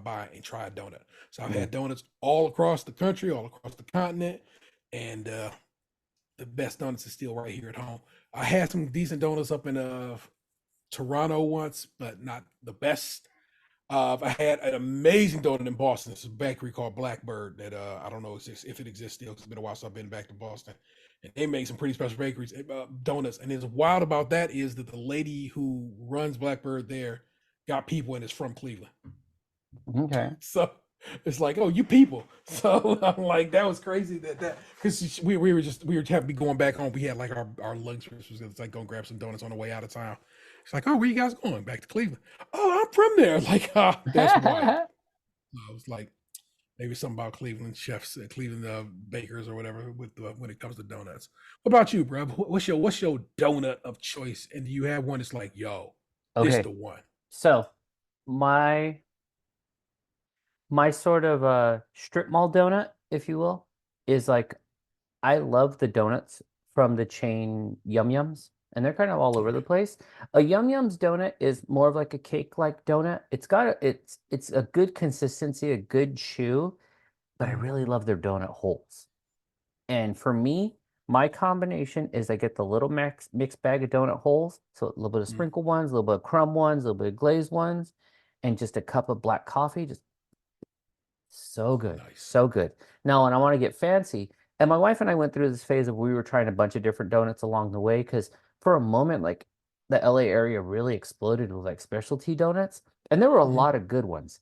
by and try a donut. So I've had donuts all across the country, all across the continent, and the best donuts is still right here at home. I had some decent donuts up in Toronto once, but not the best. I had an amazing donut in Boston. It's a bakery called Blackbird that I don't know if it exists still, because it's been a while since I've been back to Boston. And they make some pretty special bakeries, donuts. And it's wild about that is that the lady who runs Blackbird there got people and is from Cleveland. Okay. So it's like, oh, you people. So I'm like, that was crazy that because we were having to be going back home. We had like our lunch was like going grab some donuts on the way out of town. It's like, oh, where you guys going? Back to Cleveland. Oh, I'm from there. Like, that's why. I was like, Maybe something about Cleveland chefs, Cleveland bakers or whatever when it comes to donuts. What about you, bro? What's your donut of choice? And do you have one that's like, yo, this Okay, the one? so my sort of strip mall donut, if you will, is like I love the donuts from the chain Yum Yums, and they're kind of all over the Okay. place. A Yum Yums donut is more of like a cake-like donut. It's a good consistency, a good chew, but I Mhm. really love their donut holes. And for me, my combination is I get the little mixed bag of donut holes, so a little bit of Mhm. sprinkle ones, a little bit of crumb ones, a little bit of glazed ones, and just a cup of black coffee. Just so good. Nice. So good. Now, when I want to get fancy, and my wife and I went through this phase of we were trying a bunch of different donuts along the way because for a moment, like the LA area really exploded with like specialty donuts, and there were a Mhm. lot of good ones.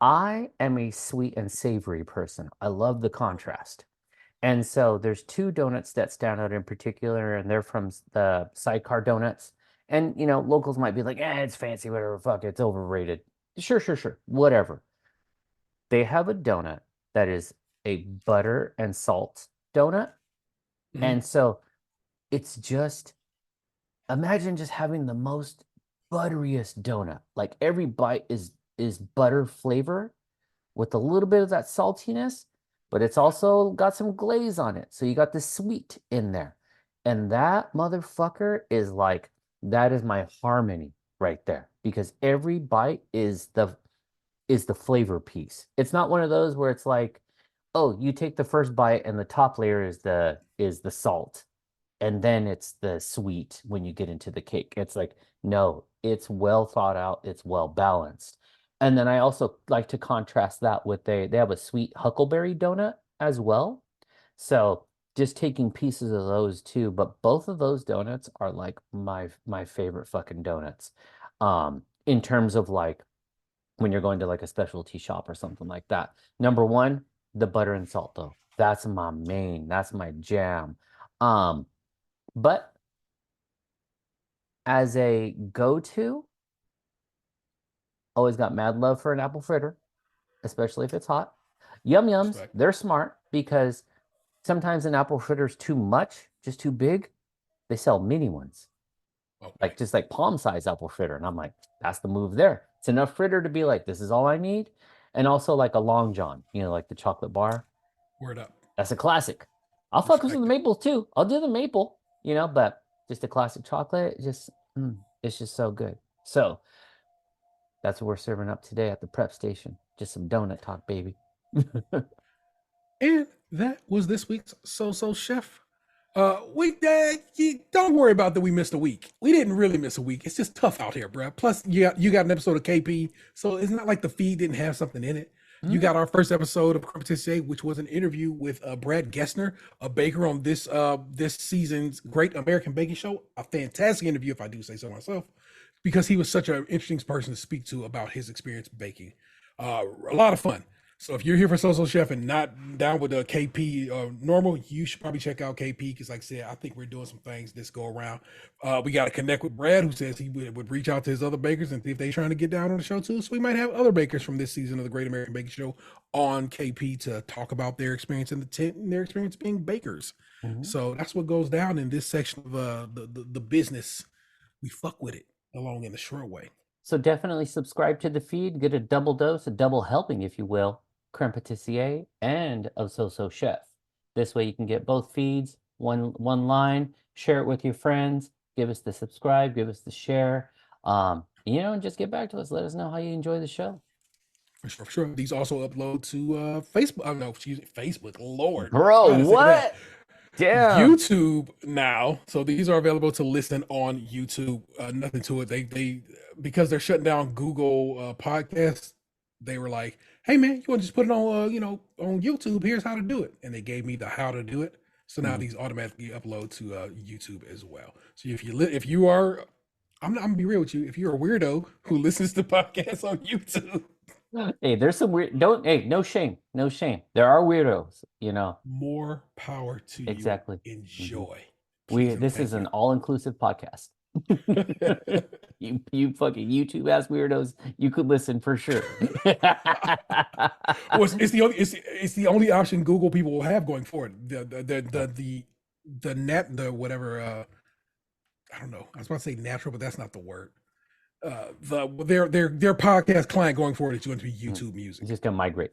I am a sweet and savory person. I love the contrast. And so there's two donuts that stand out in particular, and they're from the Sidecar Donuts. And locals might be like, it's fancy, whatever, fuck, it's overrated. Sure, sure, sure, whatever. They have a donut that is a butter and salt donut. Mhm. And so it's just imagine just having the most butteriest donut. Like every bite is butter flavor with a little bit of that saltiness, but it's Yeah. also got some glaze on it. So you got the sweet in there. And that motherfucker is like that is my harmony right there because every bite is the flavor piece. It's not one of those where it's like, oh, you take the first bite and the top layer is the salt and then it's the sweet when you get into the cake. It's like, no, it's well thought out, it's well balanced. And then I also like to contrast that with they have a sweet huckleberry donut as well. So just taking pieces of those too, but both of those donuts are like my favorite fucking donuts. In terms of like when you're going to like a specialty shop or something like that. Number one, the butter and salt though. That's my main, that's my jam. Um, but as a go-to, always got mad love for an apple fritter, especially if it's hot. Yum Yums, Respect. they're smart because sometimes an apple fritter's too much, just too big. They sell mini ones, Okay. like just like palm size apple fritter. And I'm like, that's the move there. It's enough fritter to be like, this is all I need. And also like a Long John, like the chocolate bar. Word up. That's a classic. I'll fuck with the Respect it. maples too. I'll do the maple, but just a classic chocolate, it's just so good. So that's what we're serving up today at the prep station. Just some donut talk, baby. And that was this week's So Chef. Don't worry about that. We missed a week. We didn't really miss a week. It's just tough out here, bro. Plus, you got an episode of KP, so it's not like the feed didn't have something in it. You got our first episode of Competition, which was an interview with Brad Gessner, a baker on this season's Great American Baking Show. A fantastic interview, if I do say so myself, because he was such an interesting person to speak to about his experience baking. A lot of fun. So if you're here for So Chef and not down with the KP normal, you should probably check out KP because, like I said, I think we're doing some things this go around. We got to connect with Brad, who says he would reach out to his other bakers and see if they're trying to get down on the show too. So we might have other bakers from this season of the Great American Baking Show on KP to talk about their experience in the tent and their experience being bakers. Mhm. So that's what goes down in this section of the business. We fuck with it along in the short way. So definitely subscribe to the feed, get a double dose, a double helping, if you will, creme patissier and of So Chef. This way you can get both feeds, one line, share it with your friends, give us the subscribe, give us the share, and just get back to us. Let us know how you enjoy the show. For sure. These also upload to Facebook. Oh no, excuse me, Facebook. Lord, Bro, why did I say that? what? Damn. YouTube now. So these are available to listen on YouTube. Nothing to it. They because they're shutting down Google Podcasts. They were like, "Hey man, you want to just put it on on YouTube? Here's how to do it." And they gave me the how to do it. So now these automatically upload to YouTube as well. So if you are, I'm gonna be real with you. If you're a weirdo who listens to podcasts on YouTube. Hey, there's some weird. Don't. Hey, no shame. No shame. There are weirdos. More power to you. Exactly. Enjoy. We. Please and This thank is an you. all-inclusive podcast. You fucking YouTube ass weirdos, you could listen for sure. Well, it's the only option Google people will have going forward. The whatever I don't know. I was about to say natural, but that's not the word. Their podcast client going forward is going to be YouTube Music. It's just gonna migrate.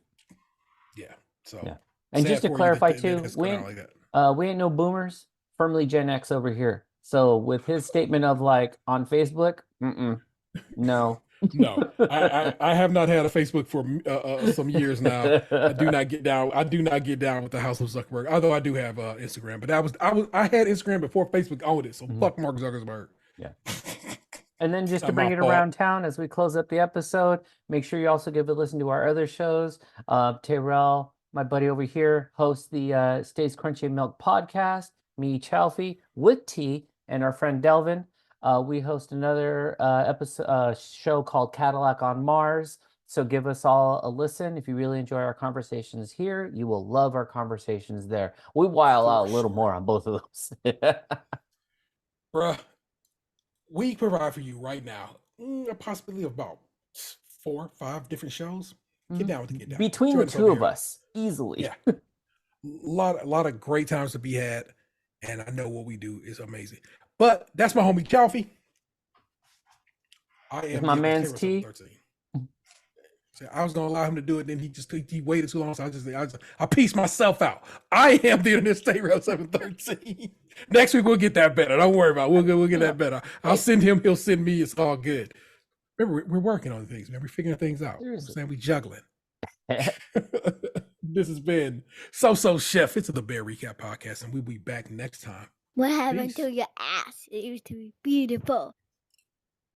Yeah. So yeah. And just to clarify too, we ain't no boomers, firmly Gen X over here. So with his statement of like on Facebook, no. No, I have not had a Facebook for some years now. I do not get down with the House of Zuckerberg. Although I do have Instagram, but I had Instagram before Facebook owned it. So fuck Mark Zuckerberg. Yeah. And then just to bring it around town as we close up the episode, make sure you also give a listen to our other shows. Terrell, my buddy over here, hosts the Stays Crunchy and Milk podcast. Me, Chalfie, with T, and our friend Delvin. We host another show called Cadillac on Mars. So give us all a listen. If you really enjoy our conversations here, you will love our conversations there. We while out a little more on both of those. Bruh, we provide for you right now a possibility of about 4 or 5 different shows. Get down with the get down. Between the two of us, easily. Yeah. A lot of great times to be had. And I know what we do is amazing. But that's my homie Chalfie. I am my man's T. I was gonna allow him to do it, then he waited too long. So I pieced myself out. I am the Internet State Rail 713. Next week we'll get that better. Don't worry about it. We'll get that better. I'll send him, he'll send me. It's all good. Remember, we're working on things, man. We're figuring things out. I'm saying we juggling. This has been So Chef. It's the Bear Recap Podcast, and we'll be back next time. What happened to your ass? It used to be beautiful.